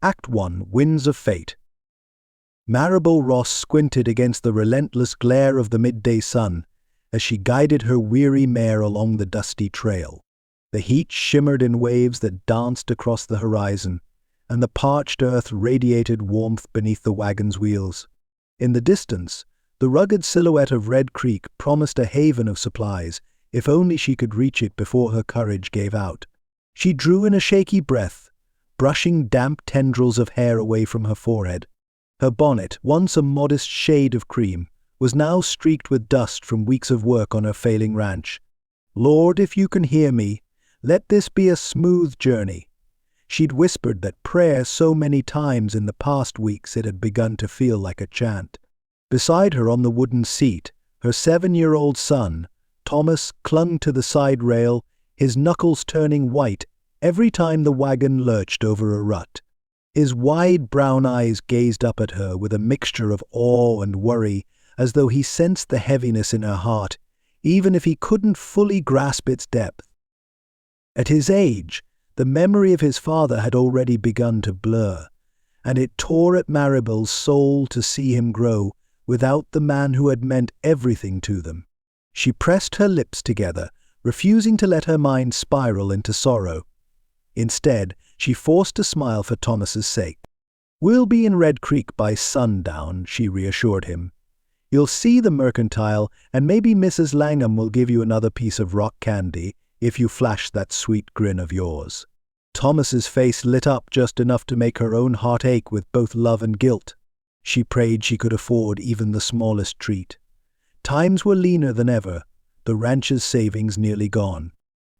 Act 1. Winds of Fate. Maribel Ross squinted against the relentless glare of the midday sun as she guided her weary mare along the dusty trail. The heat shimmered in waves that danced across the horizon, and the parched earth radiated warmth beneath the wagon's wheels. In the distance, the rugged silhouette of Red Creek promised a haven of supplies, if only she could reach it before her courage gave out. She drew in a shaky breath, brushing damp tendrils of hair away from her forehead. Her bonnet, once a modest shade of cream, was now streaked with dust from weeks of work on her failing ranch. "Lord, if you can hear me, let this be a smooth journey." She'd whispered that prayer so many times in the past weeks it had begun to feel like a chant. Beside her on the wooden seat, her 7-year-old son, Thomas, clung to the side rail, his knuckles turning white every time the wagon lurched over a rut. His wide brown eyes gazed up at her with a mixture of awe and worry, as though he sensed the heaviness in her heart, even if he couldn't fully grasp its depth. At his age, the memory of his father had already begun to blur, and it tore at Maribel's soul to see him grow without the man who had meant everything to them. She pressed her lips together, refusing to let her mind spiral into sorrow. Instead, she forced a smile for Thomas's sake. "We'll be in Red Creek by sundown," she reassured him. "You'll see the mercantile, and maybe Mrs. Langham will give you another piece of rock candy if you flash that sweet grin of yours." Thomas's face lit up just enough to make her own heart ache with both love and guilt. She prayed she could afford even the smallest treat. Times were leaner than ever, the ranch's savings nearly gone.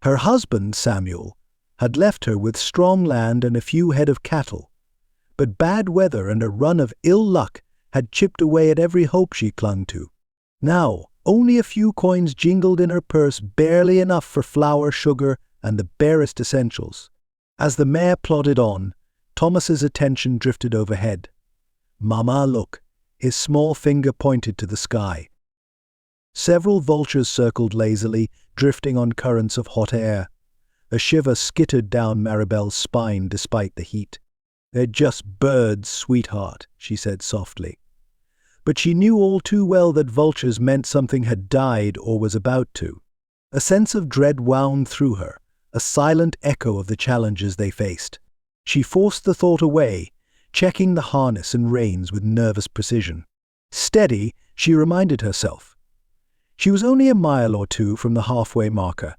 Her husband, Samuel, had left her with strong land and a few head of cattle, but bad weather and a run of ill luck had chipped away at every hope she clung to. Now, only a few coins jingled in her purse, barely enough for flour, sugar, and the barest essentials. As the mare plodded on, Thomas's attention drifted overhead. "Mama, look," his small finger pointed to the sky. Several vultures circled lazily, drifting on currents of hot air. A shiver skittered down Maribel's spine despite the heat. "They're just birds, sweetheart," she said softly. But she knew all too well that vultures meant something had died or was about to. A sense of dread wound through her, a silent echo of the challenges they faced. She forced the thought away, checking the harness and reins with nervous precision. Steady, she reminded herself. She was only a mile or two from the halfway marker,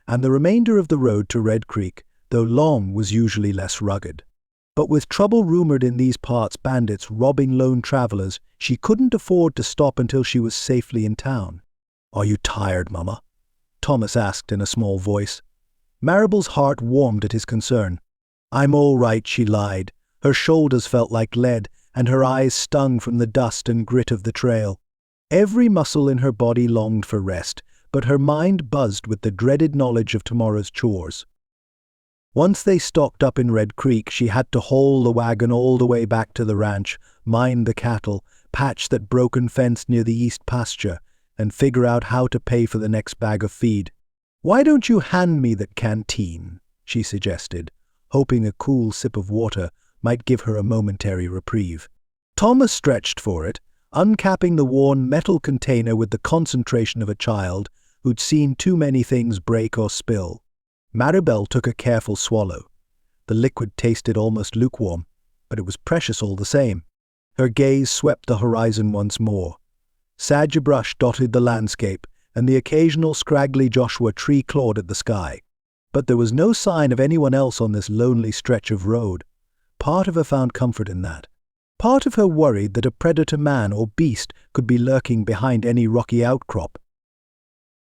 and the remainder of the road to Red Creek, though long, was usually less rugged. But with trouble rumored in these parts, bandits robbing lone travelers, she couldn't afford to stop until she was safely in town. "Are you tired, Mama?" Thomas asked in a small voice. Maribel's heart warmed at his concern. "I'm all right," she lied. Her shoulders felt like lead, and her eyes stung from the dust and grit of the trail. Every muscle in her body longed for rest, but her mind buzzed with the dreaded knowledge of tomorrow's chores. Once they stocked up in Red Creek, she had to haul the wagon all the way back to the ranch, mind the cattle, patch that broken fence near the east pasture, and figure out how to pay for the next bag of feed. "Why don't you hand me that canteen?" she suggested, hoping a cool sip of water might give her a momentary reprieve. Thomas stretched for it, uncapping the worn metal container with the concentration of a child who'd seen too many things break or spill. Maribel took a careful swallow. The liquid tasted almost lukewarm, but it was precious all the same. Her gaze swept the horizon once more. Sagebrush dotted the landscape, and the occasional scraggly Joshua tree clawed at the sky. But there was no sign of anyone else on this lonely stretch of road. Part of her found comfort in that. Part of her worried that a predator man or beast could be lurking behind any rocky outcrop.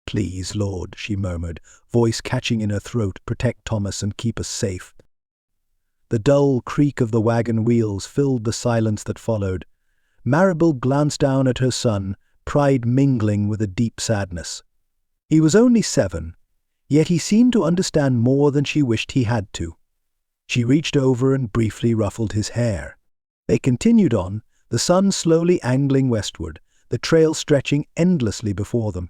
"Please, Lord," she murmured, voice catching in her throat, "protect Thomas and keep us safe." The dull creak of the wagon wheels filled the silence that followed. Maribel glanced down at her son, pride mingling with a deep sadness. He was only 7, yet he seemed to understand more than she wished he had to. She reached over and briefly ruffled his hair. They continued on, the sun slowly angling westward, the trail stretching endlessly before them.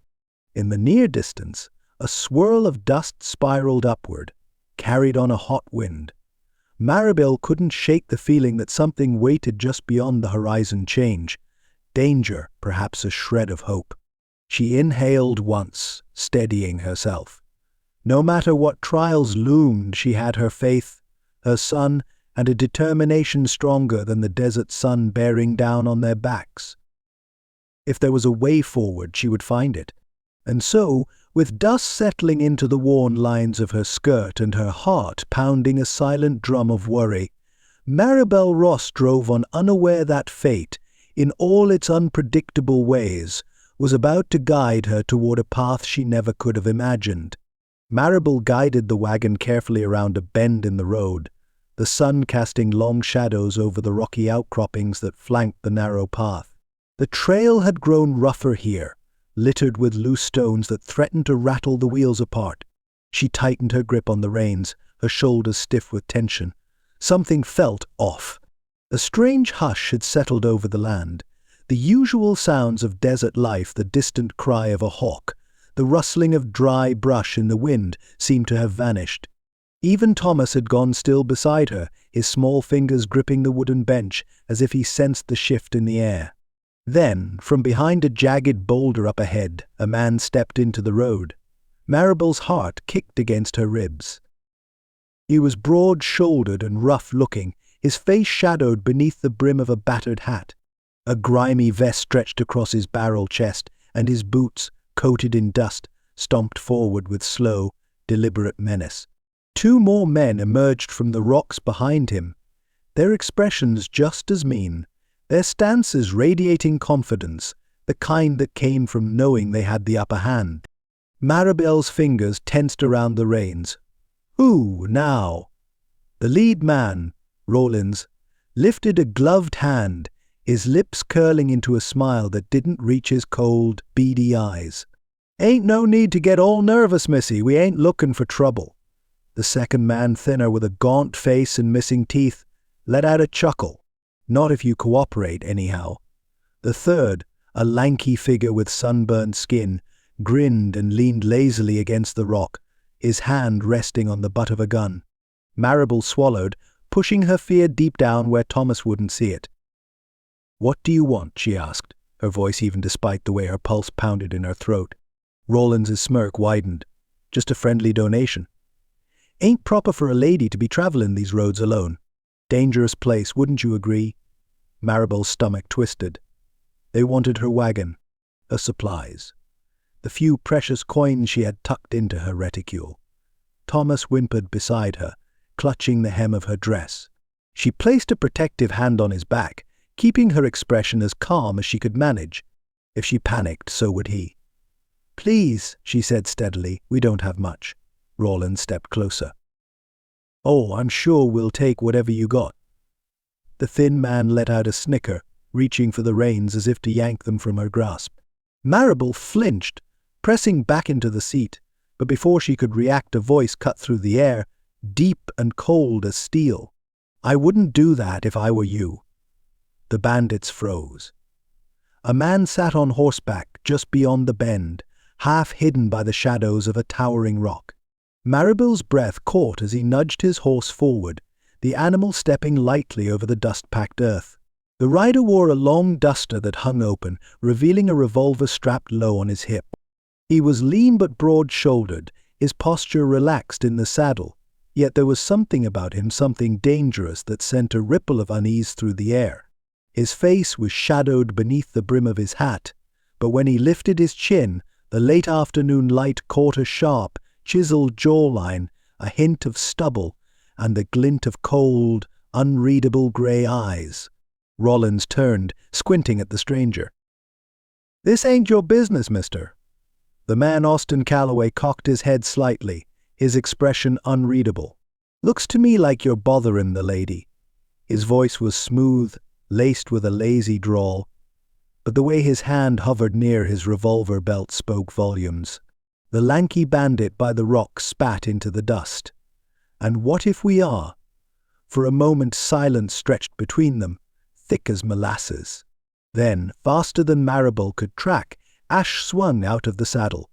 In the near distance, a swirl of dust spiraled upward, carried on a hot wind. Maribel couldn't shake the feeling that something waited just beyond the horizon change. Danger, perhaps a shred of hope. She inhaled once, steadying herself. No matter what trials loomed, she had her faith, her son, and a determination stronger than the desert sun bearing down on their backs. If there was a way forward, she would find it. And so, with dust settling into the worn lines of her skirt and her heart pounding a silent drum of worry, Maribel Ross drove on, unaware that fate, in all its unpredictable ways, was about to guide her toward a path she never could have imagined. Maribel guided the wagon carefully around a bend in the road, the sun casting long shadows over the rocky outcroppings that flanked the narrow path. The trail had grown rougher here, littered with loose stones that threatened to rattle the wheels apart. She tightened her grip on the reins, her shoulders stiff with tension. Something felt off. A strange hush had settled over the land. The usual sounds of desert life, the distant cry of a hawk, the rustling of dry brush in the wind, seemed to have vanished. Even Thomas had gone still beside her, his small fingers gripping the wooden bench as if he sensed the shift in the air. Then, from behind a jagged boulder up ahead, a man stepped into the road. Maribel's heart kicked against her ribs. He was broad-shouldered and rough-looking, his face shadowed beneath the brim of a battered hat. A grimy vest stretched across his barrel chest, and his boots, coated in dust, stomped forward with slow, deliberate menace. Two more men emerged from the rocks behind him, their expressions just as mean, their stances radiating confidence, the kind that came from knowing they had the upper hand. Maribel's fingers tensed around the reins. Who now? The lead man, Rollins, lifted a gloved hand, his lips curling into a smile that didn't reach his cold, beady eyes. Ain't no need to get all nervous, missy, we ain't looking for trouble. The second man, thinner with a gaunt face and missing teeth, let out a chuckle. Not if you cooperate, anyhow. The third, a lanky figure with sunburned skin, grinned and leaned lazily against the rock, his hand resting on the butt of a gun. Maribel swallowed, pushing her fear deep down where Thomas wouldn't see it. What do you want? She asked, her voice even despite the way her pulse pounded in her throat. Rollins' smirk widened. Just a friendly donation. Ain't proper for a lady to be travelling these roads alone. Dangerous place, wouldn't you agree? Maribel's stomach twisted. They wanted her wagon, her supplies, the few precious coins she had tucked into her reticule. Thomas whimpered beside her, clutching the hem of her dress. She placed a protective hand on his back, keeping her expression as calm as she could manage. If she panicked, so would he. Please, she said steadily, we don't have much. Rollins stepped closer. Oh, I'm sure we'll take whatever you got. The thin man let out a snicker, reaching for the reins as if to yank them from her grasp. Maribel flinched, pressing back into the seat, but before she could react, a voice cut through the air, deep and cold as steel. I wouldn't do that if I were you. The bandits froze. A man sat on horseback just beyond the bend, half hidden by the shadows of a towering rock. Maribel's breath caught as he nudged his horse forward, the animal stepping lightly over the dust-packed earth. The rider wore a long duster that hung open, revealing a revolver strapped low on his hip. He was lean but broad-shouldered, his posture relaxed in the saddle, yet there was something about him, something dangerous that sent a ripple of unease through the air. His face was shadowed beneath the brim of his hat, but when he lifted his chin, the late afternoon light caught a sharp, chiseled jawline, a hint of stubble, and the glint of cold, unreadable grey eyes. Rollins turned, squinting at the stranger. This ain't your business, mister. The man Austin Calloway cocked his head slightly, his expression unreadable. Looks to me like you're bothering the lady. His voice was smooth, laced with a lazy drawl, but the way his hand hovered near his revolver belt spoke volumes. The lanky bandit by the rock spat into the dust. And what if we are? For a moment silence stretched between them, thick as molasses. Then, faster than Maribel could track, Ash swung out of the saddle.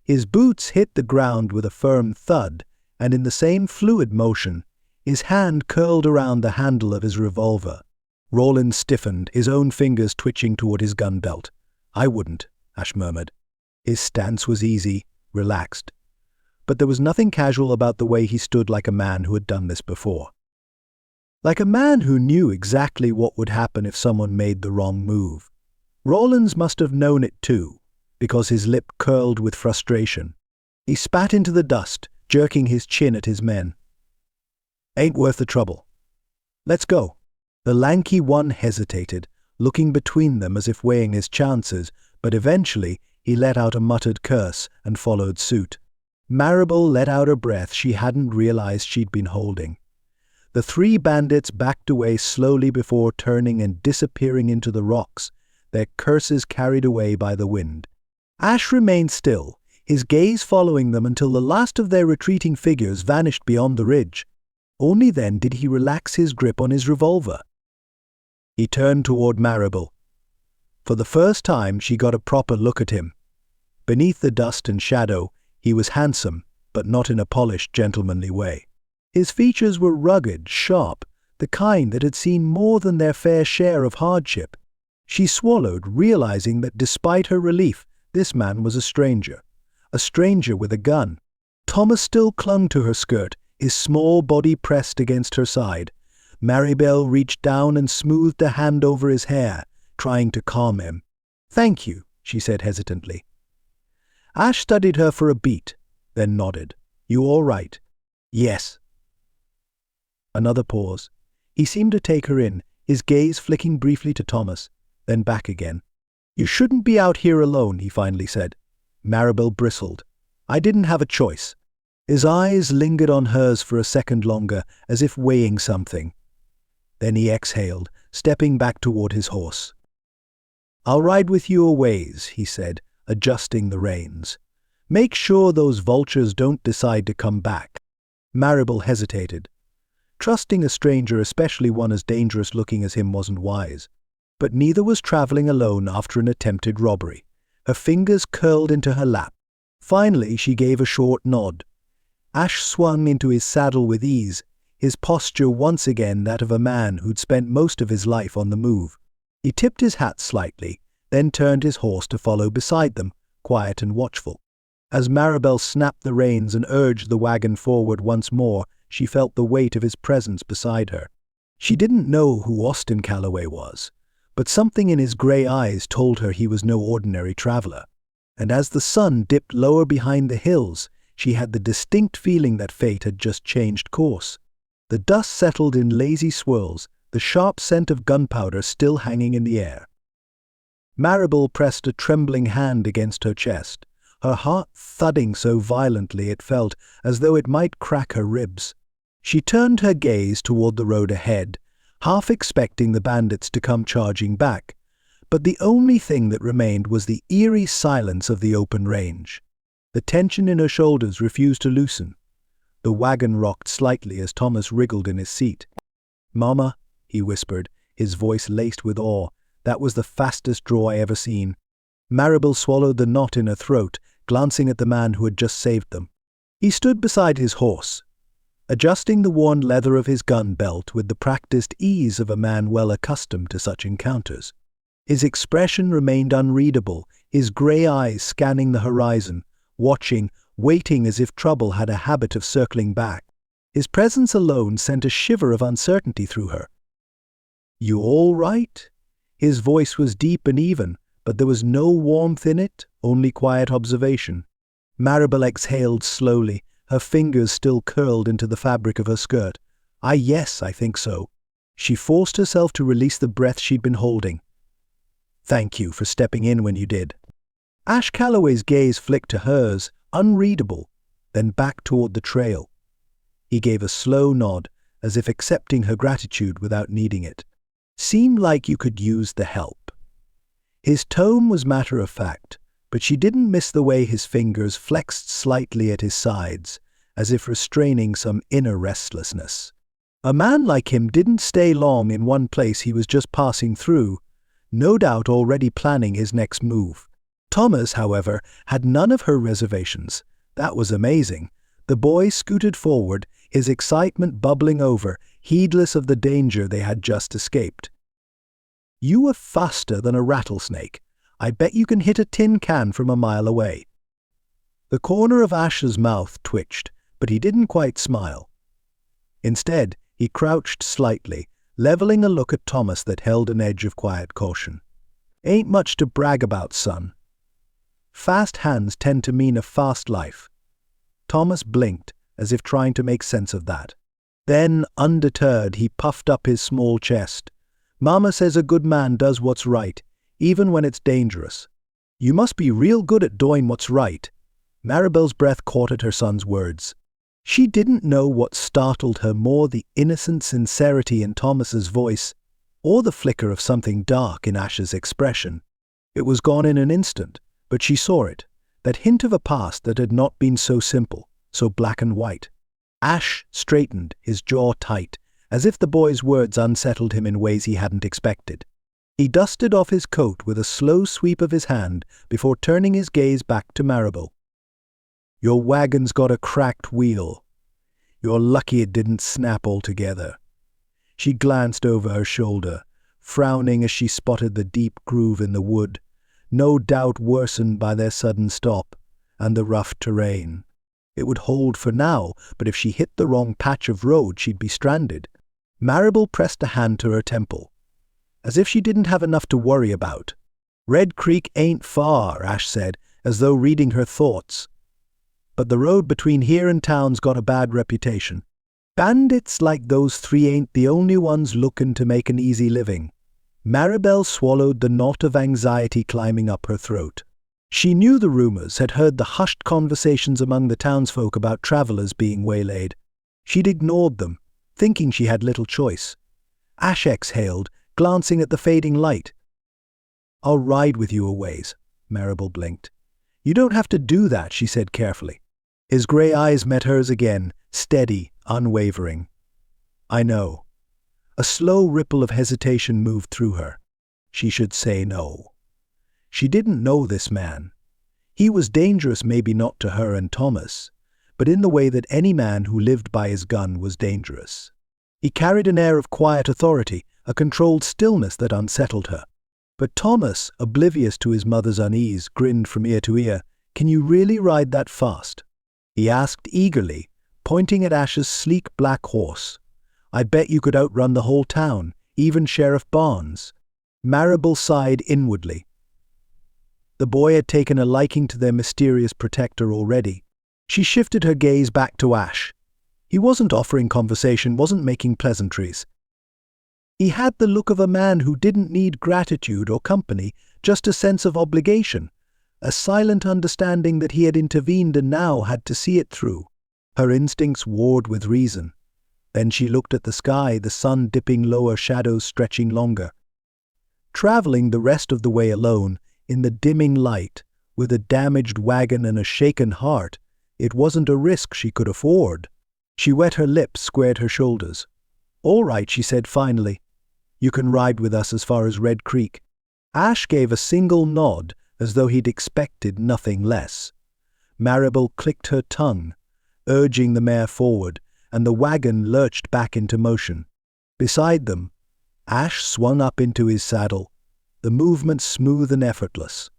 His boots hit the ground with a firm thud, and in the same fluid motion, His hand curled around the handle of his revolver. Roland stiffened, his own fingers twitching toward his gun belt. "I wouldn't," Ash murmured. His stance was easy, relaxed. But there was nothing casual about the way he stood, like a man who had done this before. Like a man who knew exactly what would happen if someone made the wrong move. Rollins must have known it too, because his lip curled with frustration. He spat into the dust, jerking his chin at his men. "Ain't worth the trouble. Let's go." The lanky one hesitated, looking between them as if weighing his chances, but eventually he let out a muttered curse and followed suit. Maribel let out a breath she hadn't realized she'd been holding. The three bandits backed away slowly before turning and disappearing into the rocks, their curses carried away by the wind. Ash remained still, his gaze following them until the last of their retreating figures vanished beyond the ridge. Only then did he relax his grip on his revolver. He turned toward Maribel. For the first time she got a proper look at him. Beneath the dust and shadow, he was handsome, but not in a polished, gentlemanly way. His features were rugged, sharp, the kind that had seen more than their fair share of hardship. She swallowed, realizing that despite her relief, this man was a stranger with a gun. Thomas still clung to her skirt, his small body pressed against her side. Maribel reached down and smoothed a hand over his hair, trying to calm him. "Thank you," she said hesitantly. Ash studied her for a beat, then nodded. "You all right?" "Yes." Another pause. He seemed to take her in, his gaze flicking briefly to Thomas, then back again. "You shouldn't be out here alone," he finally said. Maribel bristled. "I didn't have a choice." His eyes lingered on hers for a second longer, as if weighing something. Then he exhaled, stepping back toward his horse. "I'll ride with you a ways," he said, adjusting the reins. "Make sure those vultures don't decide to come back." Maribel hesitated. Trusting a stranger, especially one as dangerous-looking as him, wasn't wise. But neither was traveling alone after an attempted robbery. Her fingers curled into her lap. Finally, she gave a short nod. Ash swung into his saddle with ease, his posture once again that of a man who'd spent most of his life on the move. He tipped his hat slightly, then turned his horse to follow beside them, quiet and watchful. As Maribel snapped the reins and urged the wagon forward once more, she felt the weight of his presence beside her. She didn't know who Austin Calloway was, but something in his grey eyes told her he was no ordinary traveler. And as the sun dipped lower behind the hills, she had the distinct feeling that fate had just changed course. The dust settled in lazy swirls, the sharp scent of gunpowder still hanging in the air. Maribel pressed a trembling hand against her chest, her heart thudding so violently it felt as though it might crack her ribs. She turned her gaze toward the road ahead, half expecting the bandits to come charging back, but the only thing that remained was the eerie silence of the open range. The tension in her shoulders refused to loosen. The wagon rocked slightly as Thomas wriggled in his seat. "Mama," he whispered, his voice laced with awe. "That was the fastest draw I ever seen." Maribel swallowed the knot in her throat, glancing at the man who had just saved them. He stood beside his horse, adjusting the worn leather of his gun belt with the practiced ease of a man well accustomed to such encounters. His expression remained unreadable, his grey eyes scanning the horizon, watching, waiting as if trouble had a habit of circling back. His presence alone sent a shiver of uncertainty through her. "You all right?" His voice was deep and even, but there was no warmth in it, only quiet observation. Maribel exhaled slowly, her fingers still curled into the fabric of her skirt. Yes, I think so." She forced herself to release the breath she'd been holding. "Thank you for stepping in when you did." Ash Calloway's gaze flicked to hers, unreadable, then back toward the trail. He gave a slow nod, as if accepting her gratitude without needing it. "Seemed like you could use the help." His tone was matter-of-fact, but she didn't miss the way his fingers flexed slightly at his sides, as if restraining some inner restlessness. A man like him didn't stay long in one place he was just passing through, no doubt already planning his next move. Thomas, however, had none of her reservations. That was amazing. The boy scooted forward, his excitement bubbling over, heedless of the danger they had just escaped. "You are faster than a rattlesnake. I bet you can hit a tin can from a mile away." The corner of Ash's mouth twitched, but he didn't quite smile. Instead, he crouched slightly, leveling a look at Thomas that held an edge of quiet caution. "Ain't much to brag about, son. Fast hands tend to mean a fast life." Thomas blinked, as if trying to make sense of that. Then, undeterred, he puffed up his small chest. "Mama says a good man does what's right, even when it's dangerous." "You must be real good at doing what's right." Maribel's breath caught at her son's words. She didn't know what startled her more, the innocent sincerity in Thomas's voice, or the flicker of something dark in Ash's expression. It was gone in an instant, but she saw it, that hint of a past that had not been so simple, so black and white. Ash straightened, his jaw tight, as if the boy's words unsettled him in ways he hadn't expected. He dusted off his coat with a slow sweep of his hand before turning his gaze back to Maribel. "Your wagon's got a cracked wheel. You're lucky it didn't snap altogether." She glanced over her shoulder, frowning as she spotted the deep groove in the wood, no doubt worsened by their sudden stop and the rough terrain. It would hold for now, but if she hit the wrong patch of road, she'd be stranded. Maribel pressed a hand to her temple, as if she didn't have enough to worry about. "Red Creek ain't far," Ash said, as though reading her thoughts. "But the road between here and town's got a bad reputation. Bandits like those three ain't the only ones looking to make an easy living." Maribel swallowed the knot of anxiety climbing up her throat. She knew the rumors, had heard the hushed conversations among the townsfolk about travelers being waylaid. She'd ignored them, thinking she had little choice. Ash exhaled, glancing at the fading light. "I'll ride with you a ways," Maribel blinked. "You don't have to do that," she said carefully. His grey eyes met hers again, steady, unwavering. "I know." A slow ripple of hesitation moved through her. She should say no. She didn't know this man. He was dangerous, maybe not to her and Thomas, but in the way that any man who lived by his gun was dangerous. He carried an air of quiet authority, a controlled stillness that unsettled her. But Thomas, oblivious to his mother's unease, grinned from ear to ear. "Can you really ride that fast?" he asked eagerly, pointing at Ash's sleek black horse. "I bet you could outrun the whole town, even Sheriff Barnes." Maribel sighed inwardly. The boy had taken a liking to their mysterious protector already. She shifted her gaze back to Ash. He wasn't offering conversation, wasn't making pleasantries. He had the look of a man who didn't need gratitude or company, just a sense of obligation, a silent understanding that he had intervened and now had to see it through. Her instincts warred with reason. Then she looked at the sky, the sun dipping lower, shadows stretching longer. Traveling the rest of the way alone, in the dimming light, with a damaged wagon and a shaken heart, it wasn't a risk she could afford. She wet her lips, squared her shoulders. "All right," she said finally. "You can ride with us as far as Red Creek." Ash gave a single nod, as though he'd expected nothing less. Maribel clicked her tongue, urging the mare forward, and the wagon lurched back into motion. Beside them, Ash swung up into his saddle, the movement smooth and effortless.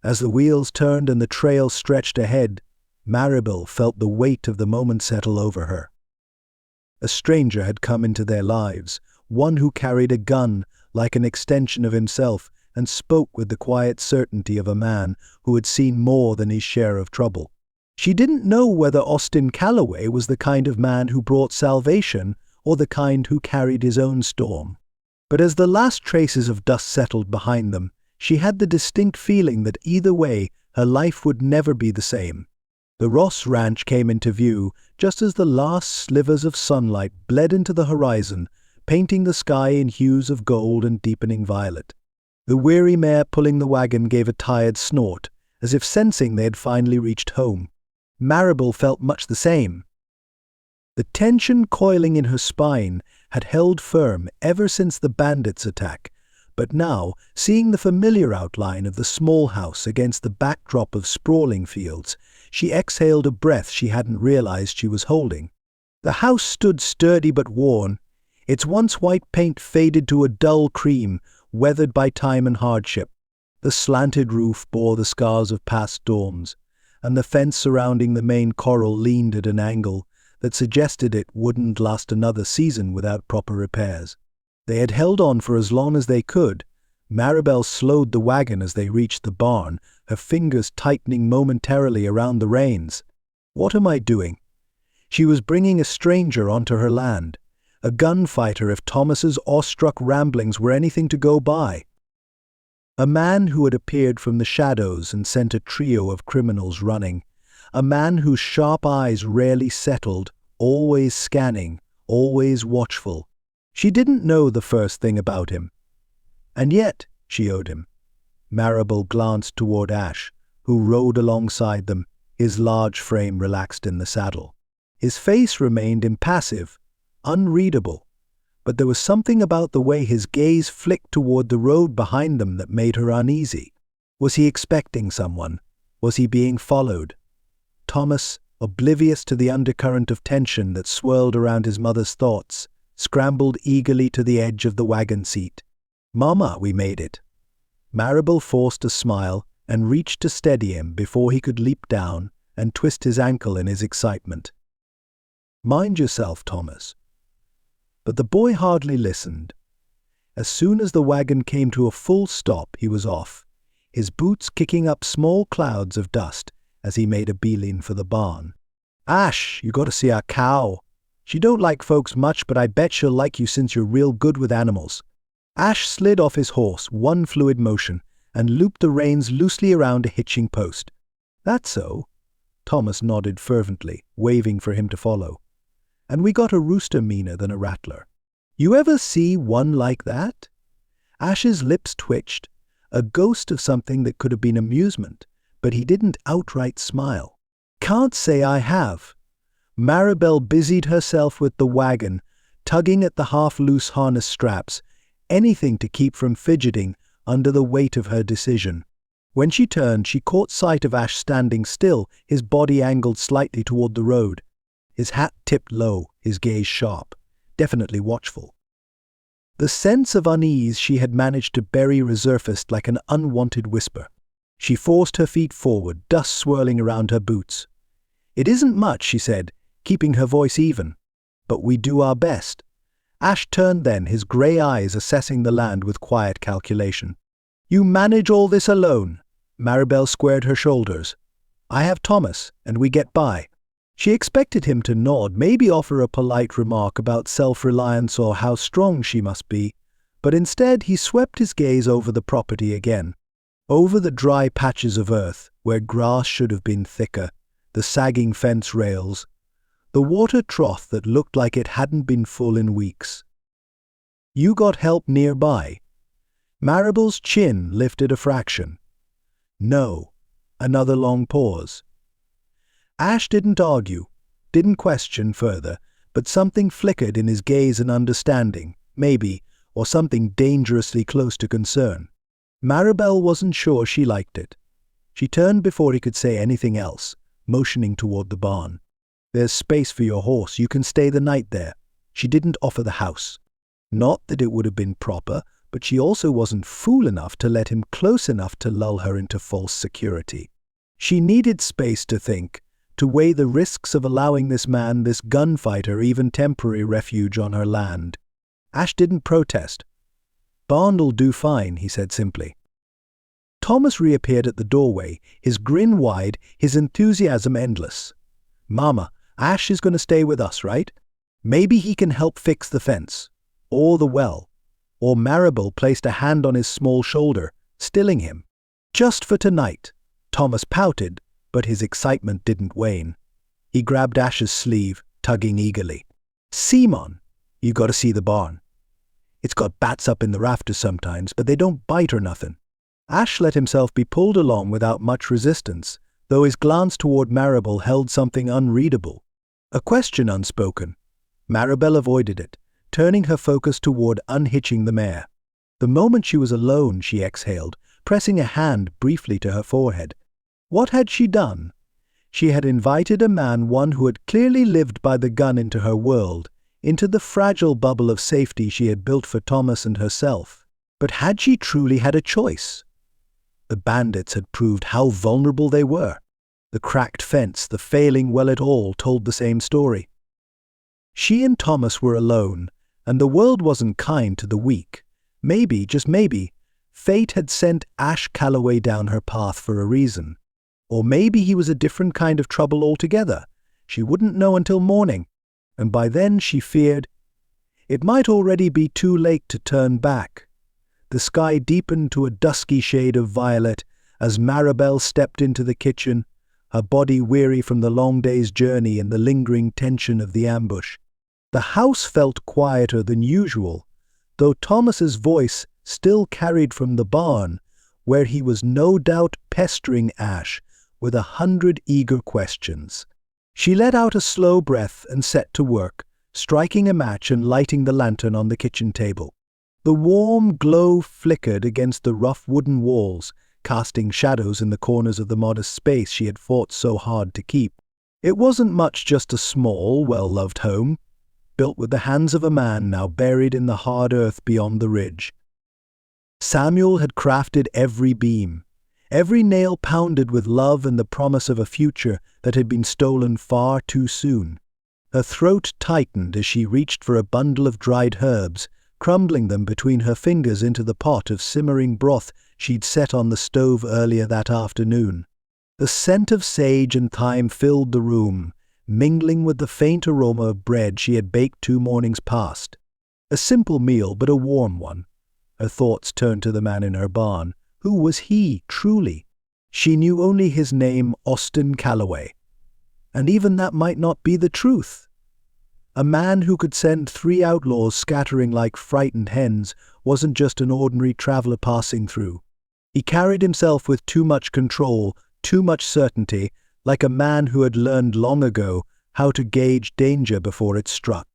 As the wheels turned and the trail stretched ahead, Maribel felt the weight of the moment settle over her. A stranger had come into their lives, one who carried a gun like an extension of himself and spoke with the quiet certainty of a man who had seen more than his share of trouble. She didn't know whether Austin Calloway was the kind of man who brought salvation or the kind who carried his own storm. But as the last traces of dust settled behind them, she had the distinct feeling that either way, her life would never be the same. The Ross Ranch came into view just as the last slivers of sunlight bled into the horizon, painting the sky in hues of gold and deepening violet. The weary mare pulling the wagon gave a tired snort, as if sensing they had finally reached home. Maribel felt much the same. The tension coiling in her spine had held firm ever since the bandits' attack, but now, seeing the familiar outline of the small house against the backdrop of sprawling fields, she exhaled a breath she hadn't realized she was holding. The house stood sturdy but worn, its once white paint faded to a dull cream, weathered by time and hardship. The slanted roof bore the scars of past storms, and the fence surrounding the main corral leaned at an angle that suggested it wouldn't last another season without proper repairs. They had held on for as long as they could. Maribel slowed the wagon as they reached the barn, her fingers tightening momentarily around the reins. What am I doing? She was bringing a stranger onto her land, a gunfighter if Thomas's awestruck ramblings were anything to go by. A man who had appeared from the shadows and sent a trio of criminals running, a man whose sharp eyes rarely settled, always scanning, always watchful. She didn't know the first thing about him. And yet, she owed him. Maribel glanced toward Ash, who rode alongside them, his large frame relaxed in the saddle. His face remained impassive, unreadable, but there was something about the way his gaze flicked toward the road behind them that made her uneasy. Was he expecting someone? Was he being followed? Thomas, oblivious to the undercurrent of tension that swirled around his mother's thoughts, scrambled eagerly to the edge of the wagon seat. "Mama, we made it." Maribel forced a smile and reached to steady him before he could leap down and twist his ankle in his excitement. "Mind yourself, Thomas." But the boy hardly listened. As soon as the wagon came to a full stop, he was off, his boots kicking up small clouds of dust as he made a beeline for the barn. "Ash, you gotta see our cow. She don't like folks much, but I bet she'll like you since you're real good with animals." Ash slid off his horse one fluid motion and looped the reins loosely around a hitching post. "That's so." Thomas nodded fervently, waving for him to follow. "And we got a rooster meaner than a rattler." "You ever see one like that?" Ash's lips twitched, a ghost of something that could have been amusement, but he didn't outright smile. "Can't say I have." Maribel busied herself with the wagon, tugging at the half-loose harness straps, anything to keep from fidgeting under the weight of her decision. When she turned, she caught sight of Ash standing still, his body angled slightly toward the road. His hat tipped low, his gaze sharp, definitely watchful. The sense of unease she had managed to bury resurfaced like an unwanted whisper. She forced her feet forward, dust swirling around her boots. "It isn't much," she said, keeping her voice even, "but we do our best." Ash turned then, his grey eyes assessing the land with quiet calculation. "You manage all this alone?" Maribel squared her shoulders. "I have Thomas, and we get by." She expected him to nod, maybe offer a polite remark about self-reliance or how strong she must be, but instead he swept his gaze over the property again. Over the dry patches of earth, where grass should have been thicker, the sagging fence rails, the water trough that looked like it hadn't been full in weeks. "You got help nearby?" Maribel's chin lifted a fraction. "No." Another long pause. Ash didn't argue, didn't question further, but something flickered in his gaze and understanding, maybe, or something dangerously close to concern. Maribel wasn't sure she liked it. She turned before he could say anything else, motioning toward the barn. "There's space for your horse, you can stay the night there." She didn't offer the house. Not that it would have been proper, but she also wasn't fool enough to let him close enough to lull her into false security. She needed space to think, to weigh the risks of allowing this man, this gunfighter, even temporary refuge on her land. Ash didn't protest. "Barn'll do fine," he said simply. Thomas reappeared at the doorway, his grin wide, his enthusiasm endless. "Mama, Ash is going to stay with us, right? Maybe he can help fix the fence, or the well." Or Maribel placed a hand on his small shoulder, stilling him. "Just for tonight." Thomas pouted, but his excitement didn't wane. He grabbed Ash's sleeve, tugging eagerly. "Simon, you gotta see the barn. It's got bats up in the rafters sometimes, but they don't bite or nothing." Ash let himself be pulled along without much resistance, though his glance toward Maribel held something unreadable. A question unspoken. Maribel avoided it, turning her focus toward unhitching the mare. The moment she was alone, she exhaled, pressing a hand briefly to her forehead. What had she done? She had invited a man, one who had clearly lived by the gun, into her world, into the fragile bubble of safety she had built for Thomas and herself. But had she truly had a choice? The bandits had proved how vulnerable they were. The cracked fence, the failing well at all, told the same story. She and Thomas were alone, and the world wasn't kind to the weak. Maybe, just maybe, fate had sent Ash Calloway down her path for a reason. Or maybe he was a different kind of trouble altogether. She wouldn't know until morning, and by then, she feared, it might already be too late to turn back. The sky deepened to a dusky shade of violet as Maribel stepped into the kitchen, her body weary from the long day's journey and the lingering tension of the ambush. The house felt quieter than usual, though Thomas's voice still carried from the barn, where he was no doubt pestering Ash with 100 eager questions. She let out a slow breath and set to work, striking a match and lighting the lantern on the kitchen table. The warm glow flickered against the rough wooden walls, casting shadows in the corners of the modest space she had fought so hard to keep. It wasn't much, just a small, well-loved home, built with the hands of a man now buried in the hard earth beyond the ridge. Samuel had crafted every beam, every nail pounded with love and the promise of a future that had been stolen far too soon. Her throat tightened as she reached for a bundle of dried herbs, crumbling them between her fingers into the pot of simmering broth she'd set on the stove earlier that afternoon. The scent of sage and thyme filled the room, mingling with the faint aroma of bread she had baked 2 mornings past. A simple meal, but a warm one. Her thoughts turned to the man in her barn. Who was he, truly? She knew only his name, Austin Calloway. And even that might not be the truth. A man who could send 3 outlaws scattering like frightened hens wasn't just an ordinary traveler passing through. He carried himself with too much control, too much certainty, like a man who had learned long ago how to gauge danger before it struck.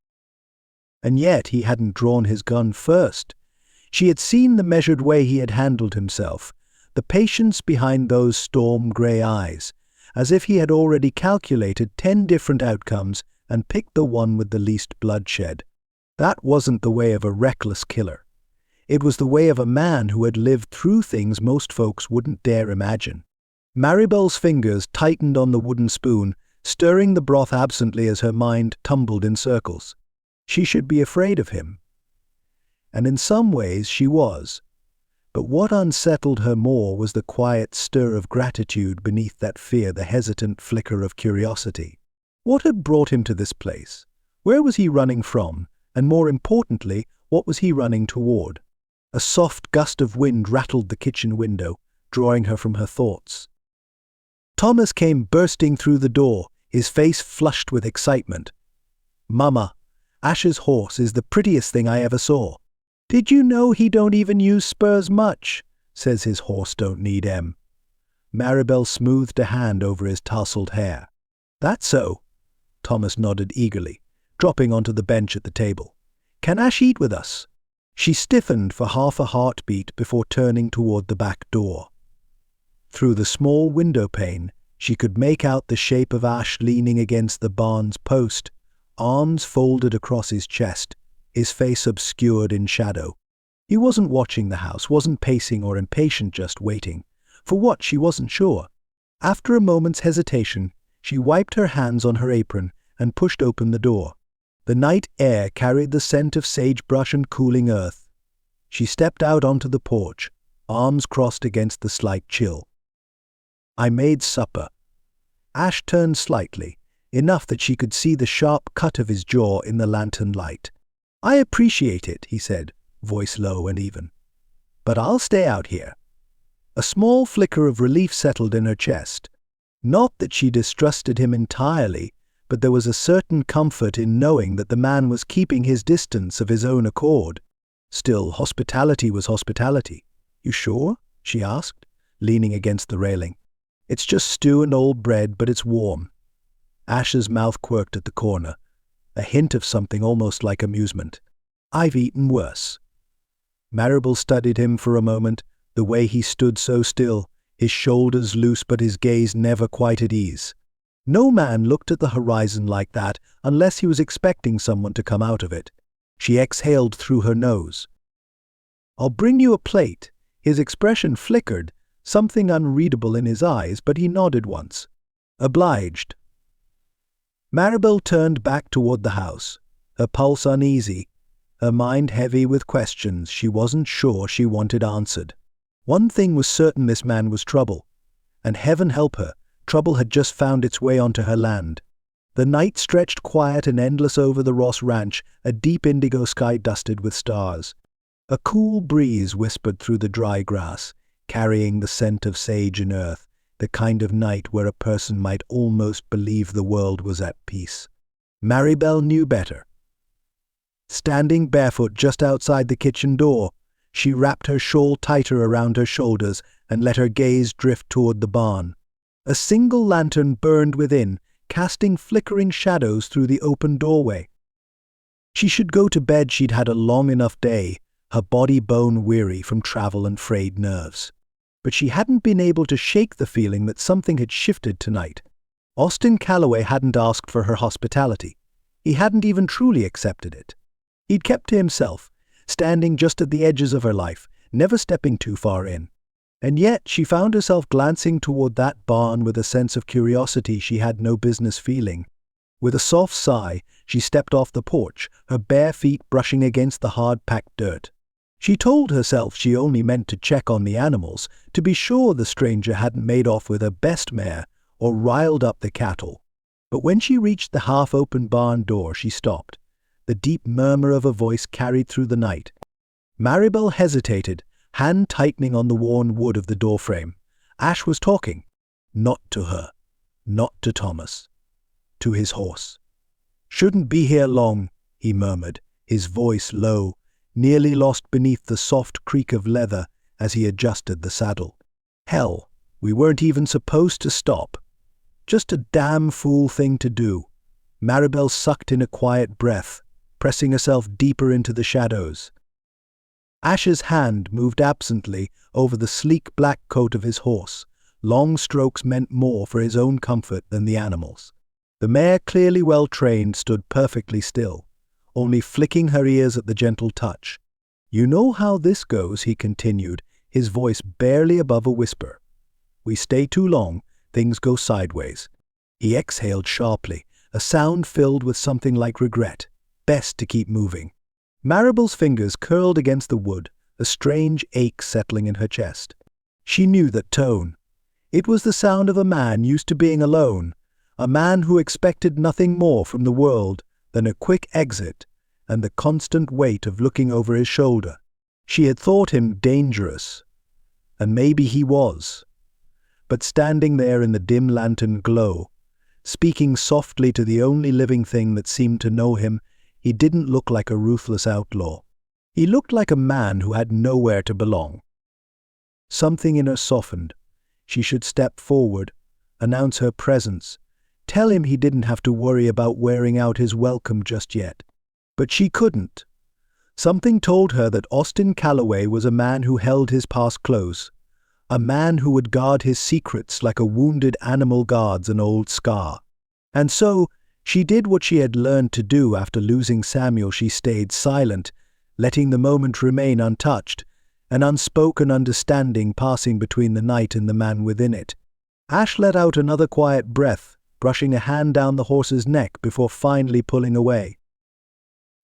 And yet he hadn't drawn his gun first. She had seen the measured way he had handled himself, the patience behind those storm-grey eyes, as if he had already calculated 10 different outcomes and picked the one with the least bloodshed. That wasn't the way of a reckless killer. It was the way of a man who had lived through things most folks wouldn't dare imagine. Maribel's fingers tightened on the wooden spoon, stirring the broth absently as her mind tumbled in circles. She should be afraid of him. And in some ways she was. But what unsettled her more was the quiet stir of gratitude beneath that fear, the hesitant flicker of curiosity. What had brought him to this place? Where was he running from? And more importantly, what was he running toward? A soft gust of wind rattled the kitchen window, drawing her from her thoughts. Thomas came bursting through the door, his face flushed with excitement. "Mama, Ash's horse is the prettiest thing I ever saw. Did you know he don't even use spurs much? Says his horse don't need 'em." Maribel smoothed a hand over his tousled hair. "That's so." Thomas nodded eagerly, dropping onto the bench at the table. "Can Ash eat with us?" She stiffened for half a heartbeat before turning toward the back door. Through the small window pane, she could make out the shape of Ash leaning against the barn's post, arms folded across his chest, his face obscured in shadow. He wasn't watching the house, wasn't pacing or impatient, just waiting. For what, she wasn't sure. After a moment's hesitation, she wiped her hands on her apron and pushed open the door. The night air carried the scent of sagebrush and cooling earth. She stepped out onto the porch, arms crossed against the slight chill. "I made supper." Ash turned slightly, enough that she could see the sharp cut of his jaw in the lantern light. "I appreciate it," he said, voice low and even. "But I'll stay out here." A small flicker of relief settled in her chest. Not that she distrusted him entirely, but there was a certain comfort in knowing that the man was keeping his distance of his own accord. Still, hospitality was hospitality. "You sure?" she asked, leaning against the railing. "It's just stew and old bread, but it's warm." Ash's mouth quirked at the corner, a hint of something almost like amusement. "I've eaten worse." Maribel studied him for a moment, the way he stood so still, his shoulders loose but his gaze never quite at ease. No man looked at the horizon like that unless he was expecting someone to come out of it. She exhaled through her nose. "I'll bring you a plate." His expression flickered, something unreadable in his eyes, but he nodded once. "Obliged." Maribel turned back toward the house, her pulse uneasy, her mind heavy with questions she wasn't sure she wanted answered. One thing was certain: this man was trouble. And heaven help her, trouble had just found its way onto her land. The night stretched quiet and endless over the Ross Ranch, a deep indigo sky dusted with stars. A cool breeze whispered through the dry grass, carrying the scent of sage and earth, the kind of night where a person might almost believe the world was at peace. Maribel knew better. Standing barefoot just outside the kitchen door, she wrapped her shawl tighter around her shoulders and let her gaze drift toward the barn. A single lantern burned within, casting flickering shadows through the open doorway. She should go to bed. She'd had a long enough day, her body bone weary from travel and frayed nerves. But she hadn't been able to shake the feeling that something had shifted tonight. Austin Calloway hadn't asked for her hospitality. He hadn't even truly accepted it. He'd kept to himself, standing just at the edges of her life, never stepping too far in. And yet she found herself glancing toward that barn with a sense of curiosity she had no business feeling. With a soft sigh, she stepped off the porch, her bare feet brushing against the hard-packed dirt. She told herself she only meant to check on the animals, to be sure the stranger hadn't made off with her best mare or riled up the cattle. But when she reached the half-open barn door, she stopped. The deep murmur of a voice carried through the night. Maribel hesitated, hand tightening on the worn wood of the doorframe. Ash was talking. Not to her. Not to Thomas. To his horse. "Shouldn't be here long," he murmured, his voice low, nearly lost beneath the soft creak of leather as he adjusted the saddle. "Hell, we weren't even supposed to stop. Just a damn fool thing to do." Maribel sucked in a quiet breath, pressing herself deeper into the shadows. Ash's hand moved absently over the sleek black coat of his horse. Long strokes meant more for his own comfort than the animal's. The mare, clearly well trained, stood perfectly still, only flicking her ears at the gentle touch. "You know how this goes," he continued, his voice barely above a whisper. "We stay too long, things go sideways." He exhaled sharply, a sound filled with something like regret. Best to keep moving. Maribel's fingers curled against the wood, a strange ache settling in her chest. She knew that tone. It was the sound of a man used to being alone, a man who expected nothing more from the world than a quick exit and the constant weight of looking over his shoulder. She had thought him dangerous, and maybe he was. But standing there in the dim lantern glow, speaking softly to the only living thing that seemed to know him, he didn't look like a ruthless outlaw. He looked like a man who had nowhere to belong. Something in her softened. She should step forward, announce her presence, tell him he didn't have to worry about wearing out his welcome just yet. But she couldn't. Something told her that Austin Calloway was a man who held his past close, a man who would guard his secrets like a wounded animal guards an old scar. And so, she did what she had learned to do after losing Samuel. She stayed silent, letting the moment remain untouched, an unspoken understanding passing between the night and the man within it. Ash let out another quiet breath, brushing a hand down the horse's neck before finally pulling away.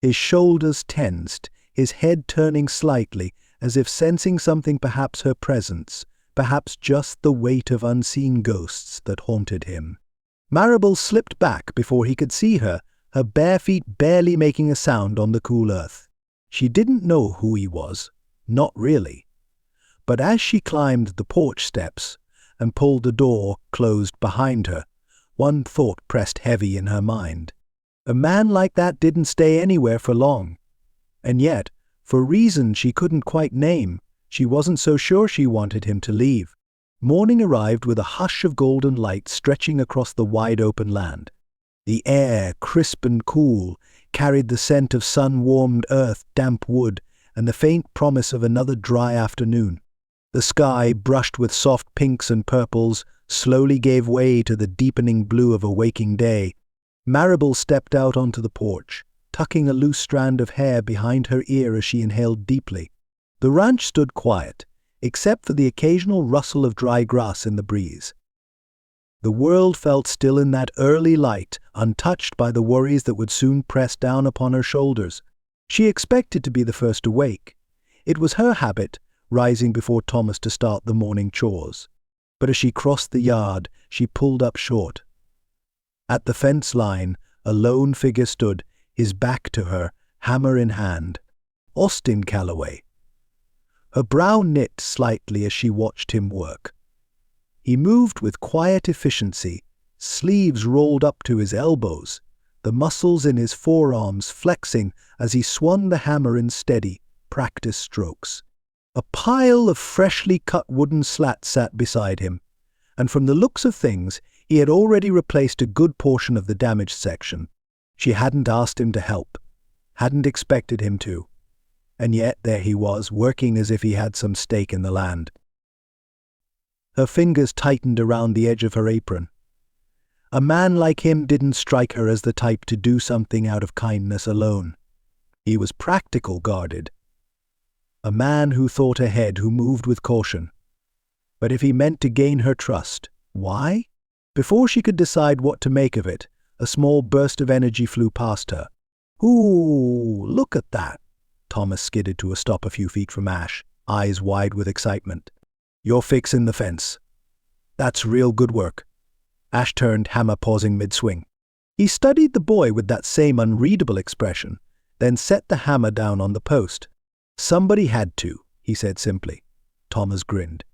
His shoulders tensed, his head turning slightly, as if sensing something, perhaps her presence, perhaps just the weight of unseen ghosts that haunted him. Maribel slipped back before he could see her, her bare feet barely making a sound on the cool earth. She didn't know who he was, not really. But as she climbed the porch steps and pulled the door closed behind her, one thought pressed heavy in her mind. A man like that didn't stay anywhere for long. And yet, for reasons she couldn't quite name, she wasn't so sure she wanted him to leave. Morning arrived with a hush of golden light stretching across the wide-open land. The air, crisp and cool, carried the scent of sun-warmed earth, damp wood, and the faint promise of another dry afternoon. The sky, brushed with soft pinks and purples, slowly gave way to the deepening blue of a waking day. Maribel stepped out onto the porch, tucking a loose strand of hair behind her ear as she inhaled deeply. The ranch stood quiet, except for the occasional rustle of dry grass in the breeze. The world felt still in that early light, untouched by the worries that would soon press down upon her shoulders. She expected to be the first awake. It was her habit, rising before Thomas to start the morning chores. But as she crossed the yard, she pulled up short. At the fence line, a lone figure stood, his back to her, hammer in hand. Austin Calloway. Her brow knit slightly as she watched him work. He moved with quiet efficiency, sleeves rolled up to his elbows, the muscles in his forearms flexing as he swung the hammer in steady, practiced strokes. A pile of freshly cut wooden slats sat beside him, and from the looks of things, he had already replaced a good portion of the damaged section. She hadn't asked him to help, hadn't expected him to, and yet there he was, working as if he had some stake in the land. Her fingers tightened around the edge of her apron. A man like him didn't strike her as the type to do something out of kindness alone. He was practical, guarded. A man who thought ahead, who moved with caution. But if he meant to gain her trust, why? Before she could decide what to make of it, a small burst of energy flew past her. "Ooh, look at that!" Thomas skidded to a stop a few feet from Ash, eyes wide with excitement. "You're fixing the fence. That's real good work." Ash turned, hammer pausing mid-swing. He studied the boy with that same unreadable expression, then set the hammer down on the post. "Somebody had to," he said simply. Thomas grinned.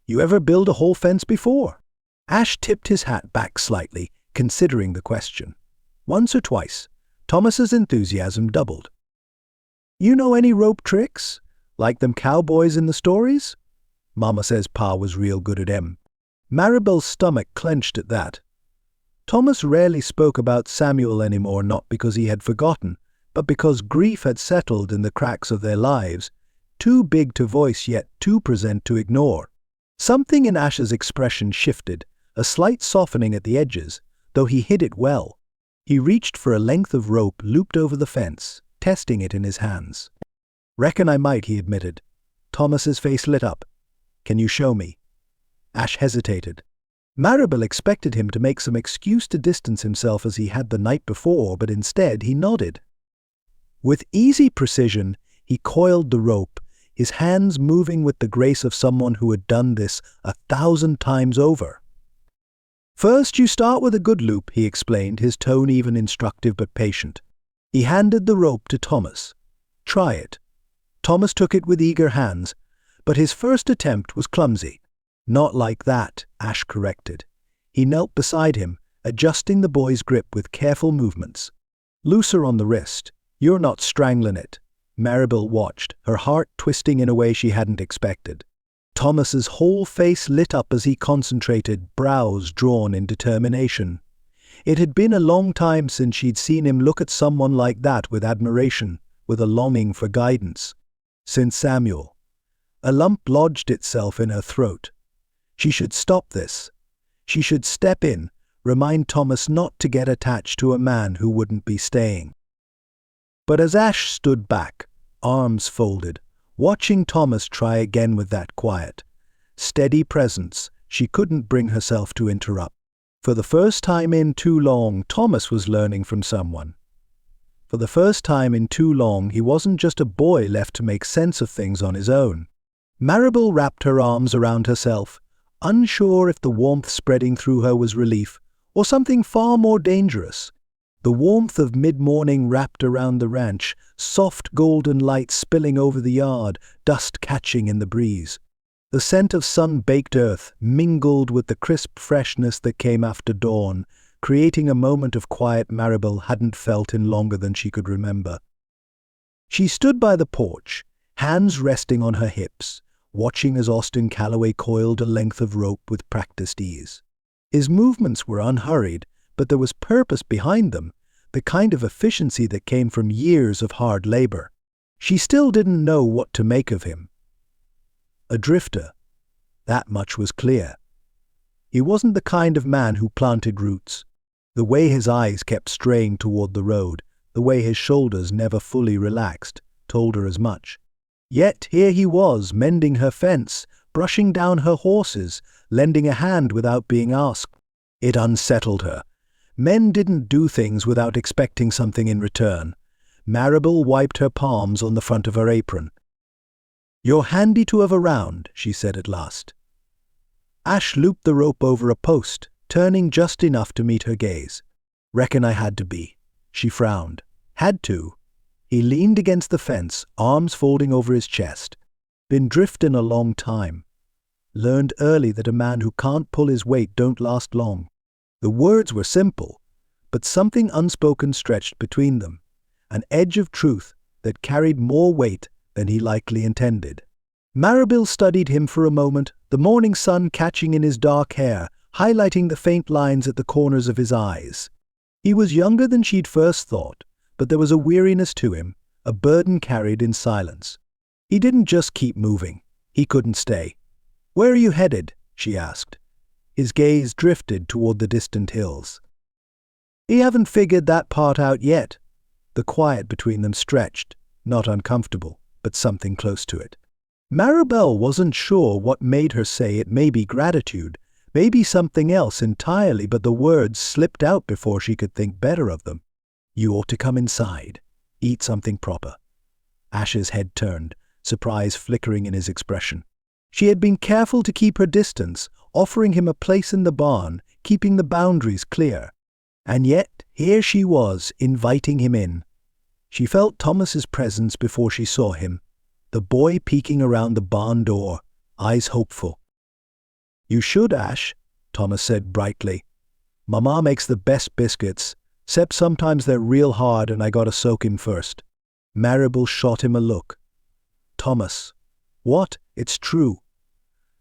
"You ever build a whole fence before?" Ash tipped his hat back slightly, considering the question. Once or twice, Thomas's enthusiasm doubled. "You know any rope tricks? Like them cowboys in the stories?" "Mama says Pa was real good at 'em." Maribel's stomach clenched at that. Thomas rarely spoke about Samuel anymore, not because he had forgotten, but because grief had settled in the cracks of their lives, too big to voice yet too present to ignore. Something in Ash's expression shifted, a slight softening at the edges, though he hid it well. He reached for a length of rope looped over the fence, testing it in his hands. "Reckon I might," he admitted. Thomas's face lit up. "Can you show me?" Ash hesitated. Maribel expected him to make some excuse to distance himself as he had the night before, but instead he nodded. With easy precision, he coiled the rope, his hands moving with the grace of someone who had done this 1,000 times over. "First, you start with a good loop," he explained, his tone even instructive but patient. He handed the rope to Thomas. "Try it." Thomas took it with eager hands, but his first attempt was clumsy. "Not like that," Ash corrected. He knelt beside him, adjusting the boy's grip with careful movements. "Looser on the wrist. You're not strangling it." Maribel watched, her heart twisting in a way she hadn't expected. Thomas's whole face lit up as he concentrated, brows drawn in determination. It had been a long time since she'd seen him look at someone like that with admiration, with a longing for guidance. Since Samuel. A lump lodged itself in her throat. She should stop this. She should step in, remind Thomas not to get attached to a man who wouldn't be staying. But as Ash stood back, arms folded, watching Thomas try again with that quiet, steady presence, she couldn't bring herself to interrupt. For the first time in too long, Thomas was learning from someone. For the first time in too long, he wasn't just a boy left to make sense of things on his own. Maribel wrapped her arms around herself, unsure if the warmth spreading through her was relief or something far more dangerous. The warmth of mid-morning wrapped around the ranch, soft golden light spilling over the yard, dust catching in the breeze. The scent of sun-baked earth mingled with the crisp freshness that came after dawn, creating a moment of quiet Maribel hadn't felt in longer than she could remember. She stood by the porch, hands resting on her hips, watching as Austin Calloway coiled a length of rope with practiced ease. His movements were unhurried, but there was purpose behind them, the kind of efficiency that came from years of hard labor. She still didn't know what to make of him. A drifter. That much was clear. He wasn't the kind of man who planted roots. The way his eyes kept straying toward the road, the way his shoulders never fully relaxed, told her as much. Yet here he was, mending her fence, brushing down her horses, lending a hand without being asked. It unsettled her. Men didn't do things without expecting something in return. Maribel wiped her palms on the front of her apron. "You're handy to have around," she said at last. Ash looped the rope over a post, turning just enough to meet her gaze. "Reckon I had to be." She frowned. "Had to?" He leaned against the fence, arms folding over his chest. "Been drifting a long time. Learned early that a man who can't pull his weight don't last long." The words were simple, but something unspoken stretched between them, an edge of truth that carried more weight than he likely intended. Maribel studied him for a moment, the morning sun catching in his dark hair, highlighting the faint lines at the corners of his eyes. He was younger than she'd first thought, but there was a weariness to him, a burden carried in silence. He didn't just keep moving. He couldn't stay. "Where are you headed?" she asked. His gaze drifted toward the distant hills. He haven't figured that part out yet. The quiet between them stretched, not uncomfortable, but something close to it. Maribel wasn't sure what made her say it. Maybe gratitude, maybe something else entirely, but the words slipped out before she could think better of them. "You ought to come inside. Eat something proper." Ash's head turned, surprise flickering in his expression. She had been careful to keep her distance, offering him a place in the barn, keeping the boundaries clear. And yet, here she was, inviting him in. She felt Thomas's presence before she saw him, the boy peeking around the barn door, eyes hopeful. "You should, Ash," Thomas said brightly. "Mama makes the best biscuits, 'cept sometimes they're real hard and I gotta soak him first." Maribel shot him a look. "Thomas." "What? It's true."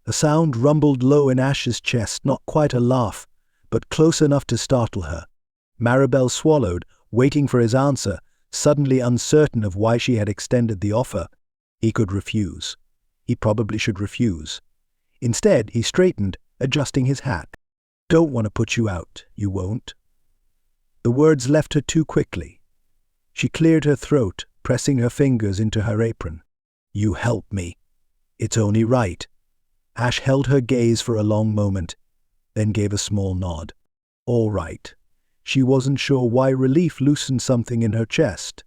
A sound rumbled low in Ash's chest, not quite a laugh, but close enough to startle her. Maribel swallowed, waiting for his answer, suddenly uncertain of why she had extended the offer. He could refuse. He probably should refuse. Instead, he straightened, adjusting his hat. "Don't want to put you out. You won't." The words left her too quickly. She cleared her throat, pressing her fingers into her apron. "You help me. It's only right." Ash held her gaze for a long moment, then gave a small nod. "All right." She wasn't sure why relief loosened something in her chest,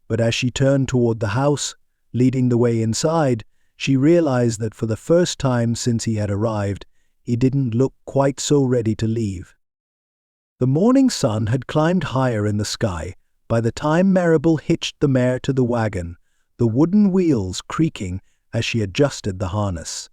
but as she turned toward the house, leading the way inside, she realized that for the first time since he had arrived, he didn't look quite so ready to leave. The morning sun had climbed higher in the sky by the time Maribel hitched the mare to the wagon, the wooden wheels creaking as she adjusted the harness.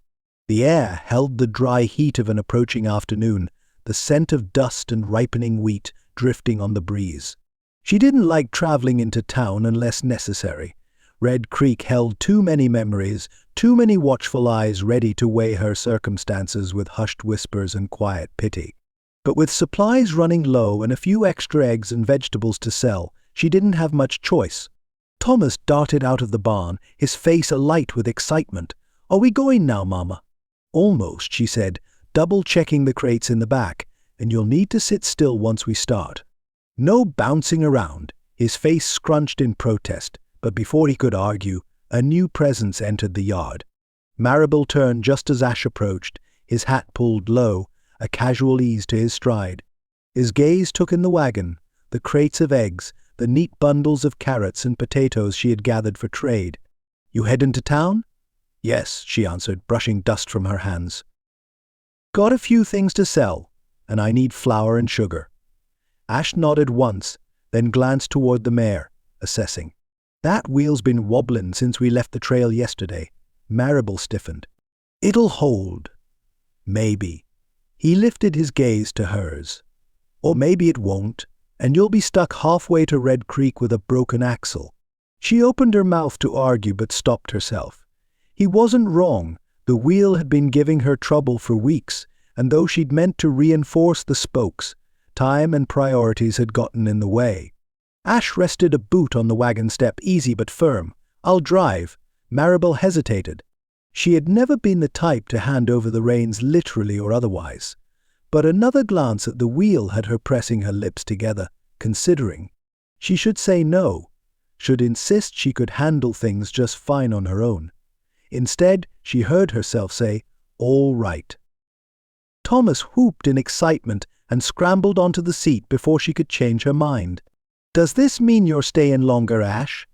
The air held the dry heat of an approaching afternoon, the scent of dust and ripening wheat drifting on the breeze. She didn't like traveling into town unless necessary. Red Creek held too many memories, too many watchful eyes ready to weigh her circumstances with hushed whispers and quiet pity. But with supplies running low and a few extra eggs and vegetables to sell, she didn't have much choice. Thomas darted out of the barn, his face alight with excitement. "Are we going now, Mama?" "Almost," she said, double-checking the crates in the back, "and you'll need to sit still once we start." No bouncing around. His face scrunched in protest, but before he could argue, a new presence entered the yard. Maribel turned just as Ash approached, his hat pulled low, a casual ease to his stride. His gaze took in the wagon, the crates of eggs, the neat bundles of carrots and potatoes she had gathered for trade. "You heading to town?" "Yes," she answered, brushing dust from her hands. "Got a few things to sell, and I need flour and sugar." Ash nodded once, then glanced toward the mare, assessing. "That wheel's been wobbling since we left the trail yesterday." Maribel stiffened. "It'll hold." "Maybe." He lifted his gaze to hers. "Or maybe it won't, and you'll be stuck halfway to Red Creek with a broken axle." She opened her mouth to argue but stopped herself. He wasn't wrong. The wheel had been giving her trouble for weeks, and though she'd meant to reinforce the spokes, time and priorities had gotten in the way. Ash rested a boot on the wagon step, easy but firm. "I'll drive." Maribel hesitated. She had never been the type to hand over the reins literally or otherwise. But another glance at the wheel had her pressing her lips together, considering. She should say no, should insist she could handle things just fine on her own. Instead, she heard herself say, "All right." Thomas whooped in excitement and scrambled onto the seat before she could change her mind. "Does this mean you're staying longer, Ash?"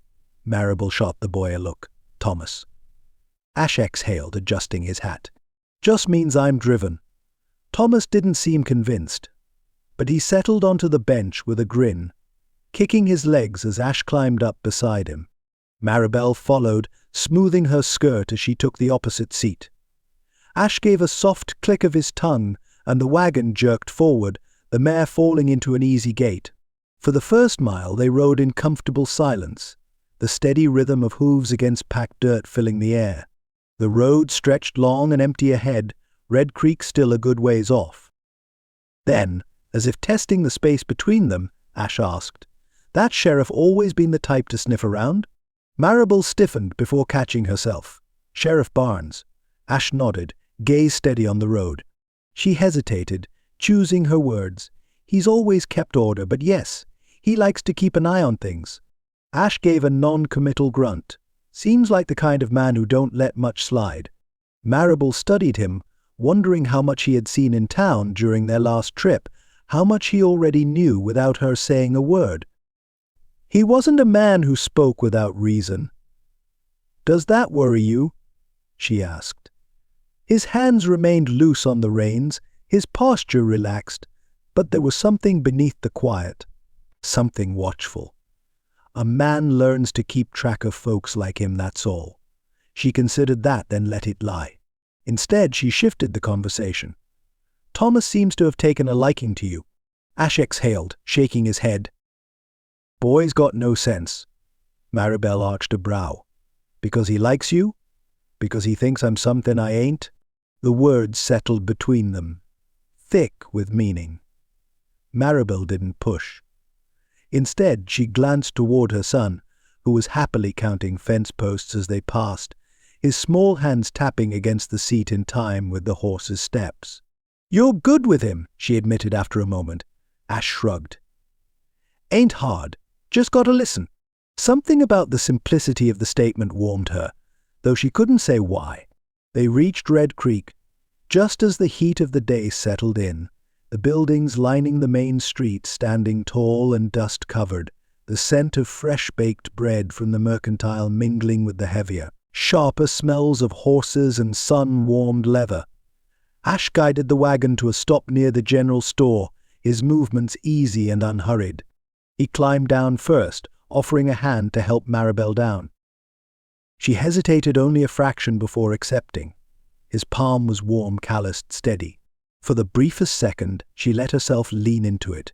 Maribel shot the boy a look. "Thomas." Ash exhaled, adjusting his hat. "Just means I'm driven." Thomas didn't seem convinced, but he settled onto the bench with a grin, kicking his legs as Ash climbed up beside him. Maribel followed, smoothing her skirt as she took the opposite seat. Ash gave a soft click of his tongue, and the wagon jerked forward, the mare falling into an easy gait. For the first mile they rode in comfortable silence, the steady rhythm of hooves against packed dirt filling the air. The road stretched long and empty ahead, Red Creek still a good ways off. Then, as if testing the space between them, Ash asked, "That sheriff always been the type to sniff around?" Maribel stiffened before catching herself. "Sheriff Barnes." Ash nodded, gaze steady on the road. She hesitated, choosing her words. "He's always kept order, but yes, he likes to keep an eye on things." Ash gave a non-committal grunt. Seems like the kind of man who don't let much slide. Maribel studied him, wondering how much he had seen in town during their last trip, how much he already knew without her saying a word. He wasn't a man who spoke without reason. "Does that worry you?" she asked. His hands remained loose on the reins, his posture relaxed, but there was something beneath the quiet, something watchful. A man learns to keep track of folks like him, that's all. She considered that, then let it lie. Instead, she shifted the conversation. "Thomas seems to have taken a liking to you." Ash exhaled, shaking his head. "Boy's got no sense." Maribel arched a brow. "Because he likes you? Because he thinks I'm something I ain't?" The words settled between them, thick with meaning. Maribel didn't push. Instead, she glanced toward her son, who was happily counting fence posts as they passed, his small hands tapping against the seat in time with the horse's steps. "You're good with him," she admitted after a moment. Ash shrugged. "Ain't hard. Just gotta listen." Something about the simplicity of the statement warmed her, though she couldn't say why. They reached Red Creek, just as the heat of the day settled in, the buildings lining the main street standing tall and dust-covered, the scent of fresh-baked bread from the mercantile mingling with the heavier, sharper smells of horses and sun-warmed leather. Ash guided the wagon to a stop near the general store, his movements easy and unhurried. He climbed down first, offering a hand to help Maribel down. She hesitated only a fraction before accepting. His palm was warm, calloused, steady. For the briefest second, she let herself lean into it.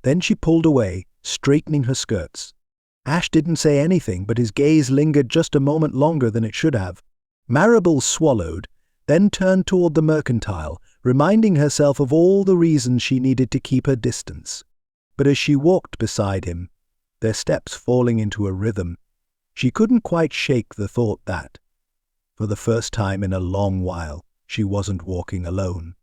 Then she pulled away, straightening her skirts. Ash didn't say anything, but his gaze lingered just a moment longer than it should have. Maribel swallowed, then turned toward the mercantile, reminding herself of all the reasons she needed to keep her distance. But as she walked beside him, their steps falling into a rhythm, she couldn't quite shake the thought that, for the first time in a long while, she wasn't walking alone.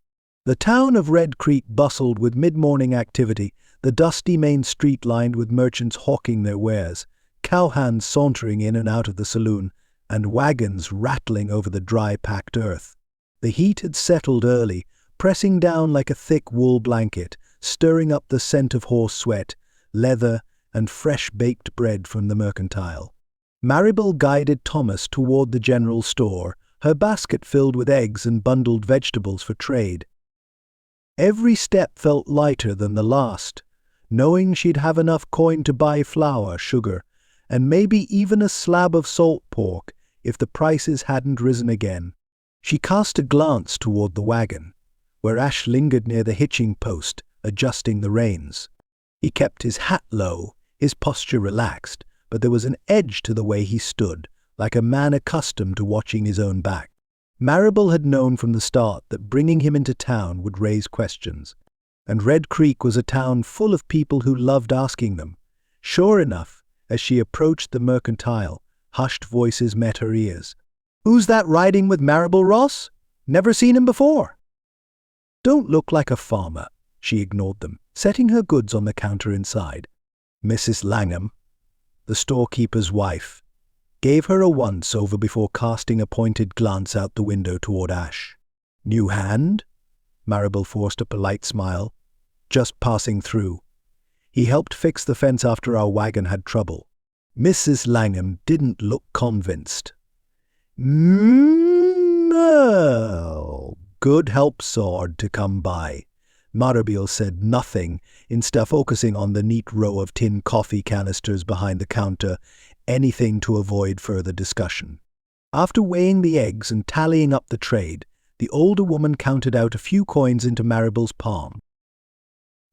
The town of Red Creek bustled with mid-morning activity, the dusty main street lined with merchants hawking their wares, cowhands sauntering in and out of the saloon, and wagons rattling over the dry packed earth. The heat had settled early, pressing down like a thick wool blanket, stirring up the scent of horse sweat, leather, and fresh baked bread from the mercantile. Maribel guided Thomas toward the general store, her basket filled with eggs and bundled vegetables for trade. Every step felt lighter than the last, knowing she'd have enough coin to buy flour, sugar, and maybe even a slab of salt pork if the prices hadn't risen again. She cast a glance toward the wagon, where Ash lingered near the hitching post, adjusting the reins. He kept his hat low, his posture relaxed, but there was an edge to the way he stood, like a man accustomed to watching his own back. Maribel had known from the start that bringing him into town would raise questions, and Red Creek was a town full of people who loved asking them. Sure enough, as she approached the mercantile, hushed voices met her ears. "Who's that riding with Maribel Ross? Never seen him before." "Don't look like a farmer." She ignored them, setting her goods on the counter inside. Mrs. Langham, the storekeeper's wife, gave her a once-over before casting a pointed glance out the window toward Ash. "New hand?" Maribel forced a polite smile. "Just passing through. He helped fix the fence after our wagon had trouble." Mrs. Langham didn't look convinced. "No. Good help sword to come by." Maribel said nothing, instead focusing on the neat row of tin coffee canisters behind the counter, anything to avoid further discussion. After weighing the eggs and tallying up the trade, the older woman counted out a few coins into Maribel's palm.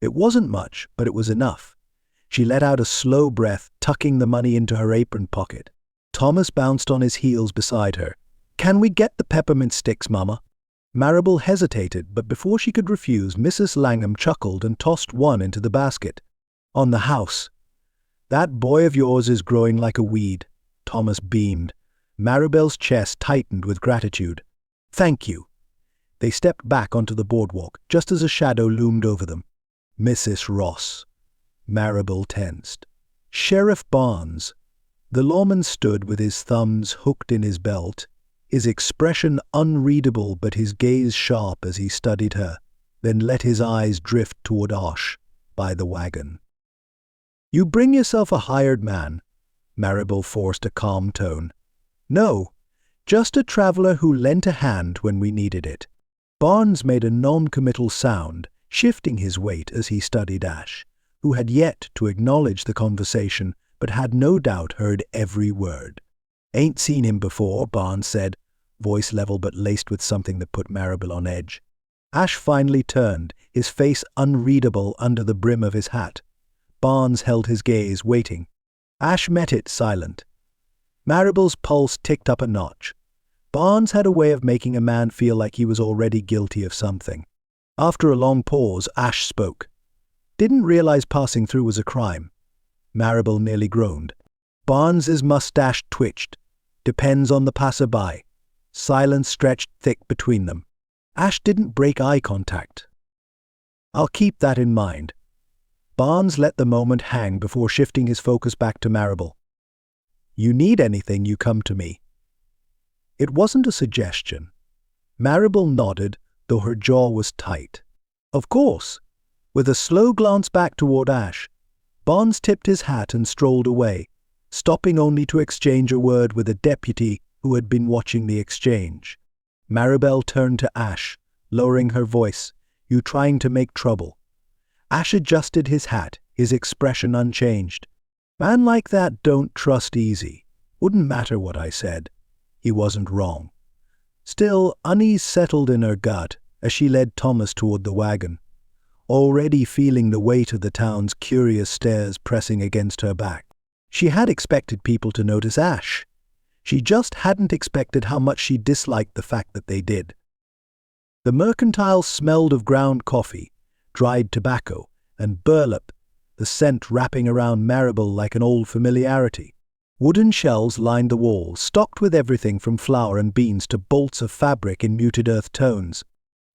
It wasn't much, but it was enough. She let out a slow breath, tucking the money into her apron pocket. Thomas bounced on his heels beside her. "Can we get the peppermint sticks, Mama?" Maribel hesitated, but before she could refuse, Mrs. Langham chuckled and tossed one into the basket. "On the house. That boy of yours is growing like a weed." Thomas beamed. Maribel's chest tightened with gratitude. "Thank you." They stepped back onto the boardwalk, just as a shadow loomed over them. "Mrs. Ross." Maribel tensed. "Sheriff Barnes." The lawman stood with his thumbs hooked in his belt, his expression unreadable but his gaze sharp as he studied her, then let his eyes drift toward Osh by the wagon. "You bring yourself a hired man?" Maribel forced a calm tone. "No, just a traveler who lent a hand when we needed it." Barnes made a non-committal sound, shifting his weight as he studied Ash, who had yet to acknowledge the conversation but had no doubt heard every word. "Ain't seen him before," Barnes said, voice level but laced with something that put Maribel on edge. Ash finally turned, his face unreadable under the brim of his hat. Barnes held his gaze, waiting. Ash met it, silent. Maribel's pulse ticked up a notch. Barnes had a way of making a man feel like he was already guilty of something. After a long pause, Ash spoke. "Didn't realize passing through was a crime." Maribel nearly groaned. Barnes's mustache twitched. "Depends on the passerby." Silence stretched thick between them. Ash didn't break eye contact. "I'll keep that in mind." Barnes let the moment hang before shifting his focus back to Maribel. "You need anything, you come to me." It wasn't a suggestion. Maribel nodded, though her jaw was tight. "Of course." With a slow glance back toward Ash, Barnes tipped his hat and strolled away, stopping only to exchange a word with a deputy who had been watching the exchange. Maribel turned to Ash, lowering her voice. "You trying to make trouble?" Ash adjusted his hat, his expression unchanged. "Man like that don't trust easy. Wouldn't matter what I said." He wasn't wrong. Still, unease settled in her gut as she led Thomas toward the wagon, already feeling the weight of the town's curious stares pressing against her back. She had expected people to notice Ash. She just hadn't expected how much she disliked the fact that they did. The mercantile smelled of ground coffee, dried tobacco, and burlap, the scent wrapping around Maribel like an old familiarity. Wooden shelves lined the walls, stocked with everything from flour and beans to bolts of fabric in muted earth tones.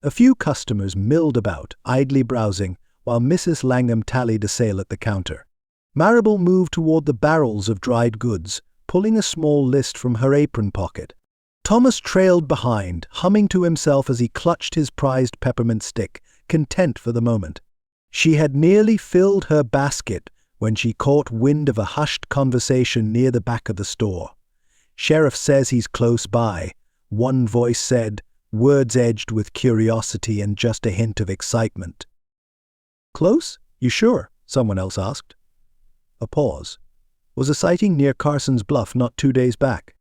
A few customers milled about, idly browsing, while Mrs. Langham tallied a sale at the counter. Maribel moved toward the barrels of dried goods, pulling a small list from her apron pocket. Thomas trailed behind, humming to himself as he clutched his prized peppermint stick, content for the moment. She had nearly filled her basket when she caught wind of a hushed conversation near the back of the store. "Sheriff says he's close by," one voice said, words edged with curiosity and just a hint of excitement. "Close? You sure?" someone else asked. A pause. "Was a sighting near Carson's Bluff not 2 days back.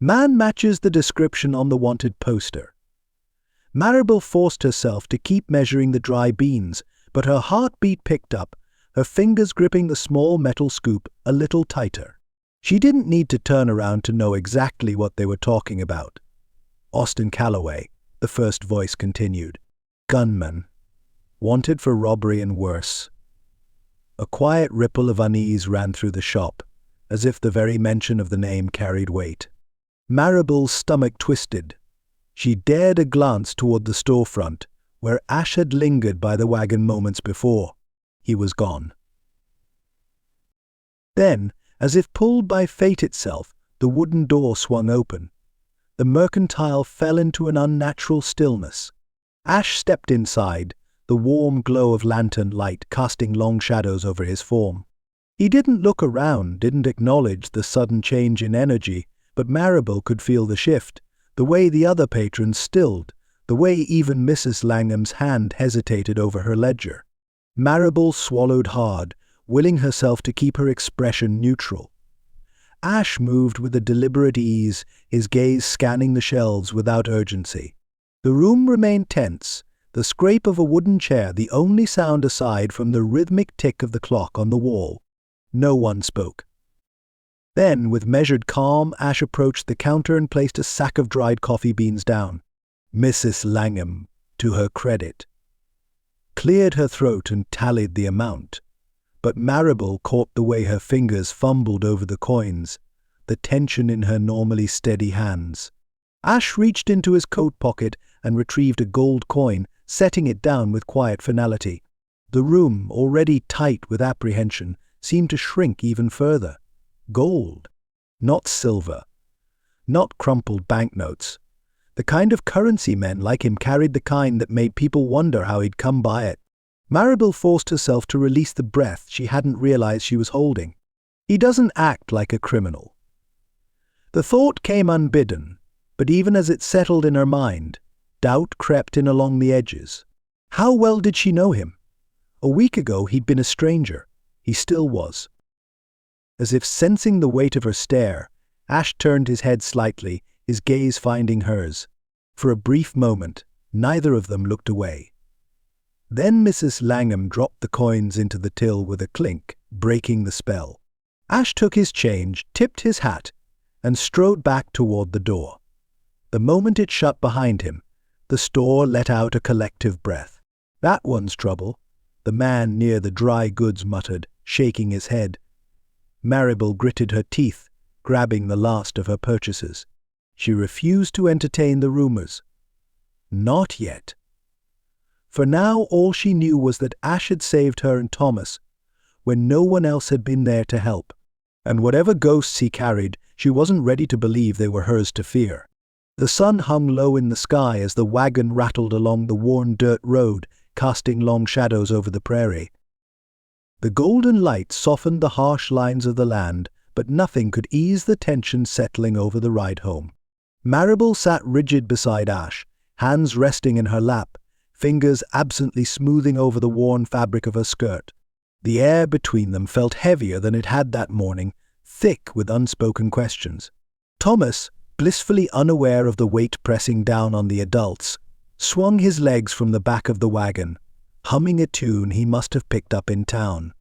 Man matches the description on the wanted poster." Maribel forced herself to keep measuring the dry beans, but her heartbeat picked up, her fingers gripping the small metal scoop a little tighter. She didn't need to turn around to know exactly what they were talking about. "Austin Calloway," the first voice continued. "Gunman. Wanted for robbery and worse." A quiet ripple of unease ran through the shop, as if the very mention of the name carried weight. Maribel's stomach twisted. She dared a glance toward the storefront, where Ash had lingered by the wagon moments before. He was gone. Then, as if pulled by fate itself, the wooden door swung open. The mercantile fell into an unnatural stillness. Ash stepped inside, the warm glow of lantern light casting long shadows over his form. He didn't look around, didn't acknowledge the sudden change in energy, but Maribel could feel the shift, the way the other patrons stilled, the way even Mrs. Langham's hand hesitated over her ledger. Maribel swallowed hard, willing herself to keep her expression neutral. Ash moved with a deliberate ease, his gaze scanning the shelves without urgency. The room remained tense, the scrape of a wooden chair the only sound aside from the rhythmic tick of the clock on the wall. No one spoke. Then, with measured calm, Ash approached the counter and placed a sack of dried coffee beans down. Mrs. Langham, to her credit, cleared her throat and tallied the amount. But Maribel caught the way her fingers fumbled over the coins, the tension in her normally steady hands. Ash reached into his coat pocket and retrieved a gold coin, setting it down with quiet finality. The room, already tight with apprehension, seemed to shrink even further. Gold. Not silver. Not crumpled banknotes. The kind of currency men like him carried, the kind that made people wonder how he'd come by it. Maribel forced herself to release the breath she hadn't realized she was holding. He doesn't act like a criminal. The thought came unbidden, but even as it settled in her mind, doubt crept in along the edges. How well did she know him? A week ago he'd been a stranger. He still was. As if sensing the weight of her stare, Ash turned his head slightly, his gaze finding hers. For a brief moment, neither of them looked away. Then Mrs. Langham dropped the coins into the till with a clink, breaking the spell. Ash took his change, tipped his hat, and strode back toward the door. The moment it shut behind him, the store let out a collective breath. That one's trouble, the man near the dry goods muttered, shaking his head. Maribel gritted her teeth, grabbing the last of her purchases. She refused to entertain the rumors. Not yet. For now all she knew was that Ash had saved her and Thomas, when no one else had been there to help. And whatever ghosts he carried, she wasn't ready to believe they were hers to fear. The sun hung low in the sky as the wagon rattled along the worn dirt road, casting long shadows over the prairie. The golden light softened the harsh lines of the land, but nothing could ease the tension settling over the ride home. Maribel sat rigid beside Ash, hands resting in her lap, fingers absently smoothing over the worn fabric of her skirt. The air between them felt heavier than it had that morning, thick with unspoken questions. Thomas, blissfully unaware of the weight pressing down on the adults, swung his legs from the back of the wagon, humming a tune he must have picked up in town.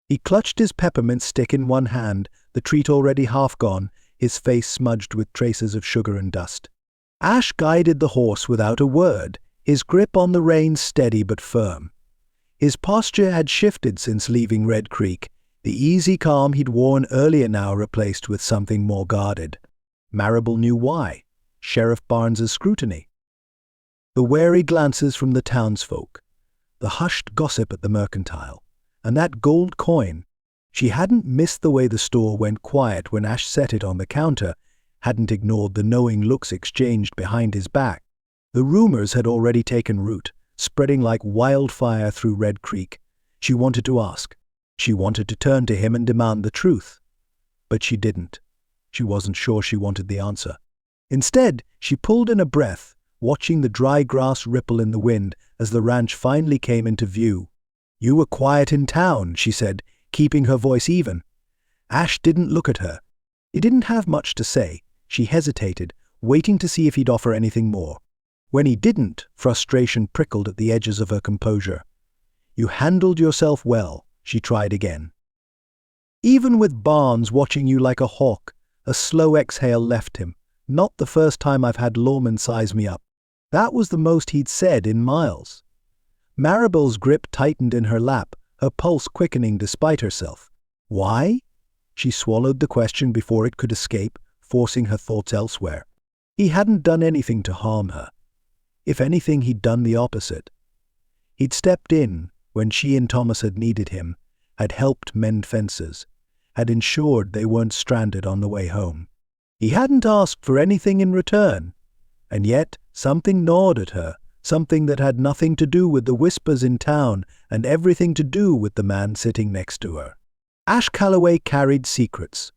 He clutched his peppermint stick in one hand, the treat already half gone, his face smudged with traces of sugar and dust. Ash guided the horse without a word, his grip on the reins steady but firm. His posture had shifted since leaving Red Creek, the easy calm he'd worn earlier now replaced with something more guarded. Maribel knew why. Sheriff Barnes's scrutiny. The wary glances from the townsfolk, the hushed gossip at the mercantile, and that gold coin. She hadn't missed the way the store went quiet when Ash set it on the counter, hadn't ignored the knowing looks exchanged behind his back. The rumors had already taken root, spreading like wildfire through Red Creek. She wanted to ask. She wanted to turn to him and demand the truth. But she didn't. She wasn't sure she wanted the answer. Instead, she pulled in a breath, watching the dry grass ripple in the wind as the ranch finally came into view. "You were quiet in town," she said, keeping her voice even. Ash didn't look at her. He didn't have much to say. She hesitated, waiting to see if he'd offer anything more. When he didn't, frustration prickled at the edges of her composure. "You handled yourself well," she tried again. "Even with Barnes watching you like a hawk," a slow exhale left him. "Not the first time I've had lawmen size me up." That was the most he'd said in miles. Maribel's grip tightened in her lap, her pulse quickening despite herself. Why? She swallowed the question before it could escape, forcing her thoughts elsewhere. He hadn't done anything to harm her. If anything, he'd done the opposite. He'd stepped in when she and Thomas had needed him, had helped mend fences, had ensured they weren't stranded on the way home. He hadn't asked for anything in return, and yet something gnawed at her, something that had nothing to do with the whispers in town and everything to do with the man sitting next to her. Ash Calloway carried secrets,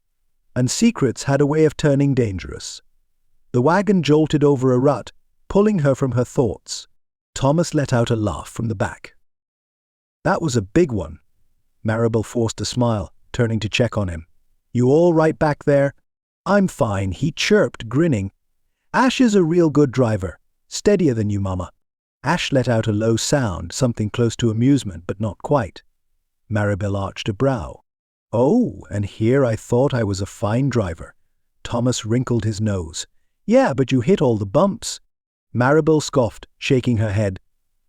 and secrets had a way of turning dangerous. The wagon jolted over a rut, pulling her from her thoughts. Thomas let out a laugh from the back. "That was a big one." Maribel forced a smile, turning to check on him. "You all right back there?" "I'm fine," he chirped, grinning. "Ash is a real good driver. Steadier than you, Mama." Ash let out a low sound, something close to amusement, but not quite. Maribel arched a brow. "Oh, and here I thought I was a fine driver." Thomas wrinkled his nose. "Yeah, but you hit all the bumps." Maribel scoffed, shaking her head.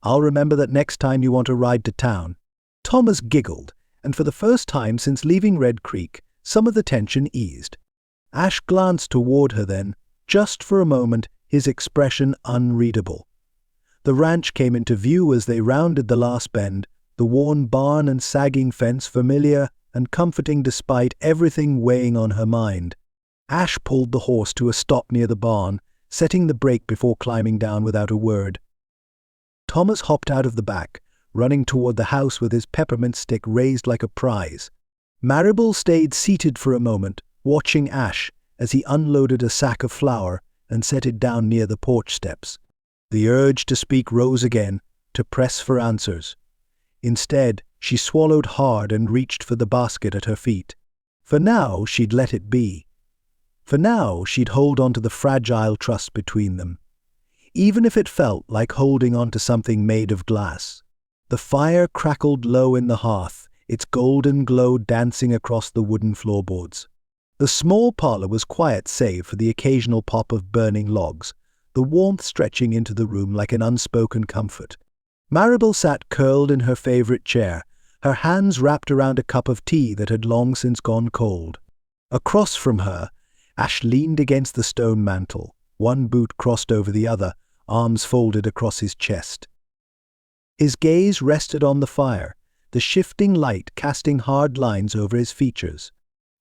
"I'll remember that next time you want to ride to town." Thomas giggled, and for the first time since leaving Red Creek, some of the tension eased. Ash glanced toward her then, just for a moment, his expression unreadable. The ranch came into view as they rounded the last bend, the worn barn and sagging fence familiar and comforting despite everything weighing on her mind. Ash pulled the horse to a stop near the barn, setting the brake before climbing down without a word. Thomas hopped out of the back, running toward the house with his peppermint stick raised like a prize. Maribel stayed seated for a moment, watching Ash as he unloaded a sack of flour and set it down near the porch steps. The urge to speak rose again, to press for answers. Instead, she swallowed hard and reached for the basket at her feet. For now, she'd let it be. For now, she'd hold on to the fragile trust between them, even if it felt like holding on to something made of glass. The fire crackled low in the hearth, its golden glow dancing across the wooden floorboards. The small parlor was quiet save for the occasional pop of burning logs, the warmth stretching into the room like an unspoken comfort. Maribel sat curled in her favorite chair, her hands wrapped around a cup of tea that had long since gone cold. Across from her, Ash leaned against the stone mantel, one boot crossed over the other, arms folded across his chest. His gaze rested on the fire, the shifting light casting hard lines over his features.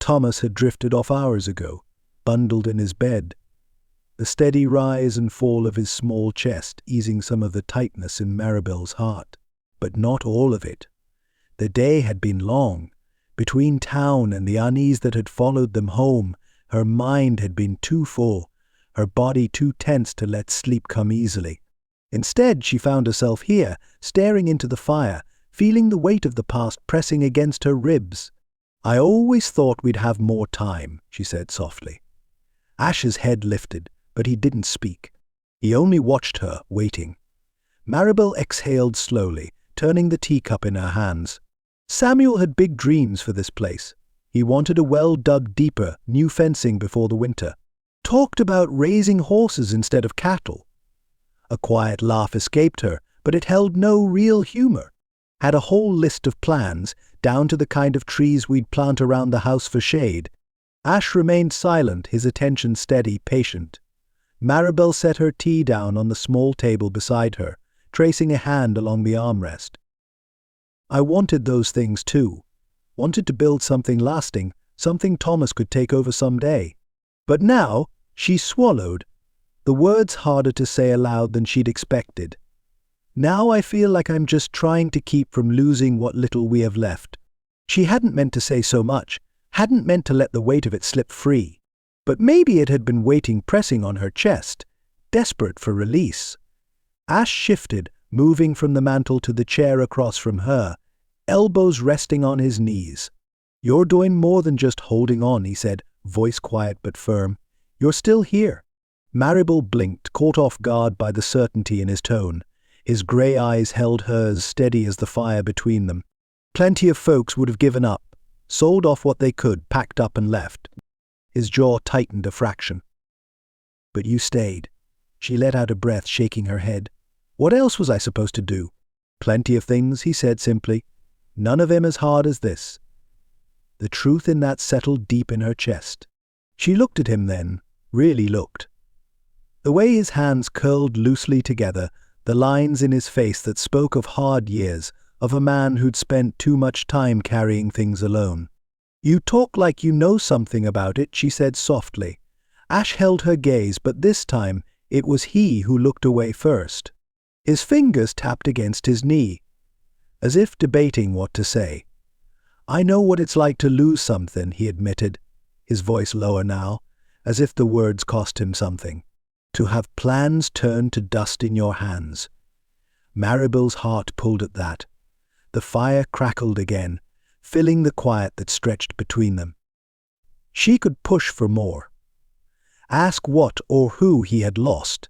Thomas had drifted off hours ago, bundled in his bed. The steady rise and fall of his small chest easing some of the tightness in Maribel's heart, but not all of it. The day had been long. Between town and the unease that had followed them home, her mind had been too full, her body too tense to let sleep come easily. Instead, she found herself here, staring into the fire, feeling the weight of the past pressing against her ribs. "I always thought we'd have more time," she said softly. Ash's head lifted, but he didn't speak. He only watched her, waiting. Maribel exhaled slowly, turning the teacup in her hands. Samuel had big dreams for this place. He wanted a well dug deeper, new fencing before the winter. Talked about raising horses instead of cattle. A quiet laugh escaped her, but it held no real humor. Had a whole list of plans, down to the kind of trees we'd plant around the house for shade. Ash remained silent, his attention steady, patient. Maribel set her tea down on the small table beside her, tracing a hand along the armrest. "I wanted those things too. Wanted to build something lasting, something Thomas could take over someday. But now," she swallowed, the words harder to say aloud than she'd expected. "Now I feel like I'm just trying to keep from losing what little we have left." She hadn't meant to say so much, hadn't meant to let the weight of it slip free. But maybe it had been waiting, pressing on her chest, desperate for release. Ash shifted, moving from the mantel to the chair across from her, elbows resting on his knees. "You're doing more than just holding on," he said, voice quiet but firm. "You're still here." Maribel blinked, caught off guard by the certainty in his tone. His grey eyes held hers, steady as the fire between them. Plenty of folks would have given up, sold off what they could, packed up and left. His jaw tightened a fraction. "But you stayed." She let out a breath, shaking her head. "What else was I supposed to do?" "Plenty of things," he said simply. "None of 'em as hard as this." The truth in that settled deep in her chest. She looked at him then, really looked. The way his hands curled loosely together, the lines in his face that spoke of hard years, of a man who'd spent too much time carrying things alone. "You talk like you know something about it," she said softly. Ash held her gaze, but this time it was he who looked away first. His fingers tapped against his knee, as if debating what to say. "I know what it's like to lose something," he admitted, his voice lower now, as if the words cost him something. "To have plans turn to dust in your hands." Maribel's heart pulled at that. The fire crackled again, filling the quiet that stretched between them. She could push for more. Ask what or who he had lost.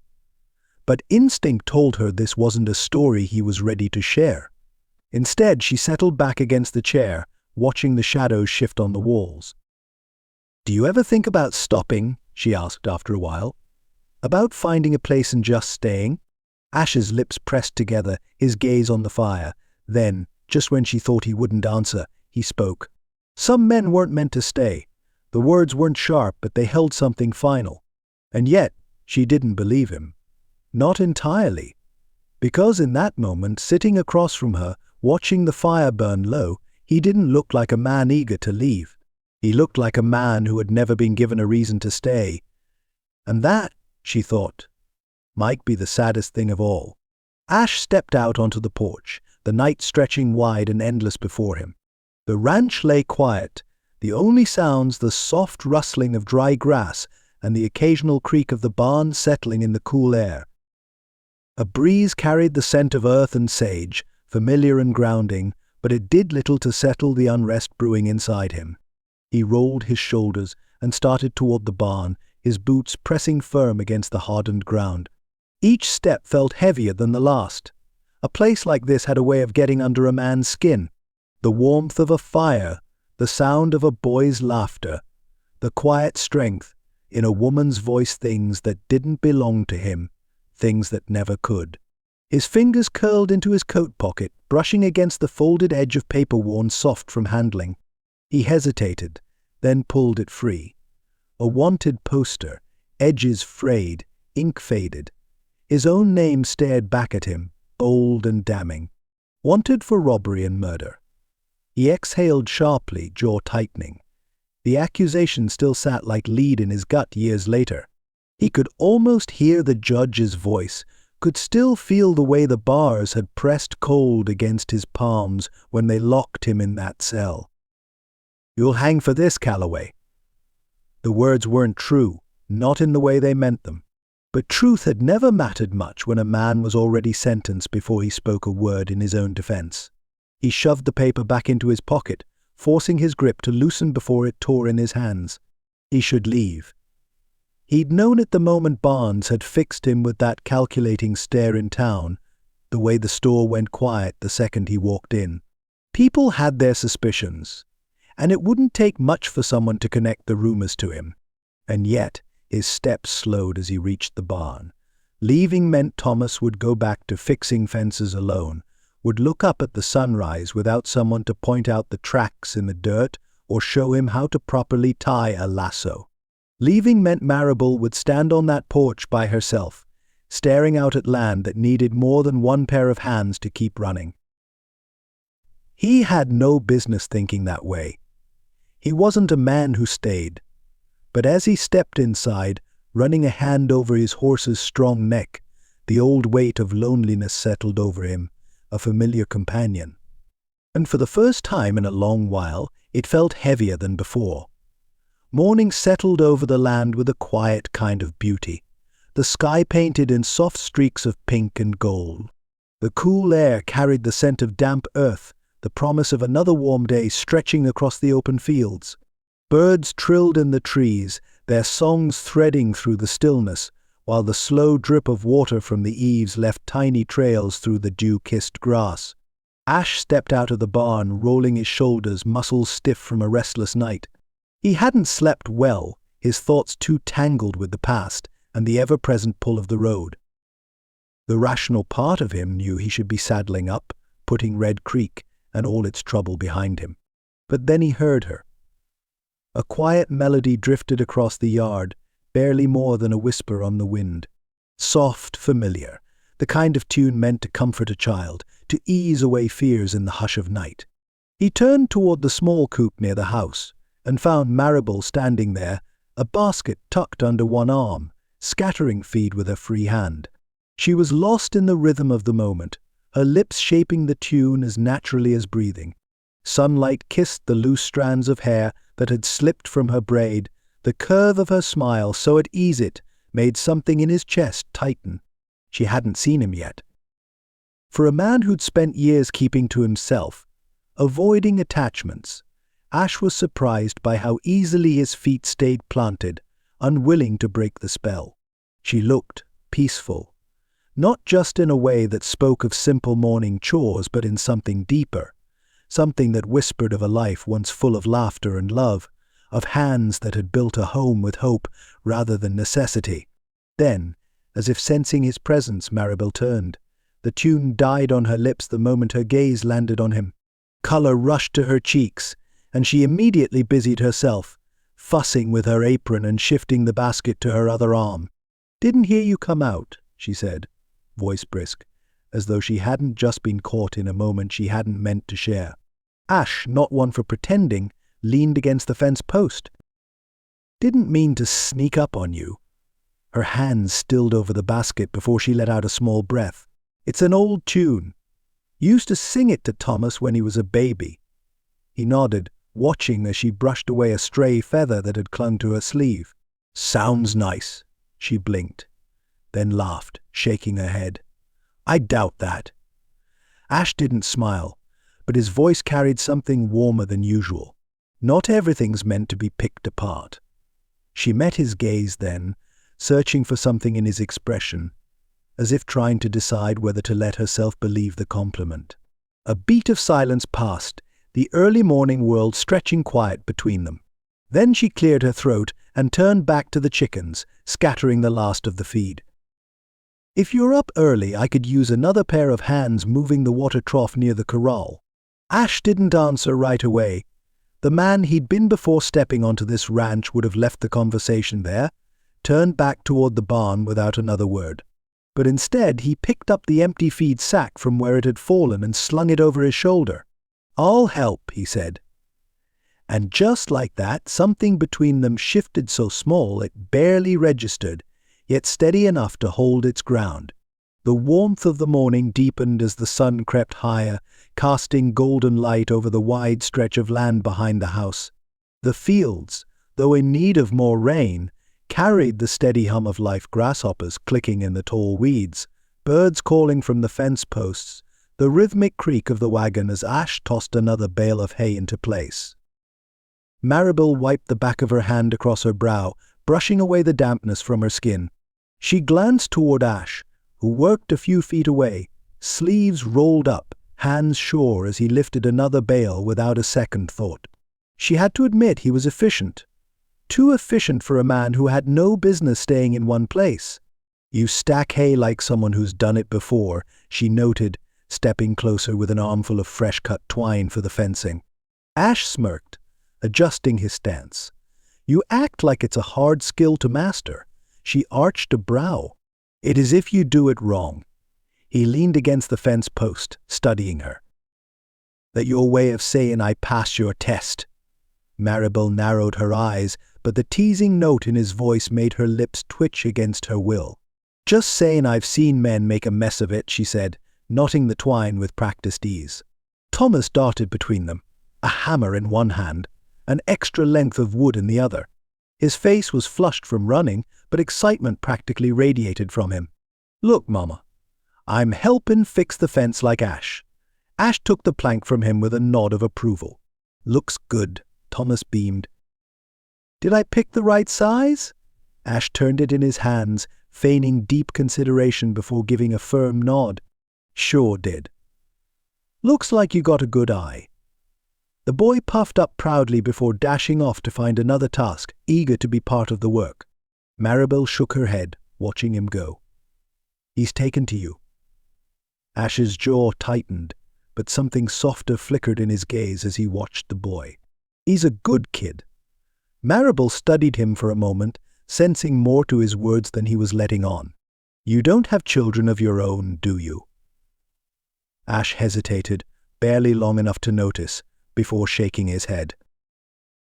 But instinct told her this wasn't a story he was ready to share. Instead, she settled back against the chair, watching the shadows shift on the walls. "Do you ever think about stopping?" she asked after a while. "About finding a place and just staying?" Ash's lips pressed together, his gaze on the fire. Then, just when she thought he wouldn't answer, he spoke. Some men weren't meant to stay. The words weren't sharp, but they held something final. And yet, she didn't believe him. Not entirely. Because in that moment, sitting across from her, watching the fire burn low, he didn't look like a man eager to leave. He looked like a man who had never been given a reason to stay. And that, she thought, might be the saddest thing of all. Ash stepped out onto the porch, the night stretching wide and endless before him. The ranch lay quiet, the only sounds the soft rustling of dry grass and the occasional creak of the barn settling in the cool air. A breeze carried the scent of earth and sage, familiar and grounding, but it did little to settle the unrest brewing inside him. He rolled his shoulders and started toward the barn, his boots pressing firm against the hardened ground. Each step felt heavier than the last. A place like this had a way of getting under a man's skin. The warmth of a fire, the sound of a boy's laughter, the quiet strength in a woman's voice, things that didn't belong to him, things that never could. His fingers curled into his coat pocket, brushing against the folded edge of paper worn soft from handling. He hesitated, then pulled it free. A wanted poster, edges frayed, ink faded. His own name stared back at him, bold and damning. Wanted for robbery and murder. He exhaled sharply, jaw tightening. The accusation still sat like lead in his gut years later. He could almost hear the judge's voice, could still feel the way the bars had pressed cold against his palms when they locked him in that cell. "You'll hang for this, Calloway." The words weren't true, not in the way they meant them. But truth had never mattered much when a man was already sentenced before he spoke a word in his own defense. He shoved the paper back into his pocket, forcing his grip to loosen before it tore in his hands. He should leave. He'd known it the moment Barnes had fixed him with that calculating stare in town, the way the store went quiet the second he walked in. People had their suspicions, and it wouldn't take much for someone to connect the rumors to him. And yet, his steps slowed as he reached the barn. Leaving meant Thomas would go back to fixing fences alone, would look up at the sunrise without someone to point out the tracks in the dirt or show him how to properly tie a lasso. Leaving meant Maribel would stand on that porch by herself, staring out at land that needed more than one pair of hands to keep running. He had no business thinking that way. He wasn't a man who stayed. But as he stepped inside, running a hand over his horse's strong neck, the old weight of loneliness settled over him, a familiar companion. And for the first time in a long while, it felt heavier than before. Morning settled over the land with a quiet kind of beauty, the sky painted in soft streaks of pink and gold. The cool air carried the scent of damp earth, the promise of another warm day stretching across the open fields. Birds trilled in the trees, their songs threading through the stillness, while the slow drip of water from the eaves left tiny trails through the dew-kissed grass. Ash stepped out of the barn, rolling his shoulders, muscles stiff from a restless night. He hadn't slept well, his thoughts too tangled with the past and the ever-present pull of the road. The rational part of him knew he should be saddling up, putting Red Creek and all its trouble behind him. But then he heard her. A quiet melody drifted across the yard, barely more than a whisper on the wind. Soft, familiar, the kind of tune meant to comfort a child, to ease away fears in the hush of night. He turned toward the small coop near the house, and found Maribel standing there, a basket tucked under one arm, scattering feed with her free hand. She was lost in the rhythm of the moment, her lips shaping the tune as naturally as breathing. Sunlight kissed the loose strands of hair that had slipped from her braid. The curve of her smile, so at ease it, made something in his chest tighten. She hadn't seen him yet. For a man who'd spent years keeping to himself, avoiding attachments, Ash was surprised by how easily his feet stayed planted, unwilling to break the spell. She looked peaceful, not just in a way that spoke of simple morning chores, but in something deeper, something that whispered of a life once full of laughter and love, of hands that had built a home with hope rather than necessity. Then, as if sensing his presence, Maribel turned. The tune died on her lips the moment her gaze landed on him. Color rushed to her cheeks, and she immediately busied herself, fussing with her apron and shifting the basket to her other arm. "Didn't hear you come out," she said, voice brisk, as though she hadn't just been caught in a moment she hadn't meant to share. Ash, not one for pretending, leaned against the fence post. "Didn't mean to sneak up on you." Her hands stilled over the basket before she let out a small breath. "It's an old tune. Used to sing it to Thomas when he was a baby." He nodded, watching as she brushed away a stray feather that had clung to her sleeve. "Sounds nice," she blinked, then laughed, shaking her head. "I doubt that." Ash didn't smile, but his voice carried something warmer than usual. "Not everything's meant to be picked apart." She met his gaze then, searching for something in his expression, as if trying to decide whether to let herself believe the compliment. A beat of silence passed, the early morning world stretching quiet between them. Then she cleared her throat and turned back to the chickens, scattering the last of the feed. "If you're up early, I could use another pair of hands moving the water trough near the corral." Ash didn't answer right away. The man he'd been before stepping onto this ranch would have left the conversation there, turned back toward the barn without another word. But instead, he picked up the empty feed sack from where it had fallen and slung it over his shoulder. "I'll help," he said. And just like that, something between them shifted so small it barely registered, yet steady enough to hold its ground. The warmth of the morning deepened as the sun crept higher, casting golden light over the wide stretch of land behind the house. The fields, though in need of more rain, carried the steady hum of life, grasshoppers clicking in the tall weeds, birds calling from the fence posts, the rhythmic creak of the wagon as Ash tossed another bale of hay into place. Maribel wiped the back of her hand across her brow, brushing away the dampness from her skin. She glanced toward Ash, who worked a few feet away, sleeves rolled up, hands sure as he lifted another bale without a second thought. She had to admit he was efficient. Too efficient for a man who had no business staying in one place. "You stack hay like someone who's done it before," she noted, stepping closer with an armful of fresh-cut twine for the fencing. Ash smirked, adjusting his stance. "You act like it's a hard skill to master." She arched a brow. "It is if you do it wrong." He leaned against the fence post, studying her. "That your way of saying I passed your test." Maribel narrowed her eyes, but the teasing note in his voice made her lips twitch against her will. "Just saying I've seen men make a mess of it," she said, knotting the twine with practiced ease. Thomas darted between them, a hammer in one hand, an extra length of wood in the other. His face was flushed from running, but excitement practically radiated from him. "Look, Mama, I'm helpin' fix the fence like Ash." Ash took the plank from him with a nod of approval. "Looks good," Thomas beamed. "Did I pick the right size?" Ash turned it in his hands, feigning deep consideration before giving a firm nod. "Sure did." "Looks like you got a good eye." The boy puffed up proudly before dashing off to find another task, eager to be part of the work. Maribel shook her head, watching him go. "He's taken to you." Ash's jaw tightened, but something softer flickered in his gaze as he watched the boy. "He's a good kid." Maribel studied him for a moment, sensing more to his words than he was letting on. You don't have children of your own, do you? Ash hesitated, barely long enough to notice, before shaking his head.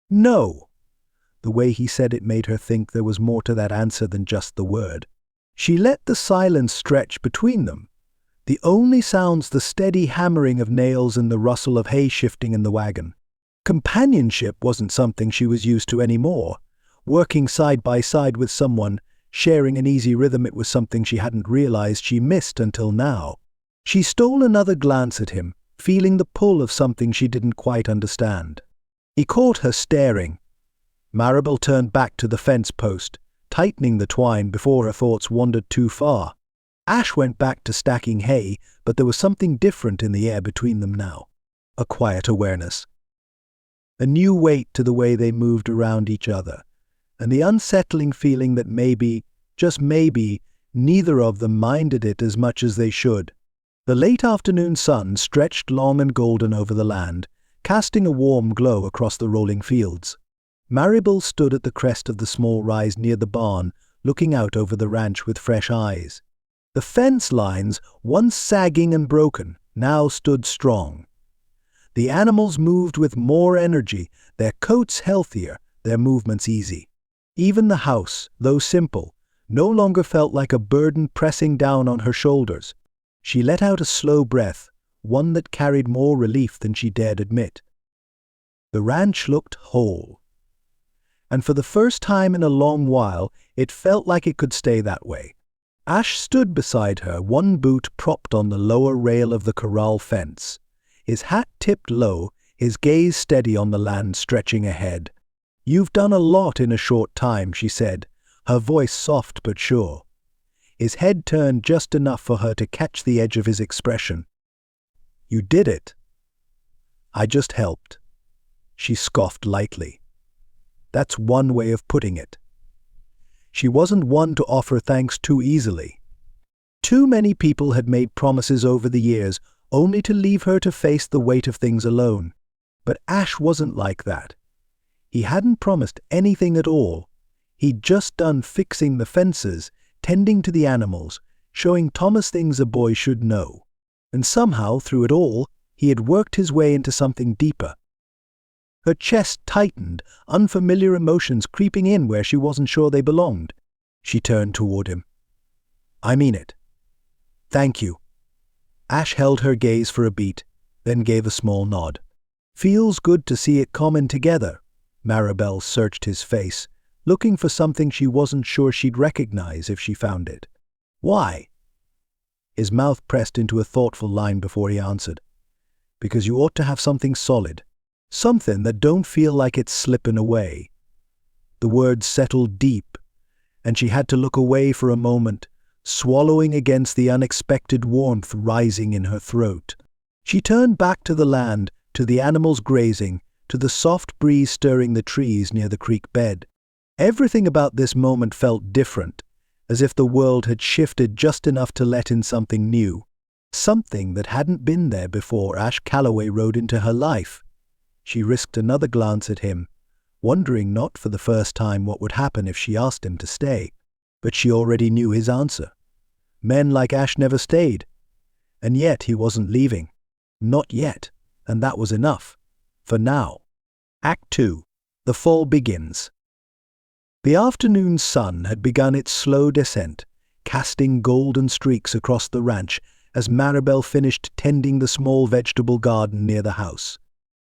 No. The way he said it made her think there was more to that answer than just the word. She let the silence stretch between them. The only sounds the steady hammering of nails and the rustle of hay shifting in the wagon. Companionship wasn't something she was used to anymore. Working side by side with someone, sharing an easy rhythm, it was something she hadn't realized she missed until now. She stole another glance at him, feeling the pull of something she didn't quite understand. He caught her staring. Maribel turned back to the fence post, tightening the twine before her thoughts wandered too far. Ash went back to stacking hay, but there was something different in the air between them now. A quiet awareness. A new weight to the way they moved around each other, and the unsettling feeling that maybe, just maybe, neither of them minded it as much as they should. The late afternoon sun stretched long and golden over the land, casting a warm glow across the rolling fields. Maribel stood at the crest of the small rise near the barn, looking out over the ranch with fresh eyes. The fence lines, once sagging and broken, now stood strong. The animals moved with more energy, their coats healthier, their movements easy. Even the house, though simple, no longer felt like a burden pressing down on her shoulders. She let out a slow breath, one that carried more relief than she dared admit. The ranch looked whole. And for the first time in a long while, it felt like it could stay that way. Ash stood beside her, one boot propped on the lower rail of the corral fence. His hat tipped low, his gaze steady on the land stretching ahead. "You've done a lot in a short time," she said, her voice soft but sure. His head turned just enough for her to catch the edge of his expression. "You did it." "I just helped." She scoffed lightly. That's one way of putting it. She wasn't one to offer thanks too easily. Too many people had made promises over the years, only to leave her to face the weight of things alone. But Ash wasn't like that. He hadn't promised anything at all. He'd just done fixing the fences, tending to the animals, showing Thomas things a boy should know. And somehow, through it all, he had worked his way into something deeper. Her chest tightened, unfamiliar emotions creeping in where she wasn't sure they belonged. She turned toward him. "I mean it. Thank you." Ash held her gaze for a beat, then gave a small nod. "Feels good to see it common together." Maribel searched his face, looking for something she wasn't sure she'd recognize if she found it. "Why?" His mouth pressed into a thoughtful line before he answered. "Because you ought to have something solid. Something that don't feel like it's slipping away." The words settled deep, and she had to look away for a moment, swallowing against the unexpected warmth rising in her throat. She turned back to the land, to the animals grazing, to the soft breeze stirring the trees near the creek bed. Everything about this moment felt different, as if the world had shifted just enough to let in something new, something that hadn't been there before Ash Calloway rode into her life. She risked another glance at him, wondering not for the first time what would happen if she asked him to stay. But she already knew his answer. Men like Ash never stayed. And yet he wasn't leaving. Not yet, and that was enough. For now. Act 2. The fall begins. The afternoon sun had begun its slow descent, casting golden streaks across the ranch as Maribel finished tending the small vegetable garden near the house.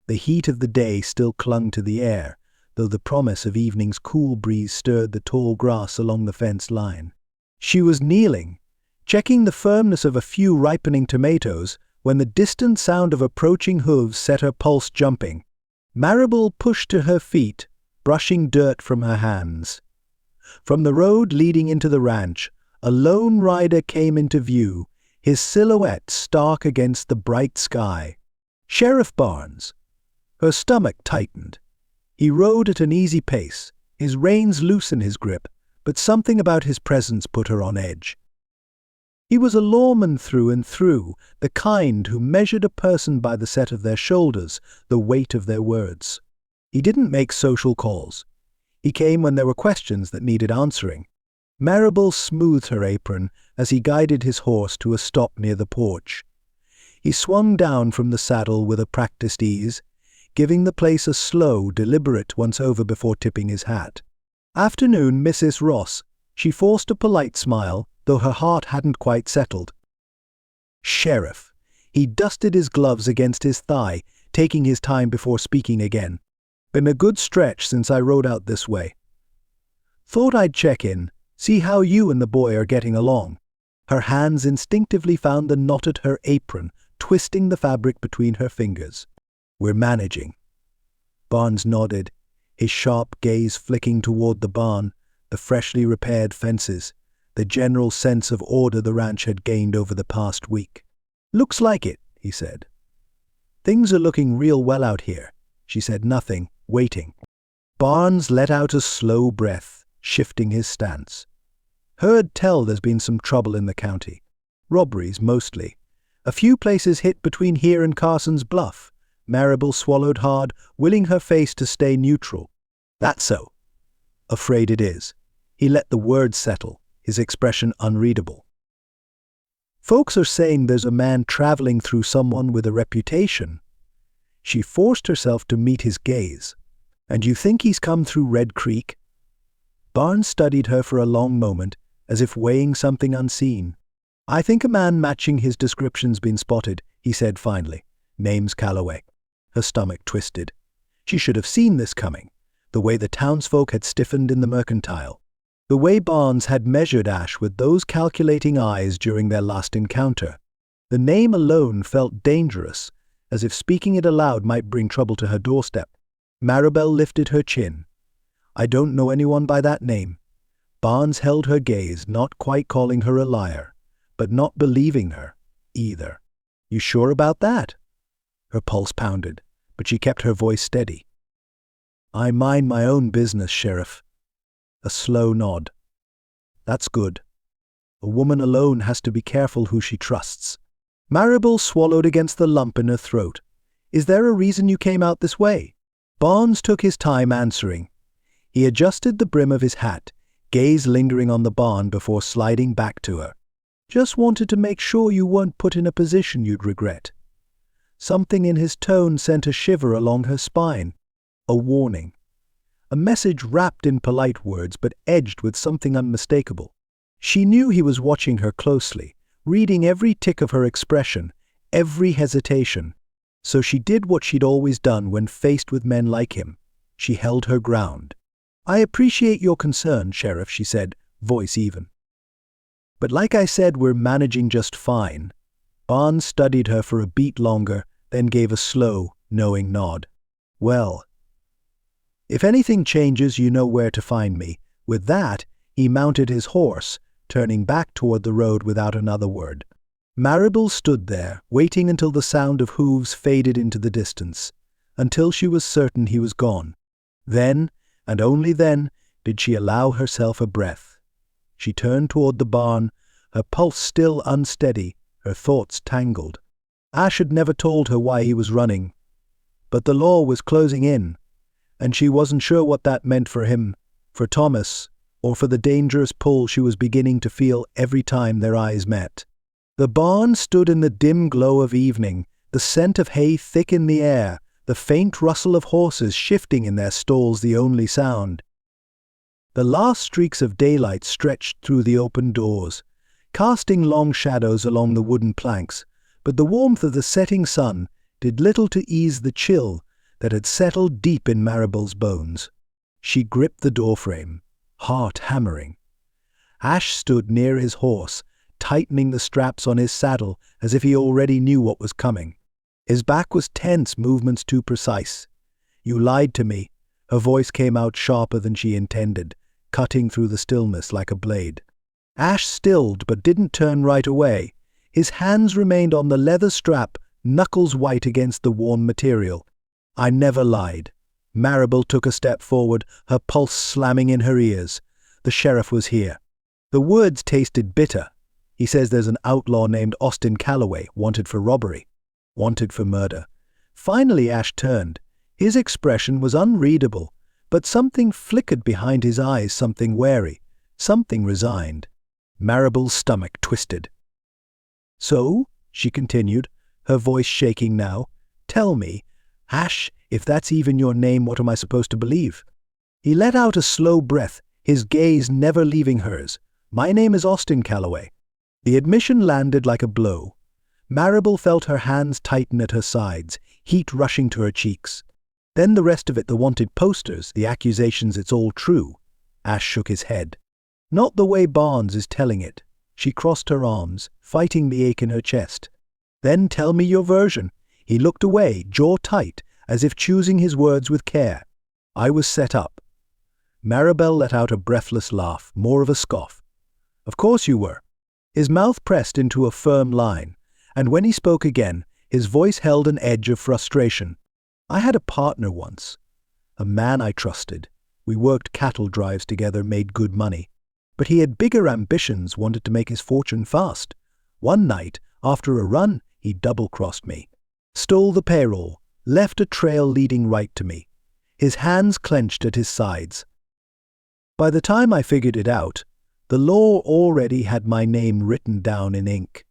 The heat of the day still clung to the air, though the promise of evening's cool breeze stirred the tall grass along the fence line. She was kneeling, checking the firmness of a few ripening tomatoes, when the distant sound of approaching hooves set her pulse jumping. Maribel pushed to her feet, brushing dirt from her hands. From the road leading into the ranch, a lone rider came into view, his silhouette stark against the bright sky. Sheriff Barnes. Her stomach tightened. He rode at an easy pace, his reins loose in his grip, but something about his presence put her on edge. He was a lawman through and through, the kind who measured a person by the set of their shoulders, the weight of their words. He didn't make social calls. He came when there were questions that needed answering. Maribel smoothed her apron as he guided his horse to a stop near the porch. He swung down from the saddle with a practiced ease, giving the place a slow, deliberate once-over before tipping his hat. "Afternoon, Mrs. Ross." She forced a polite smile, though her heart hadn't quite settled. "Sheriff." He dusted his gloves against his thigh, taking his time before speaking again. "Been a good stretch since I rode out this way. Thought I'd check in, see how you and the boy are getting along." Her hands instinctively found the knot at her apron, twisting the fabric between her fingers. "We're managing." Barnes nodded, his sharp gaze flicking toward the barn, the freshly repaired fences, the general sense of order the ranch had gained over the past week. "Looks like it," he said. "Things are looking real well out here." She said nothing, waiting. Barnes let out a slow breath, shifting his stance. "Heard tell there's been some trouble in the county. Robberies, mostly. A few places hit between here and Carson's Bluff." Marable swallowed hard, willing her face to stay neutral. "That's so." "Afraid it is." He let the words settle, his expression unreadable. "Folks are saying there's a man traveling through someone with a reputation." She forced herself to meet his gaze. "And you think he's come through Red Creek?" Barnes studied her for a long moment, as if weighing something unseen. "I think a man matching his description's been spotted," he said finally. "Name's Calloway." Her stomach twisted. She should have seen this coming, the way the townsfolk had stiffened in the mercantile, the way Barnes had measured Ash with those calculating eyes during their last encounter. The name alone felt dangerous, as if speaking it aloud might bring trouble to her doorstep. Maribel lifted her chin. "I don't know anyone by that name." Barnes held her gaze, not quite calling her a liar, but not believing her, either. "You sure about that?" Her pulse pounded, but she kept her voice steady. "I mind my own business, Sheriff." A slow nod. "That's good. A woman alone has to be careful who she trusts." Maribel swallowed against the lump in her throat. "Is there a reason you came out this way?" Barnes took his time answering. He adjusted the brim of his hat, gaze lingering on the barn before sliding back to her. "Just wanted to make sure you weren't put in a position you'd regret." Something in his tone sent a shiver along her spine. A warning. A message wrapped in polite words but edged with something unmistakable. She knew he was watching her closely, reading every tick of her expression, every hesitation. So she did what she'd always done when faced with men like him. She held her ground. "I appreciate your concern, Sheriff," she said, voice even. "But like I said, we're managing just fine." Barnes studied her for a beat longer, then gave a slow, knowing nod. "Well, if anything changes, you know where to find me." With that, he mounted his horse, turning back toward the road without another word. Maribel stood there, waiting until the sound of hooves faded into the distance, until she was certain he was gone. Then, and only then, did she allow herself a breath. She turned toward the barn, her pulse still unsteady, her thoughts tangled. Ash had never told her why he was running, but the law was closing in, and she wasn't sure what that meant for him, for Thomas, or for the dangerous pull she was beginning to feel every time their eyes met. The barn stood in the dim glow of evening, the scent of hay thick in the air, the faint rustle of horses shifting in their stalls the only sound. The last streaks of daylight stretched through the open doors, casting long shadows along the wooden planks, but the warmth of the setting sun did little to ease the chill that had settled deep in Maribel's bones. She gripped the doorframe, heart hammering. Ash stood near his horse, tightening the straps on his saddle as if he already knew what was coming. His back was tense, movements too precise. "You lied to me." Her voice came out sharper than she intended, cutting through the stillness like a blade. Ash stilled but didn't turn right away. His hands remained on the leather strap, knuckles white against the worn material. "I never lied." Maribel took a step forward, her pulse slamming in her ears. The sheriff was here. The words tasted bitter. "He says there's an outlaw named Austin Calloway, wanted for robbery, wanted for murder." Finally Ash turned. His expression was unreadable, but something flickered behind his eyes, something wary, something resigned. Maribel's stomach twisted. "So," she continued, her voice shaking now, "tell me, Ash, if that's even your name, what am I supposed to believe?" He let out a slow breath, his gaze never leaving hers. "My name is Austin Calloway." The admission landed like a blow. Maribel felt her hands tighten at her sides, heat rushing to her cheeks. Then the rest of it, the wanted posters, the accusations, it's all true. Ash shook his head. "Not the way Barnes is telling it." She crossed her arms, fighting the ache in her chest. "Then tell me your version." He looked away, jaw tight, as if choosing his words with care. "I was set up." Maribel let out a breathless laugh, more of a scoff. "Of course you were." His mouth pressed into a firm line, and when he spoke again, his voice held an edge of frustration. "I had a partner once. A man I trusted. We worked cattle drives together, made good money. But he had bigger ambitions, wanted to make his fortune fast. One night, after a run, he double-crossed me. Stole the payroll, left a trail leading right to me." His hands clenched at his sides. "By the time I figured it out, the law already had my name written down in ink."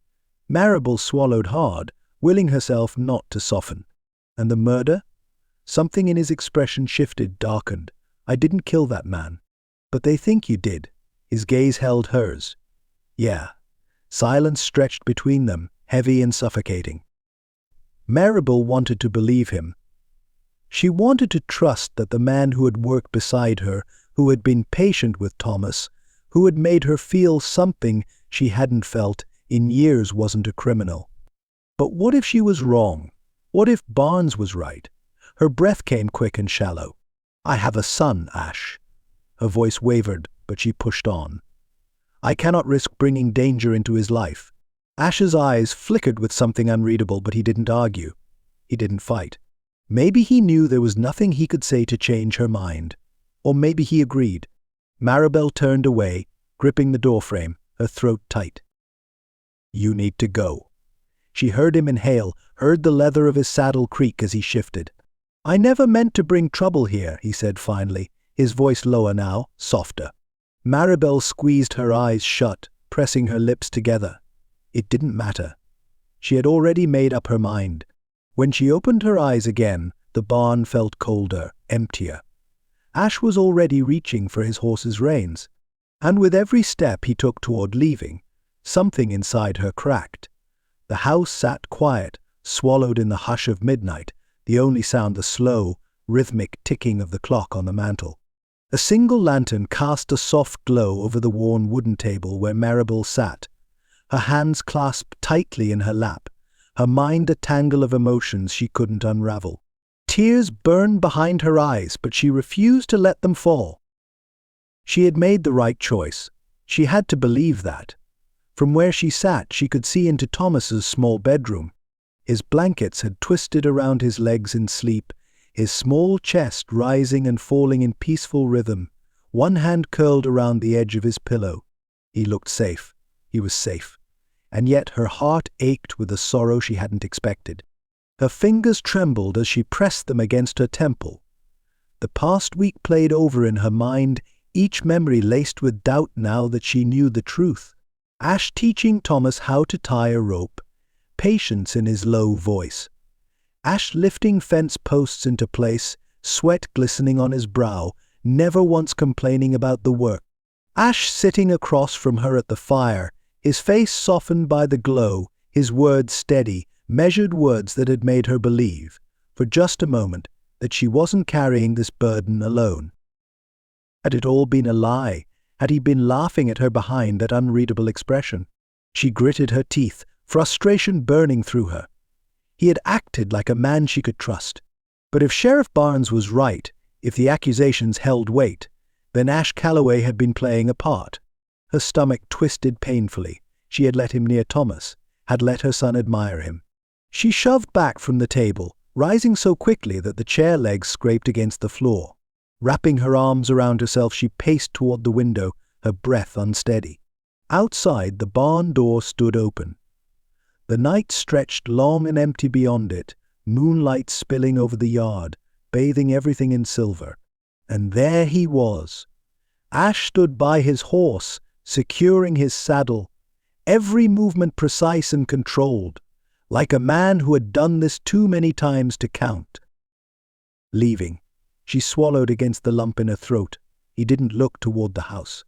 Maribel swallowed hard, willing herself not to soften. "And the murder?" Something in his expression shifted, darkened. "I didn't kill that man." "But they think you did." His gaze held hers. "Yeah." Silence stretched between them, heavy and suffocating. Maribel wanted to believe him. She wanted to trust that the man who had worked beside her, who had been patient with Thomas, who had made her feel something she hadn't felt in years, wasn't a criminal. But what if she was wrong? What if Barnes was right? Her breath came quick and shallow. "I have a son, Ash." Her voice wavered, but she pushed on. "I cannot risk bringing danger into his life." Ash's eyes flickered with something unreadable, but he didn't argue. He didn't fight. Maybe he knew there was nothing he could say to change her mind. Or maybe he agreed. Maribel turned away, gripping the doorframe, her throat tight. "You need to go." She heard him inhale, heard the leather of his saddle creak as he shifted. "I never meant to bring trouble here," he said finally, his voice lower now, softer. Maribel squeezed her eyes shut, pressing her lips together. It didn't matter. She had already made up her mind. When she opened her eyes again, the barn felt colder, emptier. Ash was already reaching for his horse's reins, and with every step he took toward leaving, something inside her cracked. The house sat quiet, swallowed in the hush of midnight, the only sound the slow, rhythmic ticking of the clock on the mantel. A single lantern cast a soft glow over the worn wooden table where Maribel sat, her hands clasped tightly in her lap, her mind a tangle of emotions she couldn't unravel. Tears burned behind her eyes, but she refused to let them fall. She had made the right choice. She had to believe that. From where she sat, she could see into Thomas's small bedroom. His blankets had twisted around his legs in sleep, his small chest rising and falling in peaceful rhythm, one hand curled around the edge of his pillow. He looked safe. He was safe. And yet her heart ached with a sorrow she hadn't expected. Her fingers trembled as she pressed them against her temple. The past week played over in her mind, each memory laced with doubt now that she knew the truth. Ash teaching Thomas how to tie a rope, patience in his low voice. Ash lifting fence posts into place, sweat glistening on his brow, never once complaining about the work. Ash sitting across from her at the fire, his face softened by the glow, his words steady, measured words that had made her believe, for just a moment, that she wasn't carrying this burden alone. Had it all been a lie? Had he been laughing at her behind that unreadable expression? She gritted her teeth, frustration burning through her. He had acted like a man she could trust. But if Sheriff Barnes was right, if the accusations held weight, then Ash Calloway had been playing a part. Her stomach twisted painfully. She had let him near Thomas, had let her son admire him. She shoved back from the table, rising so quickly that the chair legs scraped against the floor. Wrapping her arms around herself, she paced toward the window, her breath unsteady. Outside, the barn door stood open. The night stretched long and empty beyond it, moonlight spilling over the yard, bathing everything in silver. And there he was. Ash stood by his horse, securing his saddle, every movement precise and controlled, like a man who had done this too many times to count. Leaving, she swallowed against the lump in her throat. He didn't look toward the house.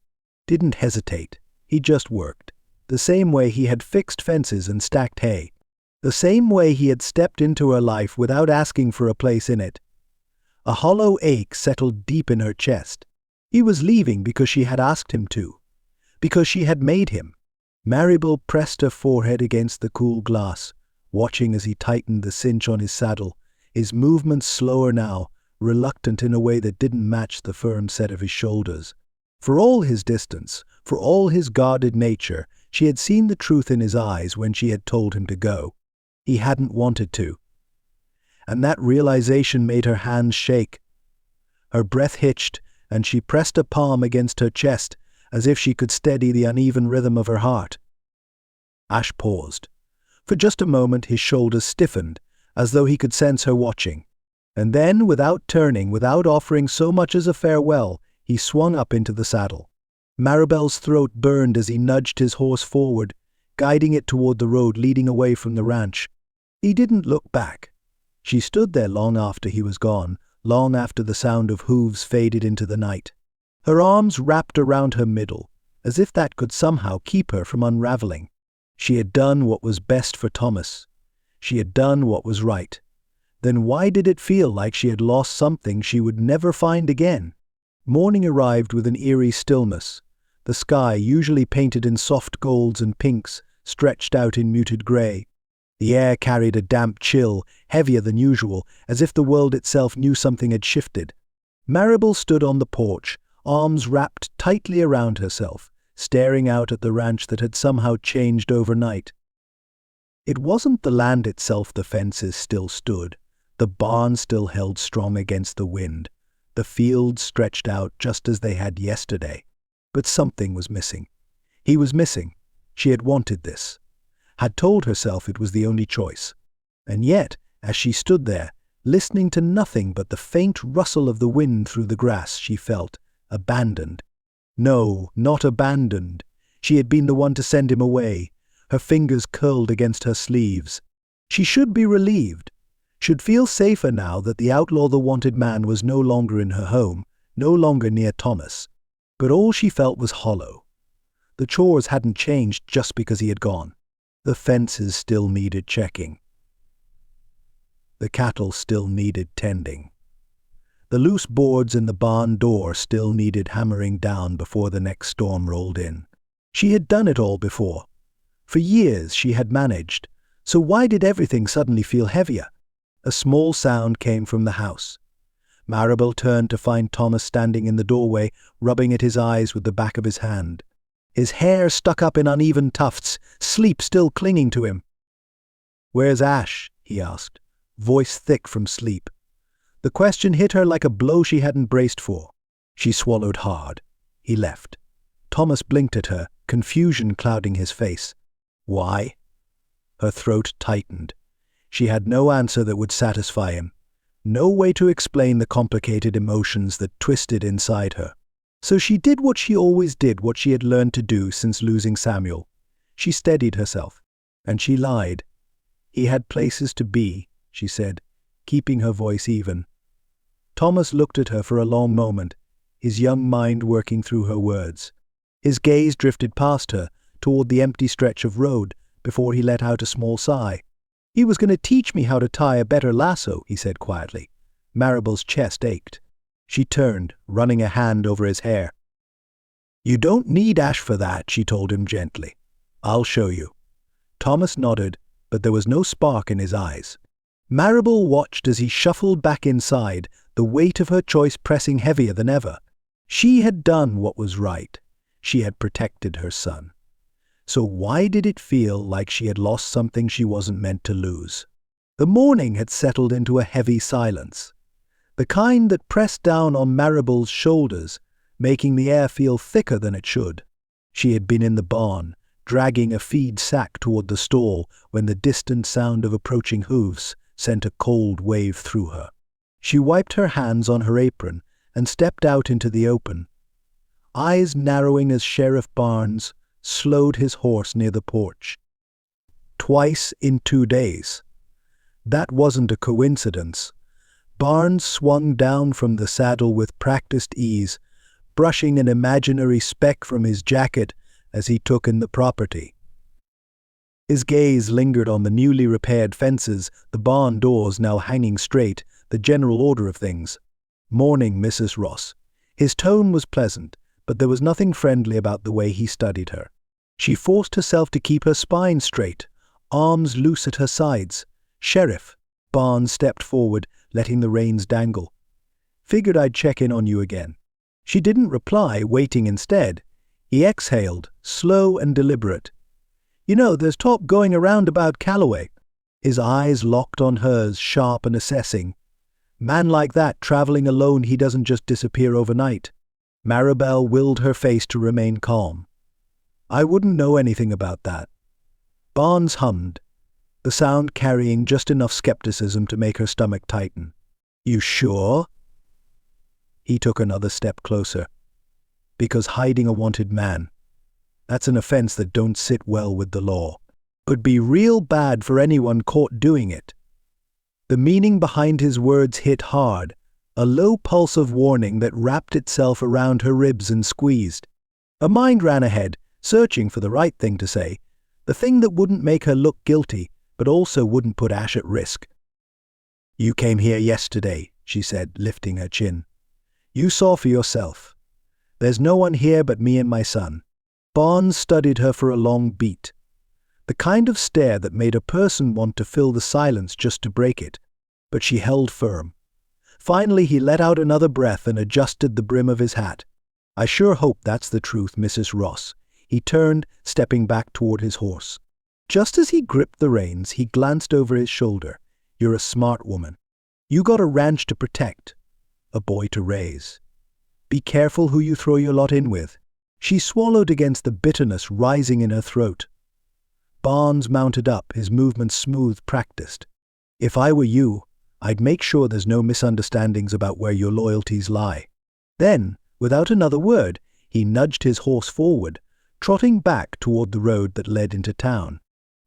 Didn't hesitate. He just worked. The same way he had fixed fences and stacked hay. The same way he had stepped into her life without asking for a place in it. A hollow ache settled deep in her chest. He was leaving because she had asked him to. Because she had made him. Maribel pressed her forehead against the cool glass, watching as he tightened the cinch on his saddle, his movements slower now, reluctant in a way that didn't match the firm set of his shoulders. For all his distance, for all his guarded nature, she had seen the truth in his eyes when she had told him to go. He hadn't wanted to. And that realization made her hands shake. Her breath hitched, and she pressed a palm against her chest, as if she could steady the uneven rhythm of her heart. Ash paused. For just a moment his shoulders stiffened, as though he could sense her watching. And then, without turning, without offering so much as a farewell, he swung up into the saddle. Maribel's throat burned as he nudged his horse forward, guiding it toward the road leading away from the ranch. He didn't look back. She stood there long after he was gone, long after the sound of hooves faded into the night. Her arms wrapped around her middle, as if that could somehow keep her from unraveling. She had done what was best for Thomas. She had done what was right. Then why did it feel like she had lost something she would never find again? Morning arrived with an eerie stillness. The sky, usually painted in soft golds and pinks, stretched out in muted grey. The air carried a damp chill, heavier than usual, as if the world itself knew something had shifted. Maribel stood on the porch, arms wrapped tightly around herself, staring out at the ranch that had somehow changed overnight. It wasn't the land itself. The fences still stood. The barn still held strong against the wind. The fields stretched out just as they had yesterday. But something was missing. He was missing. She had wanted this. Had told herself it was the only choice. And yet, as she stood there, listening to nothing but the faint rustle of the wind through the grass, she felt abandoned. No, not abandoned. She had been the one to send him away. Her fingers curled against her sleeves. She should be relieved. Should feel safer now that the outlaw, the wanted man, was no longer in her home, no longer near Thomas. But all she felt was hollow. The chores hadn't changed just because he had gone. The fences still needed checking. The cattle still needed tending. The loose boards in the barn door still needed hammering down before the next storm rolled in. She had done it all before. For years she had managed. So why did everything suddenly feel heavier? A small sound came from the house. Maribel turned to find Thomas standing in the doorway, rubbing at his eyes with the back of his hand. His hair stuck up in uneven tufts, sleep still clinging to him. "Where's Ash?" he asked, voice thick from sleep. The question hit her like a blow she hadn't braced for. She swallowed hard. He left. Thomas blinked at her, confusion clouding his face. Why? Her throat tightened. She had no answer that would satisfy him. No way to explain the complicated emotions that twisted inside her. So she did what she always did, what she had learned to do since losing Samuel. She steadied herself. And she lied. He had places to be, she said, keeping her voice even. Thomas looked at her for a long moment, his young mind working through her words. His gaze drifted past her, toward the empty stretch of road, before he let out a small sigh. "He was going to teach me how to tie a better lasso," he said quietly. Maribel's chest ached. She turned, running a hand over his hair. "You don't need Ash for that," she told him gently. "I'll show you." Thomas nodded, but there was no spark in his eyes. Maribel watched as he shuffled back inside, the weight of her choice pressing heavier than ever. She had done what was right. She had protected her son. So why did it feel like she had lost something she wasn't meant to lose? The morning had settled into a heavy silence, the kind that pressed down on Maribel's shoulders, making the air feel thicker than it should. She had been in the barn, dragging a feed sack toward the stall, when the distant sound of approaching hooves sent a cold wave through her. She wiped her hands on her apron and stepped out into the open. eyes narrowing as Sheriff Barnes slowed his horse near the porch. Twice in 2 days. That wasn't a coincidence. Barnes swung down from the saddle with practiced ease, brushing an imaginary speck from his jacket as he took in the property. His gaze lingered on the newly repaired fences, the barn doors now hanging straight, the general order of things. "Morning, Mrs. Ross." His tone was pleasant, but there was nothing friendly about the way he studied her. She forced herself to keep her spine straight, arms loose at her sides. "Sheriff." Barnes stepped forward, letting the reins dangle. "Figured I'd check in on you again." She didn't reply, waiting instead. He exhaled, slow and deliberate. "You know, there's talk going around about Calloway." His eyes locked on hers, sharp and assessing. "Man like that, traveling alone, he doesn't just disappear overnight." Maribel willed her face to remain calm. "I wouldn't know anything about that." Barnes hummed, the sound carrying just enough skepticism to make her stomach tighten. "You sure?" He took another step closer. "Because hiding a wanted man, that's an offense that don't sit well with the law. Could be real bad for anyone caught doing it." The meaning behind his words hit hard, a low pulse of warning that wrapped itself around her ribs and squeezed. Her mind ran ahead, searching for the right thing to say, the thing that wouldn't make her look guilty, but also wouldn't put Ash at risk. "You came here yesterday," she said, lifting her chin. "You saw for yourself. There's no one here but me and my son." Barnes studied her for a long beat. The kind of stare that made a person want to fill the silence just to break it. But she held firm. Finally he let out another breath and adjusted the brim of his hat. "I sure hope that's the truth, Mrs. Ross." He turned, stepping back toward his horse. Just as he gripped the reins, he glanced over his shoulder. "You're a smart woman. You got a ranch to protect, a boy to raise. Be careful who you throw your lot in with." She swallowed against the bitterness rising in her throat. Barnes mounted up, his movements smooth, practiced. "If I were you, I'd make sure there's no misunderstandings about where your loyalties lie." Then, without another word, he nudged his horse forward, trotting back toward the road that led into town.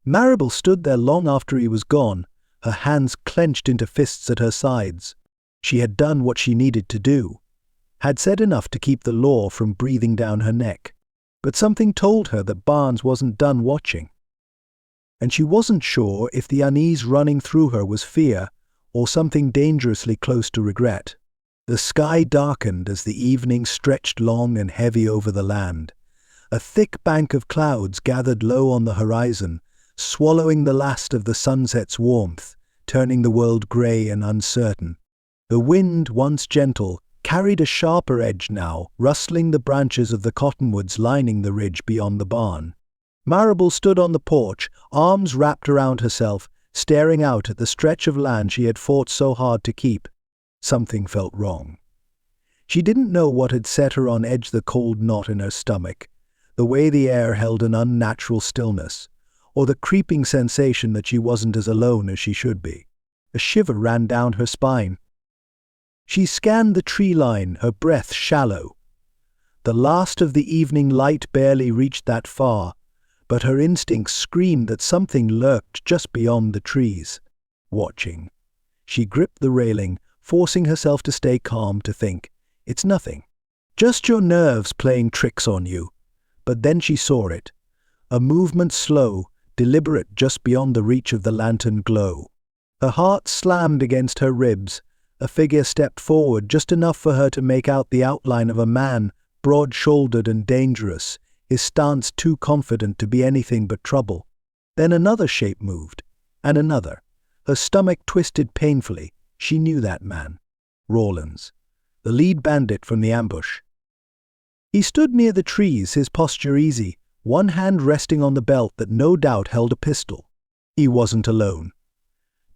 Maribel stood there long after he was gone, her hands clenched into fists at her sides. She had done what she needed to do, had said enough to keep the law from breathing down her neck. But something told her that Barnes wasn't done watching. And she wasn't sure if the unease running through her was fear or something dangerously close to regret. The sky darkened as the evening stretched long and heavy over the land. A thick bank of clouds gathered low on the horizon, swallowing the last of the sunset's warmth, turning the world grey and uncertain. The wind, once gentle, carried a sharper edge now, rustling the branches of the cottonwoods lining the ridge beyond the barn. Maribel stood on the porch, arms wrapped around herself, staring out at the stretch of land she had fought so hard to keep. Something felt wrong. She didn't know what had set her on edge, the cold knot in her stomach, the way the air held an unnatural stillness, or the creeping sensation that she wasn't as alone as she should be. A shiver ran down her spine. She scanned the tree line, her breath shallow. The last of the evening light barely reached that far, but her instincts screamed that something lurked just beyond the trees, watching. She gripped the railing, forcing herself to stay calm, to think, "It's nothing. Just your nerves playing tricks on you." But then she saw it. A movement slow, deliberate, just beyond the reach of the lantern glow. Her heart slammed against her ribs. A figure stepped forward, just enough for her to make out the outline of a man, broad-shouldered and dangerous, his stance too confident to be anything but trouble. Then another shape moved, and another. Her stomach twisted painfully. She knew that man. Rawlins, the lead bandit from the ambush. He stood near the trees, his posture easy, one hand resting on the belt that no doubt held a pistol. He wasn't alone.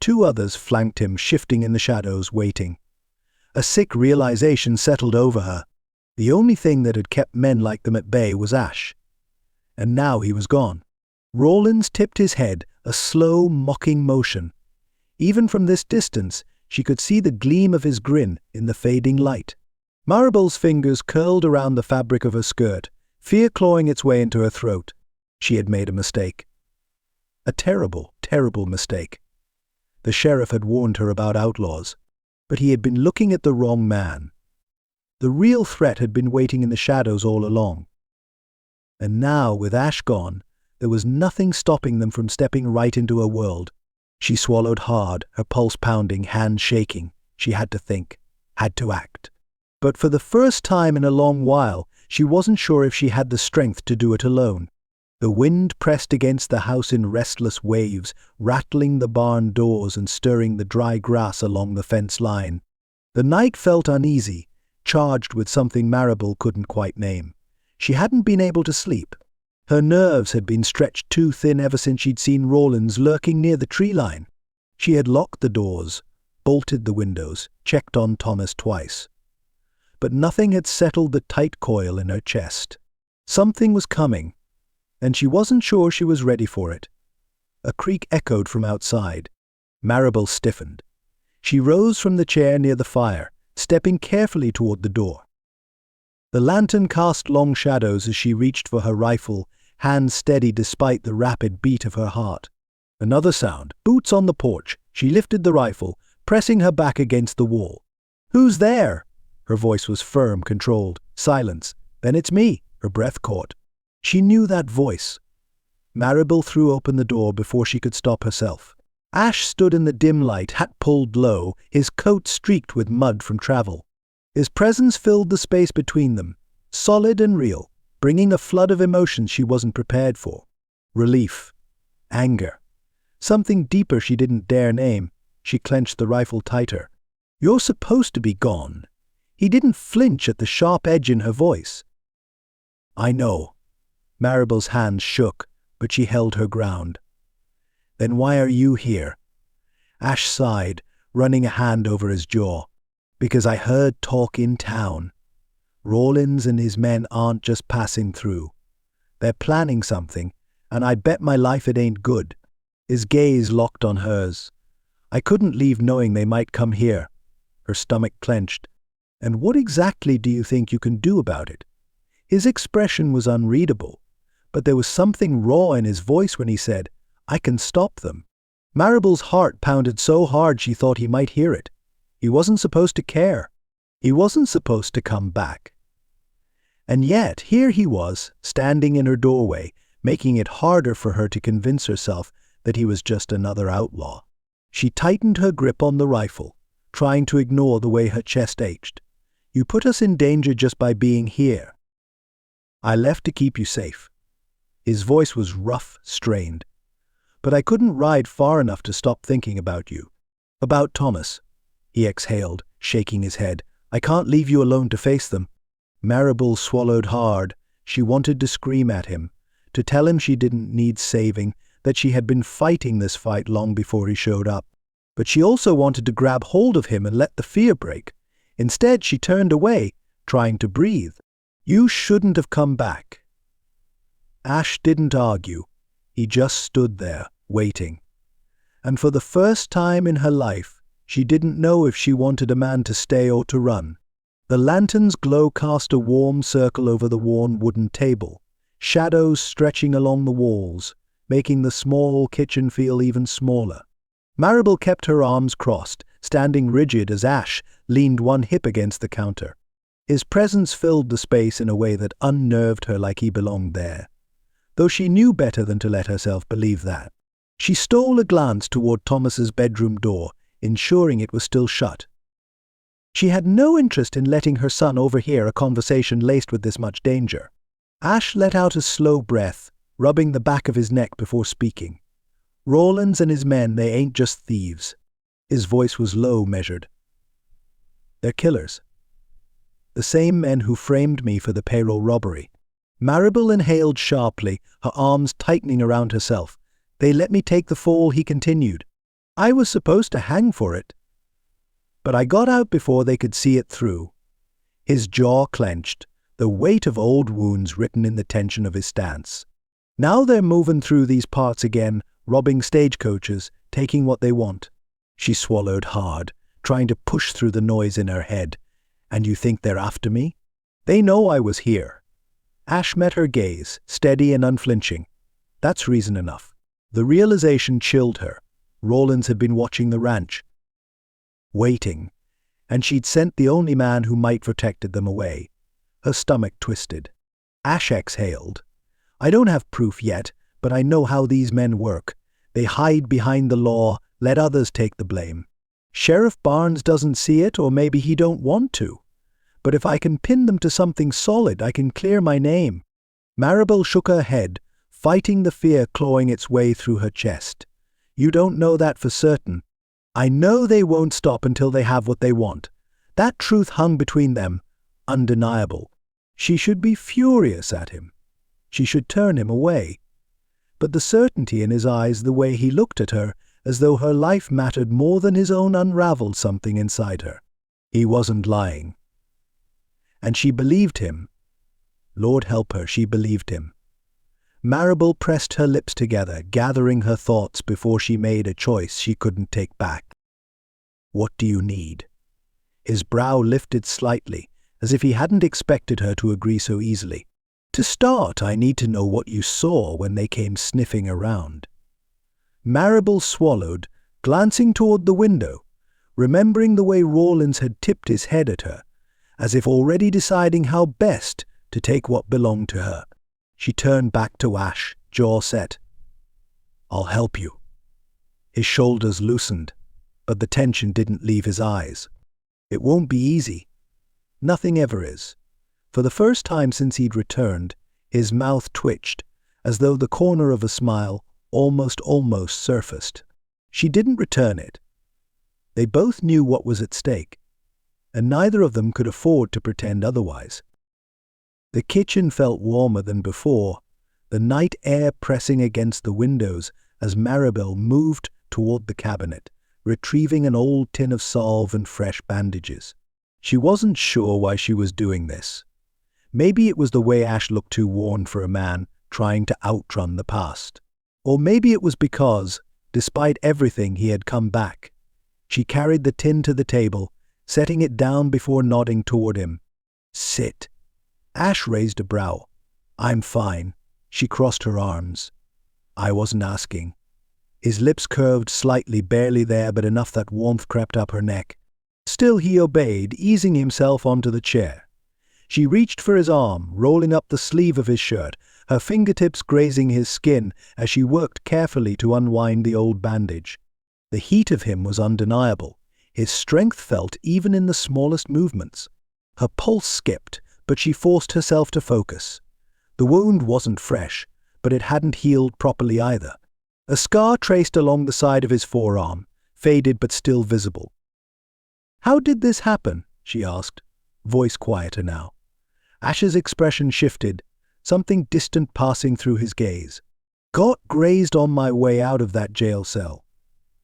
2 others flanked him, shifting in the shadows, waiting. A sick realization settled over her. The only thing that had kept men like them at bay was Ash. And now he was gone. Rawlins tipped his head, a slow, mocking motion. Even from this distance, she could see the gleam of his grin in the fading light. Maribel's fingers curled around the fabric of her skirt, fear clawing its way into her throat. She had made a mistake. A terrible, terrible mistake. The sheriff had warned her about outlaws, but he had been looking at the wrong man. The real threat had been waiting in the shadows all along. And now, with Ash gone, there was nothing stopping them from stepping right into her world. She swallowed hard, her pulse pounding, hands shaking. She had to think, had to act. But for the first time in a long while, she wasn't sure if she had the strength to do it alone. The wind pressed against the house in restless waves, rattling the barn doors and stirring the dry grass along the fence line. The night felt uneasy, charged with something Maribel couldn't quite name. She hadn't been able to sleep. Her nerves had been stretched too thin ever since she'd seen Rawlins lurking near the tree line. She had locked the doors, bolted the windows, checked on Thomas twice. But nothing had settled the tight coil in her chest. Something was coming, and she wasn't sure she was ready for it. A creak echoed from outside. Maribel stiffened. She rose from the chair near the fire, stepping carefully toward the door. The lantern cast long shadows as she reached for her rifle, hands steady despite the rapid beat of her heart. Another sound, boots on the porch. She lifted the rifle, pressing her back against the wall. "Who's there?" Her voice was firm, controlled. Silence. "Then it's me." Her breath caught. She knew that voice. Maribel threw open the door before she could stop herself. Ash stood in the dim light, hat pulled low, his coat streaked with mud from travel. His presence filled the space between them, solid and real, bringing a flood of emotions she wasn't prepared for. Relief. Anger. Something deeper she didn't dare name. She clenched the rifle tighter. "You're supposed to be gone." He didn't flinch at the sharp edge in her voice. "I know." Maribel's hands shook, but she held her ground. "Then why are you here?" Ash sighed, running a hand over his jaw. "Because I heard talk in town. Rawlins and his men aren't just passing through. They're planning something, and I bet my life it ain't good." His gaze locked on hers. "I couldn't leave knowing they might come here." Her stomach clenched. "And what exactly do you think you can do about it?" His expression was unreadable, but there was something raw in his voice when he said, "I can stop them." Maribel's heart pounded so hard she thought he might hear it. He wasn't supposed to care. He wasn't supposed to come back. And yet, here he was, standing in her doorway, making it harder for her to convince herself that he was just another outlaw. She tightened her grip on the rifle, trying to ignore the way her chest ached. "You put us in danger just by being here. I left to keep you safe." His voice was rough, strained. "But I couldn't ride far enough to stop thinking about you. About Thomas." He exhaled, shaking his head. "I can't leave you alone to face them." Maribel swallowed hard. She wanted to scream at him, to tell him she didn't need saving, that she had been fighting this fight long before he showed up. But she also wanted to grab hold of him and let the fear break. Instead, she turned away, trying to breathe. "You shouldn't have come back." Ash didn't argue. He just stood there, waiting. And for the first time in her life, she didn't know if she wanted a man to stay or to run. The lantern's glow cast a warm circle over the worn wooden table, shadows stretching along the walls, making the small kitchen feel even smaller. Maribel kept her arms crossed, standing rigid as Ash leaned one hip against the counter. His presence filled the space in a way that unnerved her like he belonged there, though she knew better than to let herself believe that. She stole a glance toward Thomas's bedroom door, ensuring it was still shut. She had no interest in letting her son overhear a conversation laced with this much danger. Ash let out a slow breath, rubbing the back of his neck before speaking. "Rawlins and his men, they ain't just thieves." His voice was low, measured. "They're killers. The same men who framed me for the payroll robbery." Maribel inhaled sharply, her arms tightening around herself. "They let me take the fall," he continued. "I was supposed to hang for it. But I got out before they could see it through." His jaw clenched, the weight of old wounds written in the tension of his stance. "Now they're moving through these parts again, robbing stagecoaches, taking what they want." She swallowed hard, trying to push through the noise in her head. And you think they're after me? They know I was here. Ash met her gaze, steady and unflinching. That's reason enough. The realization chilled her. Rawlins had been watching the ranch, waiting, and she'd sent the only man who might protected them away. Her stomach twisted. Ash exhaled. I don't have proof yet, but I know how these men work. They hide behind the law, let others take the blame. Sheriff Barnes doesn't see it, or maybe he don't want to. But if I can pin them to something solid, I can clear my name. Maribel shook her head, fighting the fear clawing its way through her chest. You don't know that for certain. I know they won't stop until they have what they want. That truth hung between them, undeniable. She should be furious at him. She should turn him away. But the certainty in his eyes, the way he looked at her, as though her life mattered more than his own, unraveled something inside her. He wasn't lying. And she believed him. Lord help her, she believed him. Maribel pressed her lips together, gathering her thoughts before she made a choice she couldn't take back. What do you need? His brow lifted slightly, as if he hadn't expected her to agree so easily. To start, I need to know what you saw when they came sniffing around. Maribel swallowed, glancing toward the window, remembering the way Rawlins had tipped his head at her, as if already deciding how best to take what belonged to her. She turned back to Ash, jaw set. I'll help you. His shoulders loosened, but the tension didn't leave his eyes. It won't be easy. Nothing ever is. For the first time since he'd returned, his mouth twitched, as though the corner of a smile almost surfaced. She didn't return it. They both knew what was at stake, and neither of them could afford to pretend otherwise. The kitchen felt warmer than before, the night air pressing against the windows as Maribel moved toward the cabinet, retrieving an old tin of salve and fresh bandages. She wasn't sure why she was doing this. Maybe it was the way Ash looked too worn for a man trying to outrun the past. Or maybe it was because, despite everything, he had come back. She carried the tin to the table, setting it down before nodding toward him. Sit. Ash raised a brow. I'm fine. She crossed her arms. I wasn't asking. His lips curved slightly, barely there, but enough that warmth crept up her neck. Still he obeyed, easing himself onto the chair. She reached for his arm, rolling up the sleeve of his shirt, her fingertips grazing his skin as she worked carefully to unwind the old bandage. The heat of him was undeniable. His strength felt even in the smallest movements. Her pulse skipped, but she forced herself to focus. The wound wasn't fresh, but it hadn't healed properly either. A scar traced along the side of his forearm, faded but still visible. How did this happen? She asked, voice quieter now. Ash's expression shifted, something distant passing through his gaze. Got grazed on my way out of that jail cell.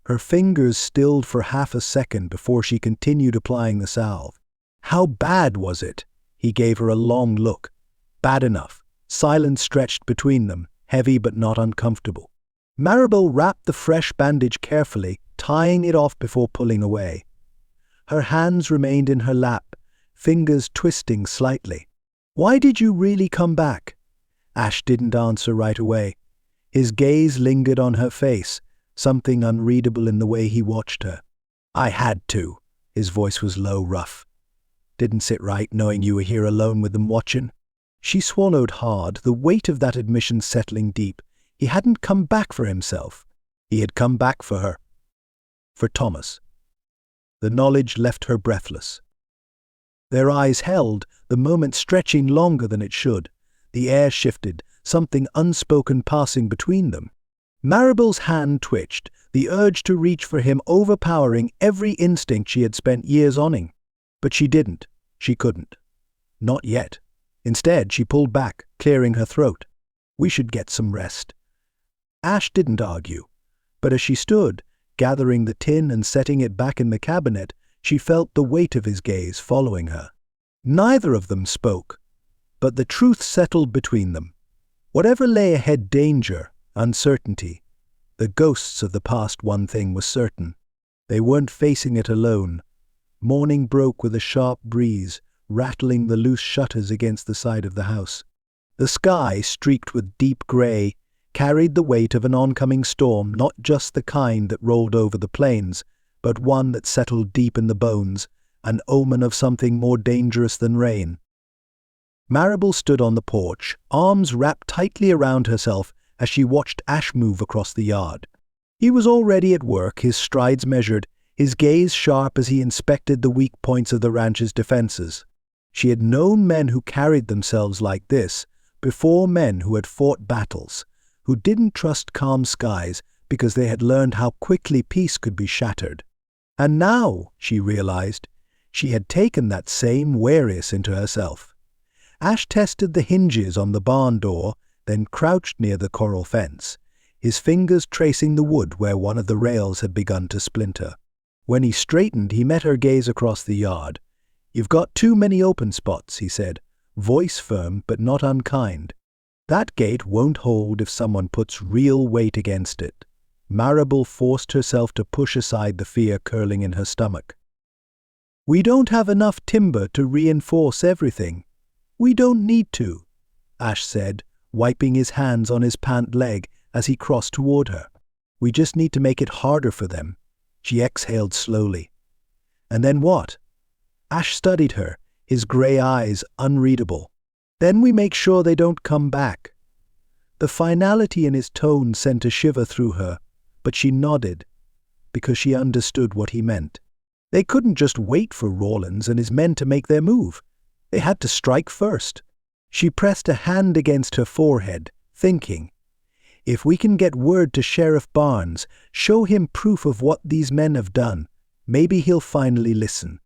Her fingers stilled for half a second before she continued applying the salve. How bad was it? He gave her a long look. Bad enough. Silence stretched between them, heavy but not uncomfortable. Maribel wrapped the fresh bandage carefully, tying it off before pulling away. Her hands remained in her lap, fingers twisting slightly. Why did you really come back? Ash didn't answer right away. His gaze lingered on her face, something unreadable in the way he watched her. I had to. His voice was low, rough. Didn't sit right knowing you were here alone with them watching. She swallowed hard, the weight of that admission settling deep. He hadn't come back for himself. He had come back for her. For Thomas. The knowledge left her breathless. Their eyes held, the moment stretching longer than it should. The air shifted, something unspoken passing between them. Maribel's hand twitched, the urge to reach for him overpowering every instinct she had spent years owning. But she didn't. She couldn't. Not yet. Instead, she pulled back, clearing her throat. We should get some rest. Ash didn't argue, but as she stood, gathering the tin and setting it back in the cabinet, she felt the weight of his gaze following her. Neither of them spoke, but the truth settled between them. Whatever lay ahead, danger, uncertainty, the ghosts of the past, one thing was certain. They weren't facing it alone. Morning broke with a sharp breeze, rattling the loose shutters against the side of the house. The sky, streaked with deep grey, carried the weight of an oncoming storm, not just the kind that rolled over the plains, but one that settled deep in the bones, an omen of something more dangerous than rain. Maribel stood on the porch, arms wrapped tightly around herself as she watched Ash move across the yard. He was already at work, his strides measured, his gaze sharp as he inspected the weak points of the ranch's defenses. She had known men who carried themselves like this, before, men who had fought battles, who didn't trust calm skies because they had learned how quickly peace could be shattered. And now, she realized, she had taken that same wariness into herself. Ash tested the hinges on the barn door, then crouched near the coral fence, his fingers tracing the wood where one of the rails had begun to splinter. When he straightened, he met her gaze across the yard. "You've got too many open spots," he said, voice firm but not unkind. "That gate won't hold if someone puts real weight against it." Maribel forced herself to push aside the fear curling in her stomach. "We don't have enough timber to reinforce everything. We don't need to," Ash said, wiping his hands on his pant leg as he crossed toward her. "We just need to make it harder for them." She exhaled slowly. "And then what?" Ash studied her, his grey eyes unreadable. "Then we make sure they don't come back." The finality in his tone sent a shiver through her, but she nodded, because she understood what he meant. They couldn't just wait for Rawlins and his men to make their move. They had to strike first. She pressed a hand against her forehead, thinking, if we can get word to Sheriff Barnes, show him proof of what these men have done, maybe he'll finally listen.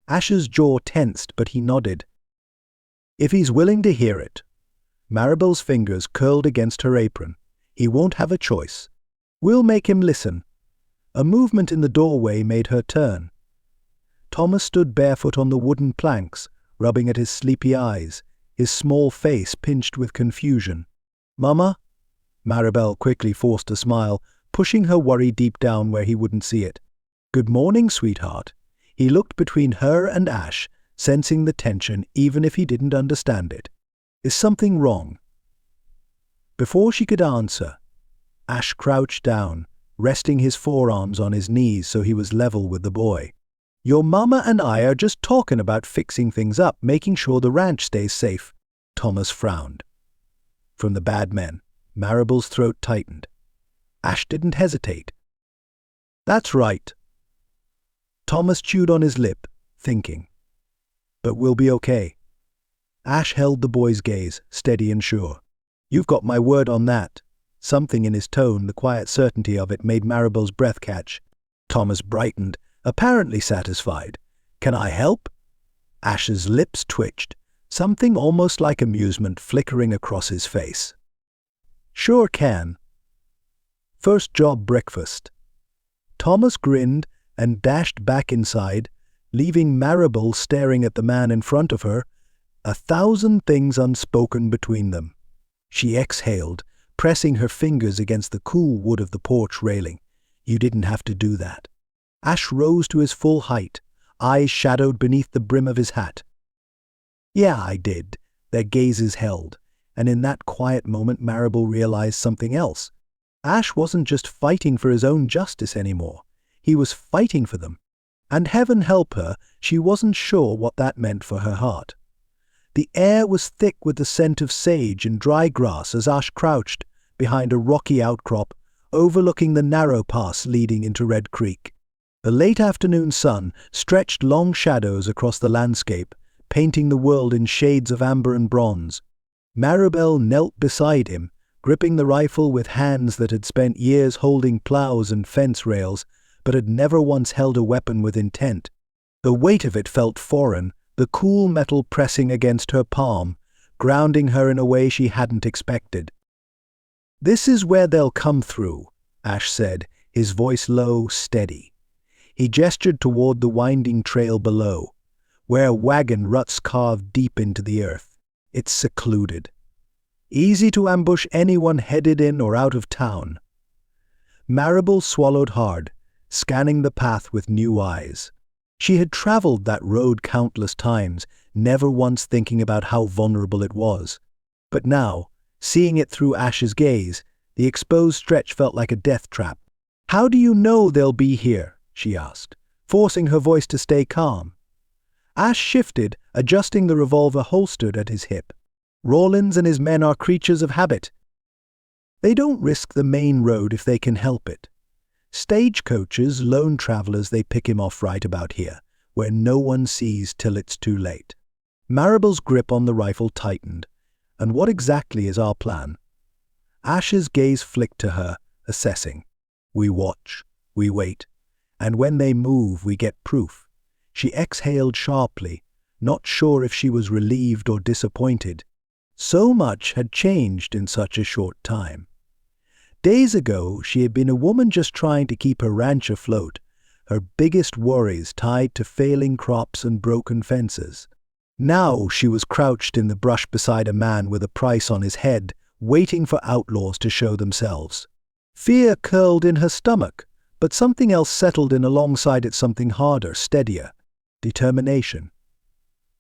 Ash's jaw tensed, but he nodded. "If he's willing to hear it." Maribel's fingers curled against her apron. "He won't have a choice. We'll make him listen." A movement in the doorway made her turn. Thomas stood barefoot on the wooden planks, rubbing at his sleepy eyes, his small face pinched with confusion. "Mama?" Maribel quickly forced a smile, pushing her worry deep down where he wouldn't see it. "Good morning, sweetheart." He looked between her and Ash, sensing the tension even if he didn't understand it. "Is something wrong?" Before she could answer, Ash crouched down, resting his forearms on his knees so he was level with the boy. "Your mama and I are just talking about fixing things up, making sure the ranch stays safe." Thomas frowned. From the bad men, Maribel's throat tightened. Ash didn't hesitate. "That's right." Thomas chewed on his lip, thinking. "But we'll be okay." Ash held the boy's gaze, steady and sure. "You've got my word on that." Something in his tone, the quiet certainty of it, made Maribel's breath catch. Thomas brightened, apparently satisfied. "Can I help?" Ash's lips twitched, something almost like amusement flickering across his face. "Sure can. First job breakfast." Thomas grinned and dashed back inside, leaving Maribel staring at the man in front of her, a thousand things unspoken between them. She exhaled, pressing her fingers against the cool wood of the porch railing. "You didn't have to do that." Ash rose to his full height, eyes shadowed beneath the brim of his hat. "Yeah, I did." Their gazes held, and in that quiet moment Maribel realized something else. Ash wasn't just fighting for his own justice anymore. He was fighting for them. And heaven help her, she wasn't sure what that meant for her heart. The air was thick with the scent of sage and dry grass as Ash crouched behind a rocky outcrop overlooking the narrow pass leading into Red Creek. The late afternoon sun stretched long shadows across the landscape, painting the world in shades of amber and bronze. Maribel knelt beside him, gripping the rifle with hands that had spent years holding plows and fence rails, but had never once held a weapon with intent. The weight of it felt foreign, the cool metal pressing against her palm, grounding her in a way she hadn't expected. "This is where they'll come through," Ash said, his voice low, steady. He gestured toward the winding trail below, where wagon ruts carved deep into the earth. "It's secluded. Easy to ambush anyone headed in or out of town." Maribel swallowed hard, scanning the path with new eyes. She had traveled that road countless times, never once thinking about how vulnerable it was. But now, seeing it through Ash's gaze, the exposed stretch felt like a death trap. "How do you know they'll be here?" she asked, forcing her voice to stay calm. Ash shifted, adjusting the revolver holstered at his hip. "Rawlins and his men are creatures of habit. They don't risk the main road if they can help it. Stagecoaches, lone travelers, they pick him off right about here, where no one sees till it's too late." Maribel's grip on the rifle tightened. "And what exactly is our plan?" Ash's gaze flicked to her, assessing. "We watch, we wait, and when they move we get proof." She exhaled sharply, not sure if she was relieved or disappointed. So much had changed in such a short time. Days ago, she had been a woman just trying to keep her ranch afloat, her biggest worries tied to failing crops and broken fences. Now she was crouched in the brush beside a man with a price on his head, waiting for outlaws to show themselves. Fear curled in her stomach, but something else settled in alongside it, something harder, steadier. Determination.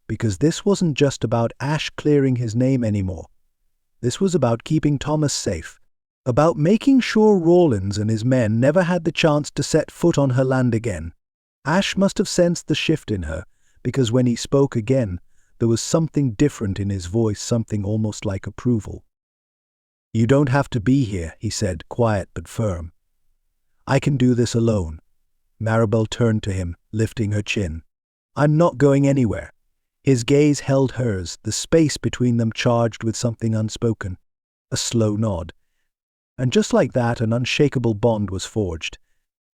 Because this wasn't just about Ash clearing his name anymore. This was about keeping Thomas safe. About making sure Rawlins and his men never had the chance to set foot on her land again. Ash must have sensed the shift in her, because when he spoke again, there was something different in his voice, something almost like approval. "You don't have to be here," he said, quiet but firm. "I can do this alone." Maribel turned to him, lifting her chin. "I'm not going anywhere." His gaze held hers, the space between them charged with something unspoken. A slow nod. And just like that, an unshakable bond was forged.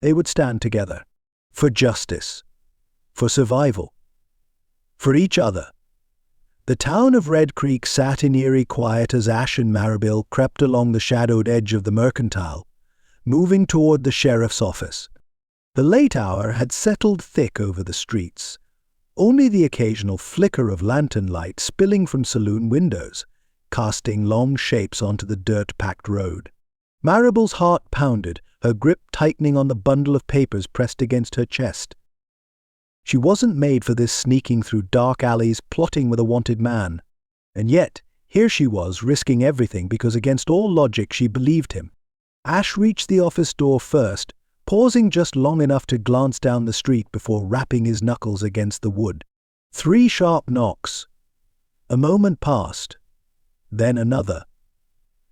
They would stand together. For justice. For survival. For each other. The town of Red Creek sat in eerie quiet as Ash and Maribel crept along the shadowed edge of the mercantile, moving toward the sheriff's office. The late hour had settled thick over the streets. Only the occasional flicker of lantern light spilling from saloon windows, casting long shapes onto the dirt-packed road. Maribel's heart pounded, her grip tightening on the bundle of papers pressed against her chest. She wasn't made for this, sneaking through dark alleys, plotting with a wanted man. And yet, here she was, risking everything because against all logic she believed him. Ash reached the office door first, pausing just long enough to glance down the street before rapping his knuckles against the wood. 3 sharp knocks. A moment passed. Then another.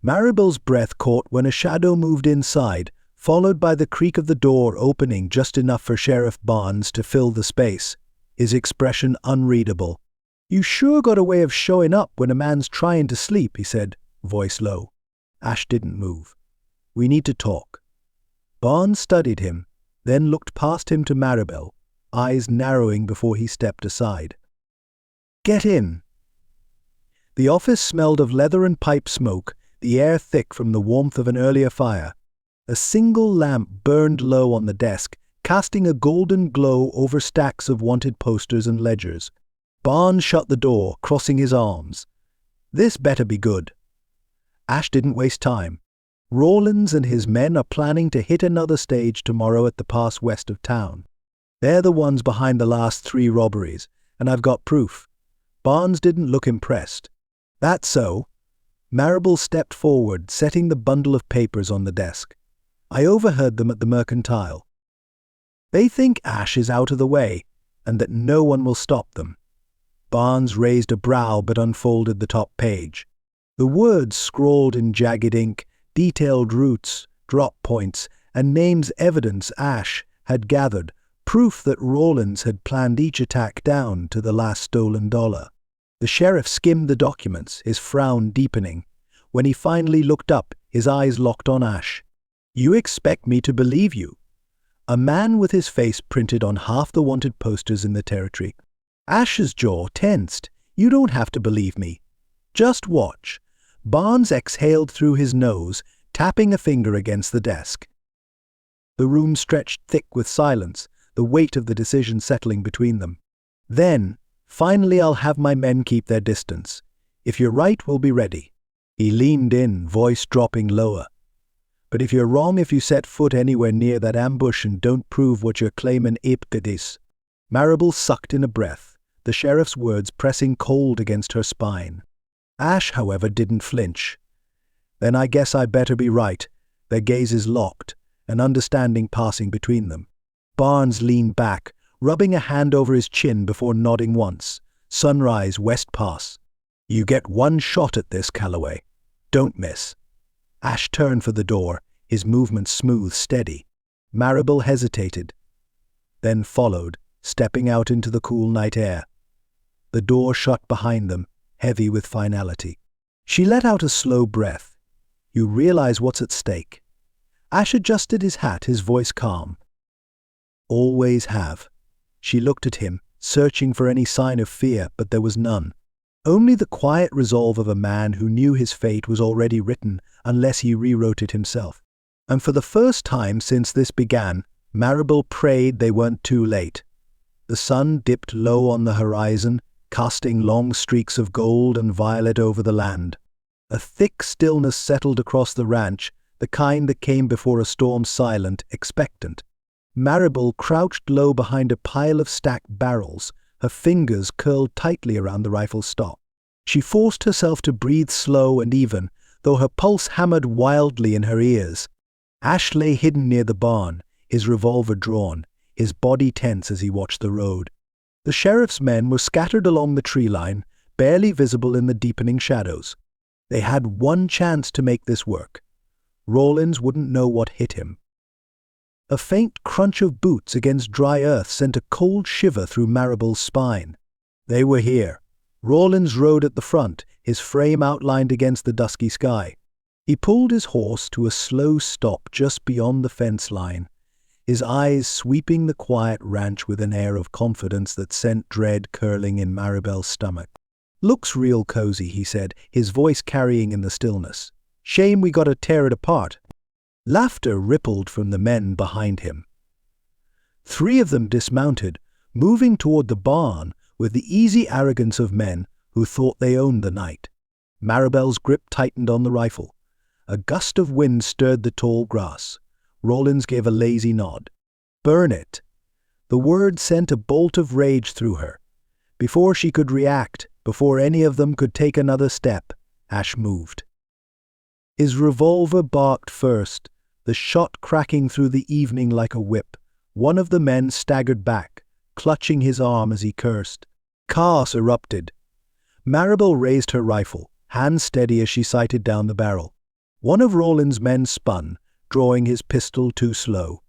Maribel's breath caught when a shadow moved inside, followed by the creak of the door opening just enough for Sheriff Barnes to fill the space, his expression unreadable. "You sure got a way of showing up when a man's trying to sleep," he said, voice low. Ash didn't move. "We need to talk." Barnes studied him, then looked past him to Maribel, eyes narrowing before he stepped aside. "Get in." The office smelled of leather and pipe smoke, the air thick from the warmth of an earlier fire. A single lamp burned low on the desk, casting a golden glow over stacks of wanted posters and ledgers. Barnes shut the door, crossing his arms. "This better be good." Ash didn't waste time. "Rawlins and his men are planning to hit another stage tomorrow at the pass west of town. They're the ones behind the last 3 robberies, and I've got proof." Barnes didn't look impressed. "That's so." Maribel stepped forward, setting the bundle of papers on the desk. "I overheard them at the mercantile. They think Ash is out of the way, and that no one will stop them." Barnes raised a brow but unfolded the top page. The words scrawled in jagged ink, detailed routes, drop points, and names, evidence Ash had gathered, proof that Rawlins had planned each attack down to the last stolen dollar. The sheriff skimmed the documents, his frown deepening. When he finally looked up, his eyes locked on Ash. "You expect me to believe you?" A man with his face printed on half the wanted posters in the territory. Ash's jaw tensed. "You don't have to believe me. Just watch." Barnes exhaled through his nose, tapping a finger against the desk. The room stretched thick with silence, the weight of the decision settling between them. "Then, finally I'll have my men keep their distance. If you're right, we'll be ready." He leaned in, voice dropping lower. "But if you're wrong, if you set foot anywhere near that ambush and don't prove what you're claiming it is." Marable sucked in a breath, the sheriff's words pressing cold against her spine. Ash, however, didn't flinch. "Then I guess I better be right." Their gazes locked, an understanding passing between them. Barnes leaned back, rubbing a hand over his chin before nodding once. "Sunrise, West Pass. You get one shot at this, Calloway. Don't miss." Ash turned for the door, his movements smooth, steady. Marable hesitated, then followed, stepping out into the cool night air. The door shut behind them, heavy with finality. She let out a slow breath. "You realize what's at stake?" Ash adjusted his hat, his voice calm. "Always have." She looked at him, searching for any sign of fear, but there was none. Only the quiet resolve of a man who knew his fate was already written unless he rewrote it himself. And for the first time since this began, Marable prayed they weren't too late. The sun dipped low on the horizon, casting long streaks of gold and violet over the land. A thick stillness settled across the ranch, the kind that came before a storm, silent, expectant. Marable crouched low behind a pile of stacked barrels, her fingers curled tightly around the rifle stock. She forced herself to breathe slow and even, though her pulse hammered wildly in her ears. Ash lay hidden near the barn, his revolver drawn, his body tense as he watched the road. The sheriff's men were scattered along the tree line, barely visible in the deepening shadows. They had one chance to make this work. Rawlins wouldn't know what hit him. A faint crunch of boots against dry earth sent a cold shiver through Marable's spine. They were here. Rawlins rode at the front, his frame outlined against the dusky sky. He pulled his horse to a slow stop just beyond the fence line, his eyes sweeping the quiet ranch with an air of confidence that sent dread curling in Marable's stomach. "Looks real cozy," he said, his voice carrying in the stillness. "Shame we gotta tear it apart." Laughter rippled from the men behind him. 3 of them dismounted, moving toward the barn with the easy arrogance of men who thought they owned the night. Marable's grip tightened on the rifle. A gust of wind stirred the tall grass. Rawlins gave a lazy nod. "Burn it." The word sent a bolt of rage through her. Before she could react, before any of them could take another step, Ash moved. His revolver barked first, the shot cracking through the evening like a whip. One of the men staggered back, clutching his arm as he cursed. Chaos erupted. Marable raised her rifle, hand steady as she sighted down the barrel. One of Rawlins' men spun, drawing his pistol too slow.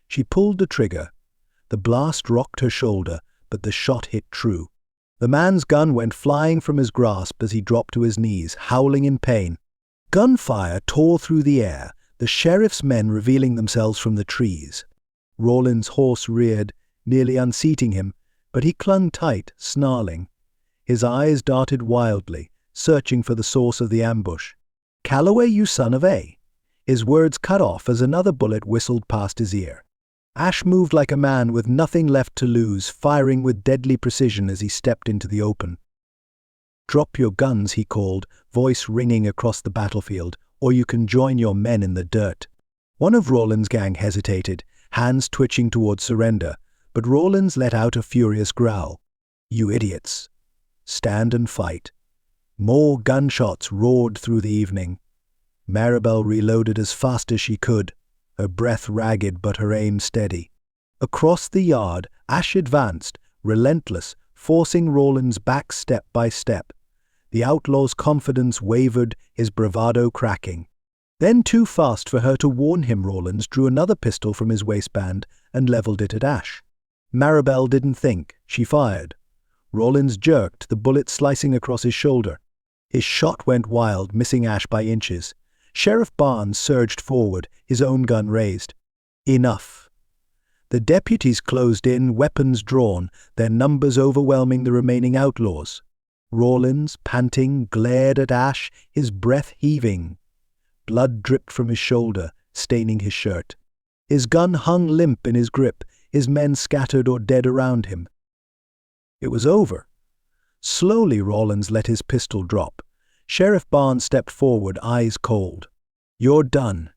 She pulled the trigger. The blast rocked her shoulder, but the shot hit true. The man's gun went flying from his grasp as he dropped to his knees, howling in pain. Gunfire tore through the air, the sheriff's men revealing themselves from the trees. Rawlins' horse reared, nearly unseating him, but he clung tight, snarling. His eyes darted wildly, searching for the source of the ambush. "Calloway, you son of a!" His words cut off as another bullet whistled past his ear. Ash moved like a man with nothing left to lose, firing with deadly precision as he stepped into the open. "Drop your guns," he called, voice ringing across the battlefield, "or you can join your men in the dirt." One of Rawlins' gang hesitated, hands twitching toward surrender, but Rawlins let out a furious growl. "You idiots! Stand and fight." More gunshots roared through the evening. Marable reloaded as fast as she could, her breath ragged but her aim steady. Across the yard, Ash advanced, relentless, forcing Rawlins back step by step. The outlaw's confidence wavered, his bravado cracking. Then, too fast for her to warn him, Rawlins drew another pistol from his waistband and leveled it at Ash. Marable didn't think. She fired. Rawlins jerked, the bullet slicing across his shoulder. His shot went wild, missing Ash by inches. Sheriff Barnes surged forward, his own gun raised. Enough. The deputies closed in, weapons drawn, their numbers overwhelming the remaining outlaws. Rawlins, panting, glared at Ash, his breath heaving. Blood dripped from his shoulder, staining his shirt. His gun hung limp in his grip, his men scattered or dead around him. It was over. Slowly Rawlins let his pistol drop. Sheriff Barnes stepped forward, eyes cold. "You're done."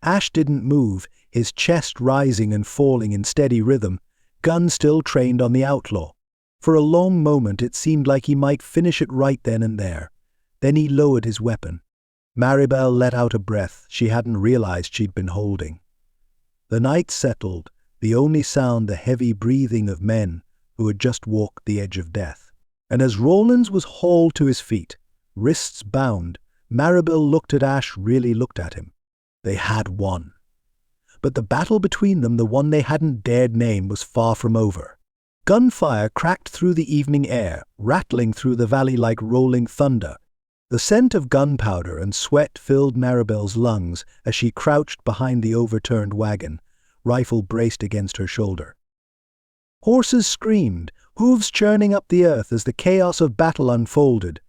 Ash didn't move, his chest rising and falling in steady rhythm. gun still trained on the outlaw. For a long moment it seemed like he might finish it right then and there. Then he lowered his weapon. Maribel let out a breath she hadn't realized she'd been holding. The night settled, the only sound the heavy breathing of men who had just walked the edge of death. And as Rollins was hauled to his feet, wrists bound, Maribel looked at Ash, really looked at him. They had won. But the battle between them, the one they hadn't dared name, was far from over. Gunfire cracked through the evening air, rattling through the valley like rolling thunder. The scent of gunpowder and sweat filled Maribel's lungs as she crouched behind the overturned wagon, rifle braced against her shoulder. Horses screamed, hooves churning up the earth as the chaos of battle unfolded.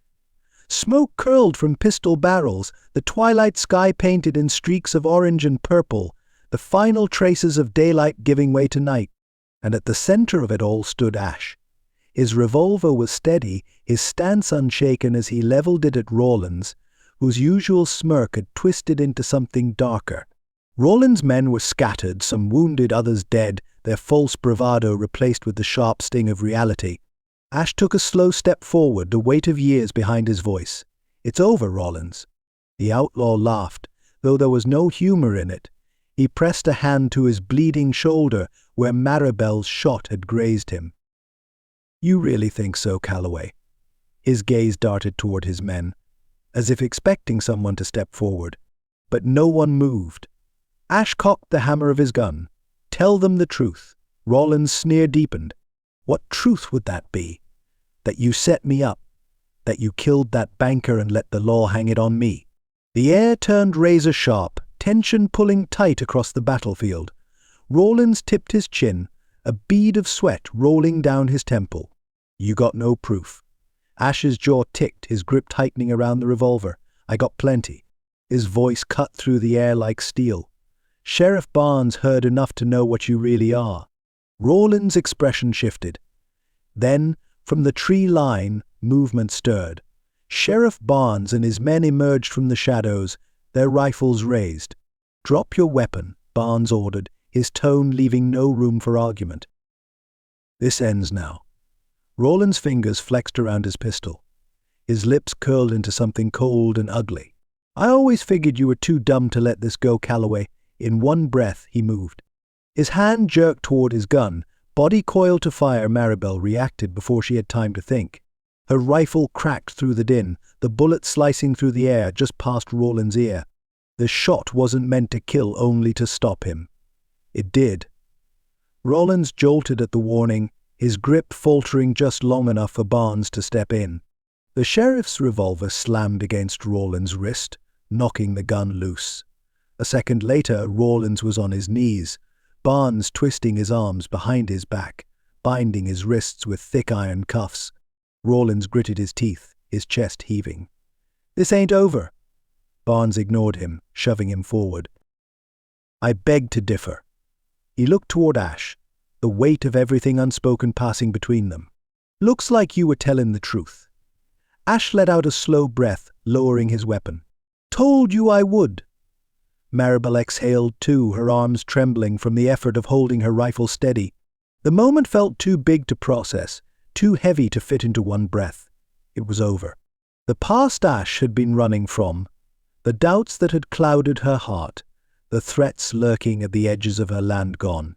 Smoke curled from pistol barrels, the twilight sky painted in streaks of orange and purple, the final traces of daylight giving way to night. And at the center of it all stood Ash. His revolver was steady, his stance unshaken as he leveled it at Rollins, whose usual smirk had twisted into something darker. Rollins' men were scattered, some wounded, others dead, their false bravado replaced with the sharp sting of reality. Ash took a slow step forward, the weight of years behind his voice. "It's over, Rollins." The outlaw laughed, though there was no humor in it. He pressed a hand to his bleeding shoulder where Maribel's shot had grazed him. "You really think so, Calloway?" His gaze darted toward his men, as if expecting someone to step forward. But no one moved. Ash cocked the hammer of his gun. "Tell them the truth." Rollins' sneer deepened. "What truth would that be? That you set me up? That you killed that banker and let the law hang it on me?" The air turned razor sharp, tension pulling tight across the battlefield. Rollins tipped his chin, a bead of sweat rolling down his temple. "You got no proof." Ash's jaw ticked, his grip tightening around the revolver. "I got plenty." His voice cut through the air like steel. "Sheriff Barnes heard enough to know what you really are." Rollins' expression shifted. Then, from the tree line, movement stirred. Sheriff Barnes and his men emerged from the shadows, their rifles raised. "Drop your weapon," Barnes ordered, his tone leaving no room for argument. "This ends now." Rollins' fingers flexed around his pistol. His lips curled into something cold and ugly. "I always figured you were too dumb to let this go, Calloway." In one breath, he moved. His hand jerked toward his gun, body coiled to fire. Maribel reacted before she had time to think. Her rifle cracked through the din, the bullet slicing through the air just past Rollins' ear. The shot wasn't meant to kill, only to stop him. It did. Rollins jolted at the warning, his grip faltering just long enough for Barnes to step in. The sheriff's revolver slammed against Rollins' wrist, knocking the gun loose. A second later, Rollins was on his knees, Barnes twisting his arms behind his back, binding his wrists with thick iron cuffs. Rollins gritted his teeth, his chest heaving. "This ain't over." Barnes ignored him, shoving him forward. "I beg to differ." He looked toward Ash, the weight of everything unspoken passing between them. "Looks like you were telling the truth." Ash let out a slow breath, lowering his weapon. "Told you I would." Maribel exhaled too, her arms trembling from the effort of holding her rifle steady. The moment felt too big to process, too heavy to fit into one breath. It was over. The past Ash had been running from, the doubts that had clouded her heart, the threats lurking at the edges of her land gone.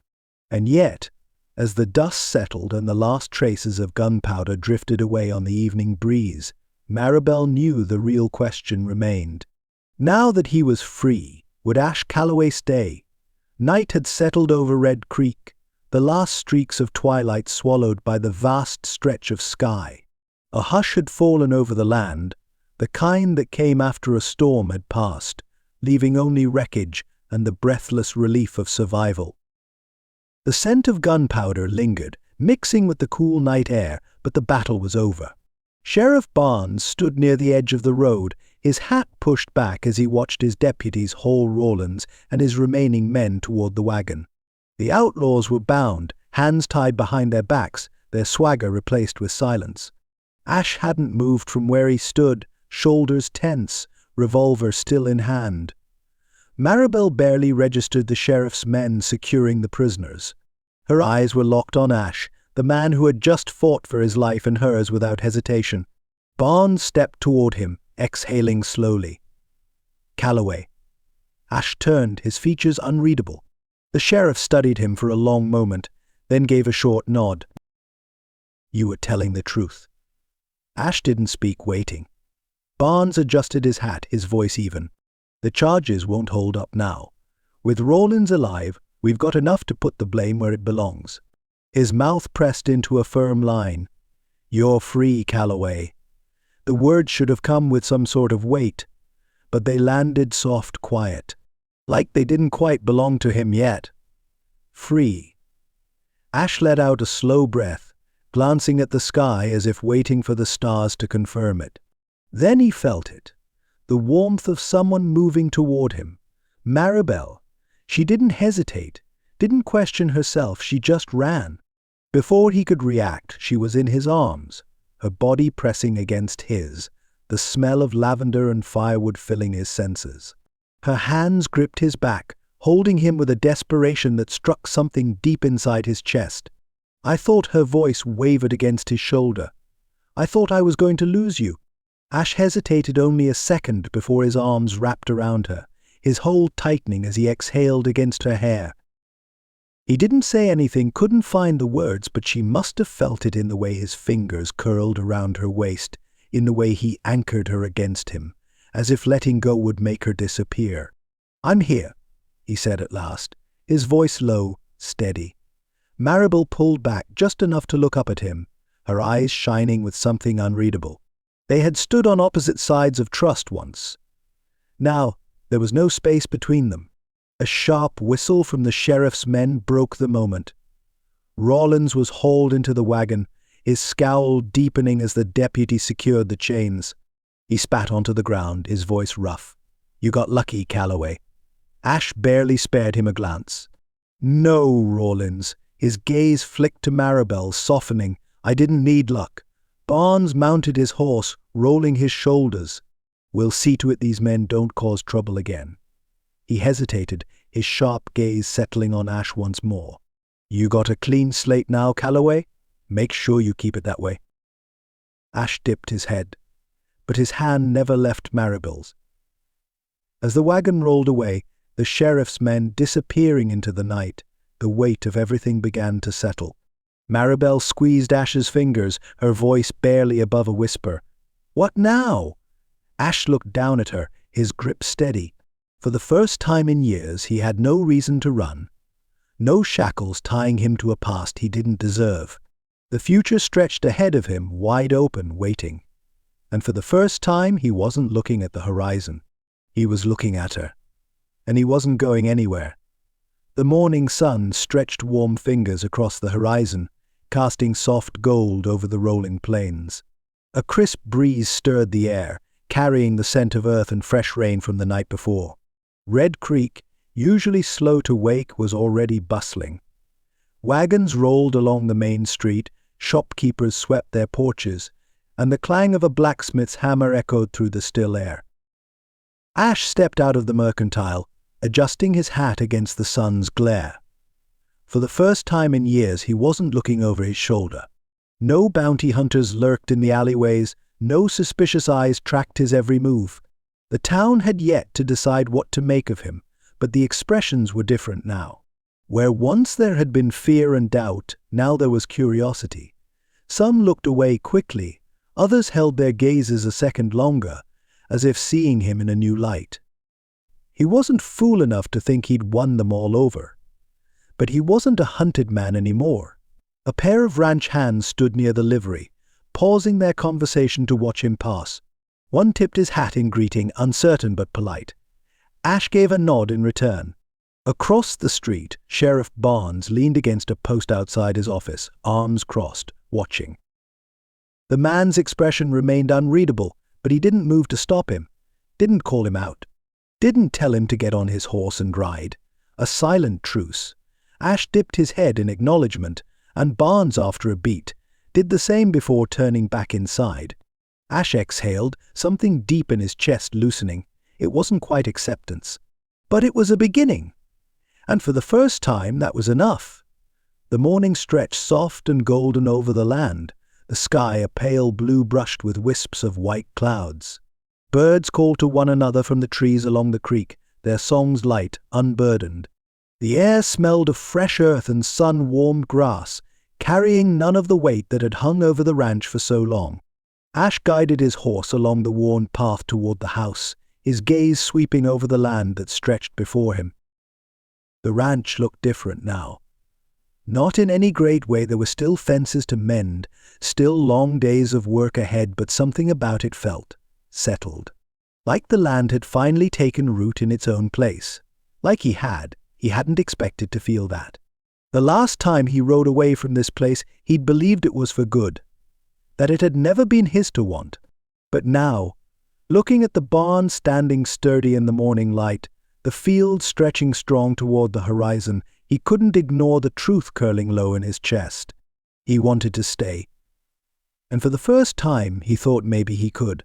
And yet, as the dust settled and the last traces of gunpowder drifted away on the evening breeze, Maribel knew the real question remained. Now that he was free, would Ash Calloway stay? Night had settled over Red Creek, the last streaks of twilight swallowed by the vast stretch of sky. A hush had fallen over the land, the kind that came after a storm had passed, leaving only wreckage and the breathless relief of survival. The scent of gunpowder lingered, mixing with the cool night air, but the battle was over. Sheriff Barnes stood near the edge of the road, his hat pushed back as he watched his deputies haul Rollins and his remaining men toward the wagon. The outlaws were bound, hands tied behind their backs, their swagger replaced with silence. Ash hadn't moved from where he stood, shoulders tense, revolver still in hand. Maribel barely registered the sheriff's men securing the prisoners. Her eyes were locked on Ash, the man who had just fought for his life and hers without hesitation. Barnes stepped toward him, exhaling slowly. Calloway. Ash turned, his features unreadable. The sheriff studied him for a long moment, then gave a short nod. You were telling the truth. Ash didn't speak, waiting. Barnes adjusted his hat, his voice even. The charges won't hold up now. With Rawlins alive, we've got enough to put the blame where it belongs. His mouth pressed into a firm line. You're free, Calloway. The words should have come with some sort of weight, but they landed soft, quiet, like they didn't quite belong to him yet. Free. Ash let out a slow breath, glancing at the sky as if waiting for the stars to confirm it. Then he felt it, the warmth of someone moving toward him. Maribel. She didn't hesitate, didn't question herself, she just ran. Before he could react, she was in his arms, her body pressing against his, the smell of lavender and firewood filling his senses. Her hands gripped his back, holding him with a desperation that struck something deep inside his chest. I thought, her voice wavered against his shoulder. I thought I was going to lose you. Ash hesitated only a second before his arms wrapped around her, his hold tightening as he exhaled against her hair. He didn't say anything, couldn't find the words, but she must have felt it in the way his fingers curled around her waist, in the way he anchored her against him, as if letting go would make her disappear. I'm here, he said at last, his voice low, steady. Maribel pulled back just enough to look up at him, her eyes shining with something unreadable. They had stood on opposite sides of trust once. Now, there was no space between them. A sharp whistle from the sheriff's men broke the moment. Rawlins was hauled into the wagon, his scowl deepening as the deputy secured the chains. He spat onto the ground, his voice rough. You got lucky, Calloway. Ash barely spared him a glance. No, Rawlins. His gaze flicked to Maribel, softening. I didn't need luck. Barnes mounted his horse, rolling his shoulders. We'll see to it these men don't cause trouble again. He hesitated, his sharp gaze settling on Ash once more. You got a clean slate now, Calloway? Make sure you keep it that way. Ash dipped his head, but his hand never left Maribel's. As the wagon rolled away, the sheriff's men disappearing into the night, the weight of everything began to settle. Maribel squeezed Ash's fingers, her voice barely above a whisper. What now? Ash looked down at her, his grip steady. For the first time in years, he had no reason to run. No shackles tying him to a past he didn't deserve. The future stretched ahead of him, wide open, waiting. And for the first time, he wasn't looking at the horizon. He was looking at her. And he wasn't going anywhere. The morning sun stretched warm fingers across the horizon, casting soft gold over the rolling plains. A crisp breeze stirred the air, carrying the scent of earth and fresh rain from the night before. Red Creek, usually slow to wake, was already bustling. Wagons rolled along the main street, shopkeepers swept their porches, and the clang of a blacksmith's hammer echoed through the still air. Ash stepped out of the mercantile, adjusting his hat against the sun's glare. For the first time in years, he wasn't looking over his shoulder. No bounty hunters lurked in the alleyways, no suspicious eyes tracked his every move. The town had yet to decide what to make of him, but the expressions were different now. Where once there had been fear and doubt, now there was curiosity. Some looked away quickly, others held their gazes a second longer, as if seeing him in a new light. He wasn't fool enough to think he'd won them all over. But he wasn't a hunted man anymore. A pair of ranch hands stood near the livery, pausing their conversation to watch him pass. One tipped his hat in greeting, uncertain but polite. Ash gave a nod in return. Across the street, Sheriff Barnes leaned against a post outside his office, arms crossed, watching. The man's expression remained unreadable, but he didn't move to stop him, didn't call him out, didn't tell him to get on his horse and ride. A silent truce. Ash dipped his head in acknowledgement, and Barnes, after a beat, did the same before turning back inside. Ash exhaled, something deep in his chest loosening. It wasn't quite acceptance. But it was a beginning. And for the first time, that was enough. The morning stretched soft and golden over the land, the sky a pale blue brushed with wisps of white clouds. Birds called to one another from the trees along the creek, their songs light, unburdened. The air smelled of fresh earth and sun-warmed grass, carrying none of the weight that had hung over the ranch for so long. Ash guided his horse along the worn path toward the house, his gaze sweeping over the land that stretched before him. The ranch looked different now. Not in any great way. There were still fences to mend, still long days of work ahead, but something about it felt settled. Like the land had finally taken root in its own place. Like he hadn't expected to feel that. The last time he rode away from this place, he'd believed it was for good, that it had never been his to want. But now, looking at the barn standing sturdy in the morning light, the field stretching strong toward the horizon, he couldn't ignore the truth curling low in his chest. He wanted to stay. And for the first time, he thought maybe he could.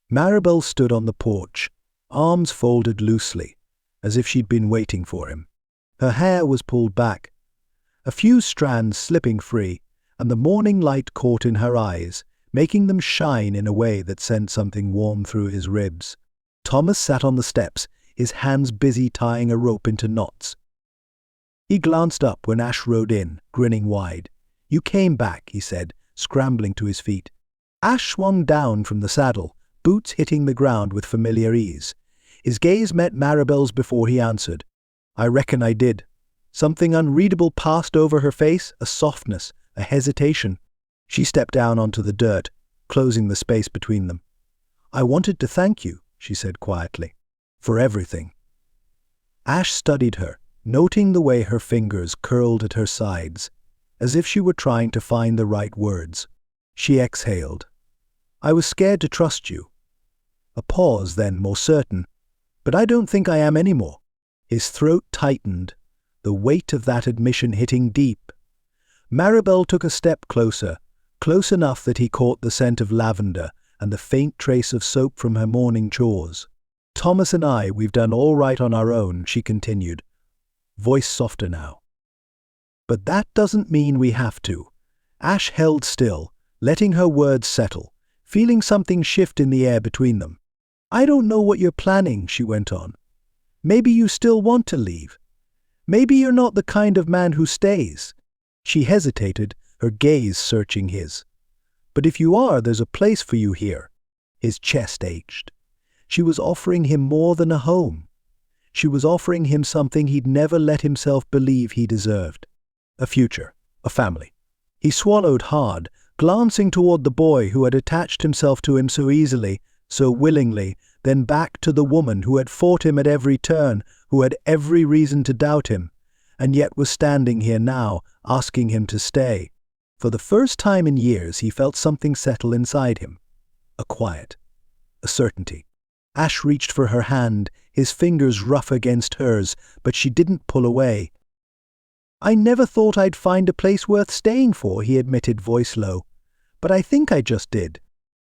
Maribel stood on the porch, arms folded loosely, as if she'd been waiting for him. Her hair was pulled back, a few strands slipping free, and the morning light caught in her eyes, making them shine in a way that sent something warm through his ribs. Thomas sat on the steps, his hands busy tying a rope into knots. He glanced up when Ash rode in, grinning wide. "You came back," he said, scrambling to his feet. Ash swung down from the saddle, boots hitting the ground with familiar ease. His gaze met Maribel's before he answered. "I reckon I did." Something unreadable passed over her face, a softness, a hesitation. She stepped down onto the dirt, closing the space between them. "I wanted to thank you," she said quietly, "for everything." Ash studied her, noting the way her fingers curled at her sides, as if she were trying to find the right words. She exhaled. "I was scared to trust you." A pause, then more certain. "But I don't think I am anymore." His throat tightened, the weight of that admission hitting deep. Maribel took a step closer, close enough that he caught the scent of lavender and the faint trace of soap from her morning chores. "Thomas and we've done all right on our own," she continued, voice softer now. "But that doesn't mean we have to." Ash held still, letting her words settle, feeling something shift in the air between them. "I don't know what you're planning," she went on. "Maybe you still want to leave. Maybe you're not the kind of man who stays." She hesitated, her gaze searching his. "But if you are, there's a place for you here." His chest ached. She was offering him more than a home. She was offering him something he'd never let himself believe he deserved. A future, a family. He swallowed hard, glancing toward the boy who had attached himself to him so easily, so willingly, then back to the woman who had fought him at every turn, who had every reason to doubt him, and yet was standing here now, asking him to stay. For the first time in years he felt something settle inside him. A quiet. A certainty. Ash reached for her hand, his fingers rough against hers, but she didn't pull away. "I never thought I'd find a place worth staying for," he admitted, voice low. "But I think I just did."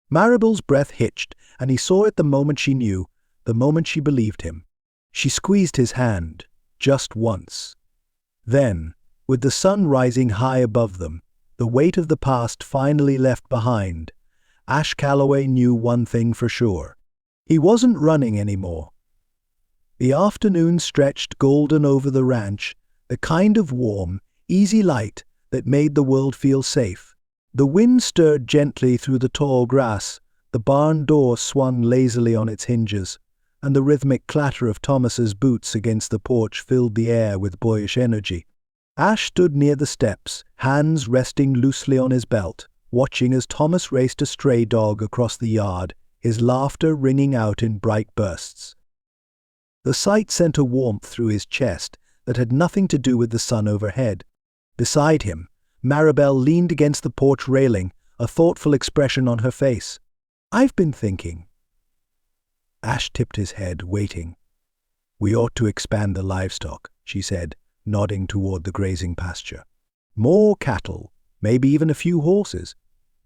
Maribel's breath hitched, and he saw it the moment she knew, the moment she believed him. She squeezed his hand, just once. Then, with the sun rising high above them, the weight of the past finally left behind, Ash Calloway knew one thing for sure. He wasn't running anymore. The afternoon stretched golden over the ranch, the kind of warm, easy light that made the world feel safe. The wind stirred gently through the tall grass, the barn door swung lazily on its hinges, and the rhythmic clatter of Thomas's boots against the porch filled the air with boyish energy. Ash stood near the steps, hands resting loosely on his belt, watching as Thomas raced a stray dog across the yard, his laughter ringing out in bright bursts. The sight sent a warmth through his chest that had nothing to do with the sun overhead. Beside him, Maribel leaned against the porch railing, a thoughtful expression on her face. "I've been thinking." Ash tipped his head, waiting. "We ought to expand the livestock," she said, nodding toward the grazing pasture. "More cattle, maybe even a few horses.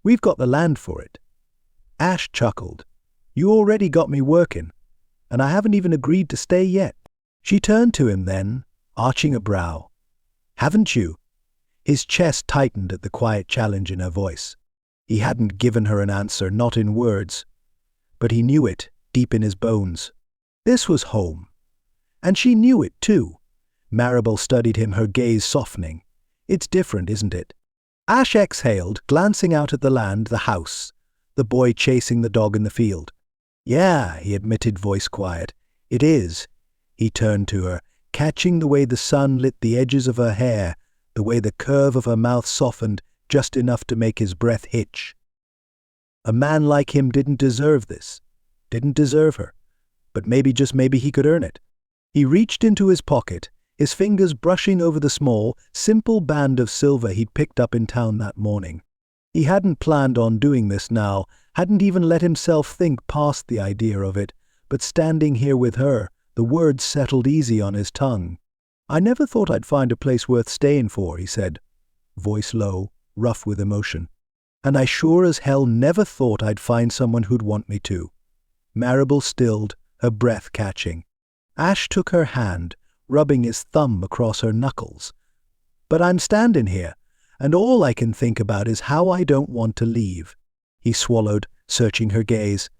We've got the land for it." Ash chuckled. "You already got me working, and I haven't even agreed to stay yet." She turned to him then, arching a brow. "Haven't you?" His chest tightened at the quiet challenge in her voice. He hadn't given her an answer, not in words, but he knew it deep in his bones. This was home. And she knew it too. Maribel studied him, her gaze softening. It's different, isn't it? Ash exhaled, glancing out at the land, the house, the boy chasing the dog in the field. Yeah, he admitted, voice quiet. It is. He turned to her, catching the way the sun lit the edges of her hair, the way the curve of her mouth softened just enough to make his breath hitch. A man like him didn't deserve this, didn't deserve her, but maybe, just maybe, he could earn it. He reached into his pocket, his fingers brushing over the small, simple band of silver he'd picked up in town that morning. He hadn't planned on doing this now, hadn't even let himself think past the idea of it, but standing here with her, the words settled easy on his tongue. I never thought I'd find a place worth staying for, he said, voice low, rough with emotion. And I sure as hell never thought I'd find someone who'd want me to. Maribel stilled, her breath catching. Ash took her hand, rubbing his thumb across her knuckles. But I'm standing here, and all I can think about is how I don't want to leave. He swallowed, searching her gaze.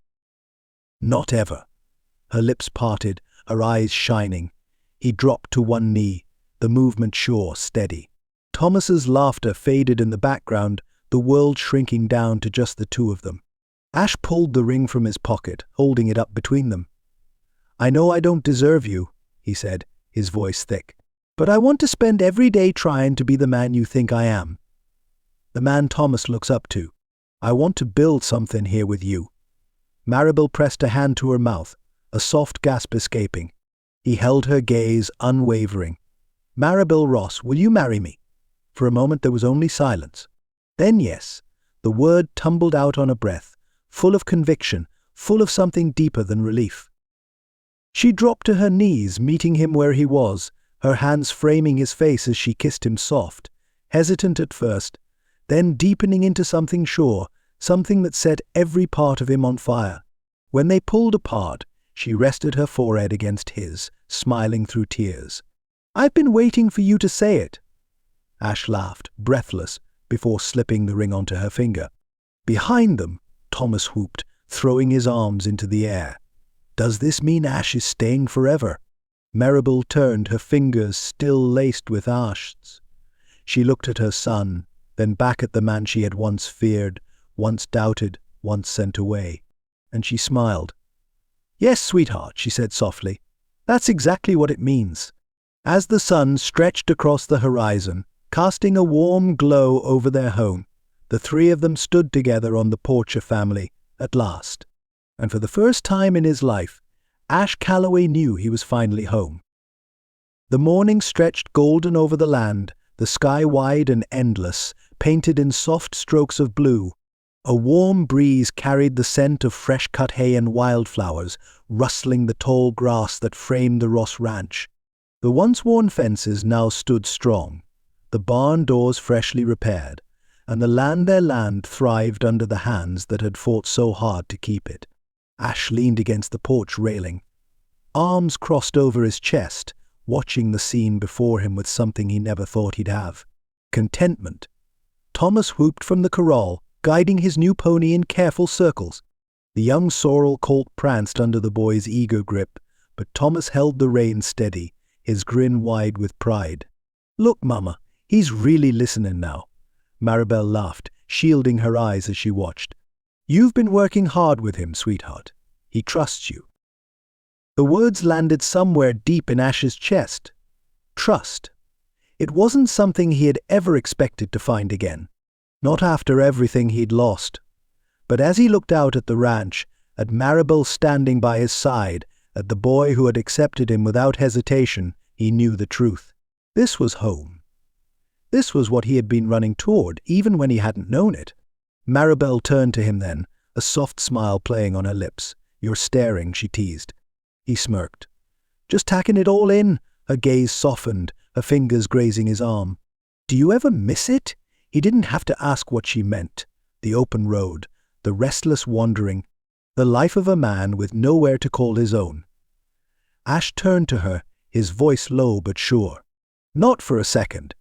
Not ever. Her lips parted, her eyes shining. He dropped to one knee, the movement sure, steady. Thomas's laughter faded in the background, the world shrinking down to just the two of them. Ash pulled the ring from his pocket, holding it up between them. I know I don't deserve you, he said, his voice thick. But I want to spend every day trying to be the man you think I am. The man Thomas looks up to. I want to build something here with you. Maribel pressed a hand to her mouth, a soft gasp escaping. He held her gaze, unwavering. Maribel Ross, will you marry me? For a moment there was only silence. Then yes, the word tumbled out on a breath, full of conviction, full of something deeper than relief. She dropped to her knees, meeting him where he was, her hands framing his face as she kissed him soft, hesitant at first, then deepening into something sure, something that set every part of him on fire. When they pulled apart, she rested her forehead against his, smiling through tears. I've been waiting for you to say it. Ash laughed, breathless, before slipping the ring onto her finger. Behind them, Thomas whooped, throwing his arms into the air. Does this mean Ash is staying forever? Maribel turned, her fingers still laced with Ash's. She looked at her son, then back at the man she had once feared, once doubted, once sent away. And she smiled. Yes, sweetheart, she said softly. That's exactly what it means. As the sun stretched across the horizon, casting a warm glow over their home, the three of them stood together on the porch of family, at last. And for the first time in his life, Ash Calloway knew he was finally home. The morning stretched golden over the land, the sky wide and endless, painted in soft strokes of blue. A warm breeze carried the scent of fresh-cut hay and wildflowers, rustling the tall grass that framed the Ross Ranch. The once-worn fences now stood strong, the barn doors freshly repaired, and their land thrived under the hands that had fought so hard to keep it. Ash leaned against the porch railing, arms crossed over his chest, watching the scene before him with something he never thought he'd have. Contentment. Thomas whooped from the corral, guiding his new pony in careful circles. The young sorrel colt pranced under the boy's eager grip, but Thomas held the reins steady, his grin wide with pride. Look, Mama, he's really listening now. Maribel laughed, shielding her eyes as she watched. You've been working hard with him, sweetheart. He trusts you. The words landed somewhere deep in Ash's chest. Trust. It wasn't something he had ever expected to find again. Not after everything he'd lost. But as he looked out at the ranch, at Maribel standing by his side, at the boy who had accepted him without hesitation, he knew the truth. This was home. This was what he had been running toward, even when he hadn't known it. Maribel turned to him then, a soft smile playing on her lips. You're staring, she teased. He smirked. Just tacking it all in. Her gaze softened, her fingers grazing his arm. Do you ever miss it? He didn't have to ask what she meant. The open road, the restless wandering, the life of a man with nowhere to call his own. Ash turned to her, his voice low but sure. Not for a second.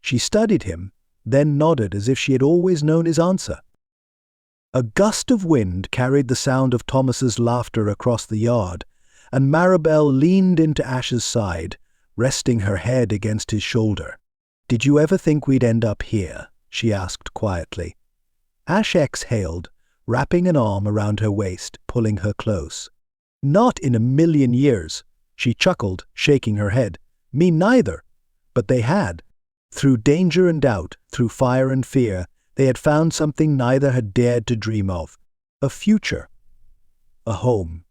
She studied him, then nodded as if she had always known his answer. A gust of wind carried the sound of Thomas's laughter across the yard, and Maribel leaned into Ash's side, resting her head against his shoulder. "Did you ever think we'd end up here?" she asked quietly. Ash exhaled, wrapping an arm around her waist, pulling her close. "Not in a million years," she chuckled, shaking her head. "Me neither." But they had. Through danger and doubt, through fire and fear, they had found something neither had dared to dream of. A future. A home.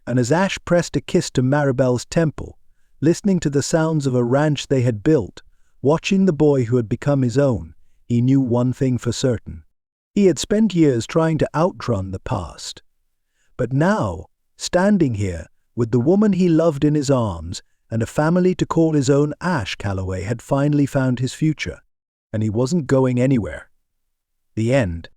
And as Ash pressed a kiss to Maribel's temple, listening to the sounds of a ranch they had built, watching the boy who had become his own, he knew one thing for certain. He had spent years trying to outrun the past. But now, standing here, with the woman he loved in his arms, and a family to call his own, Ash Calloway had finally found his future. And he wasn't going anywhere. The end.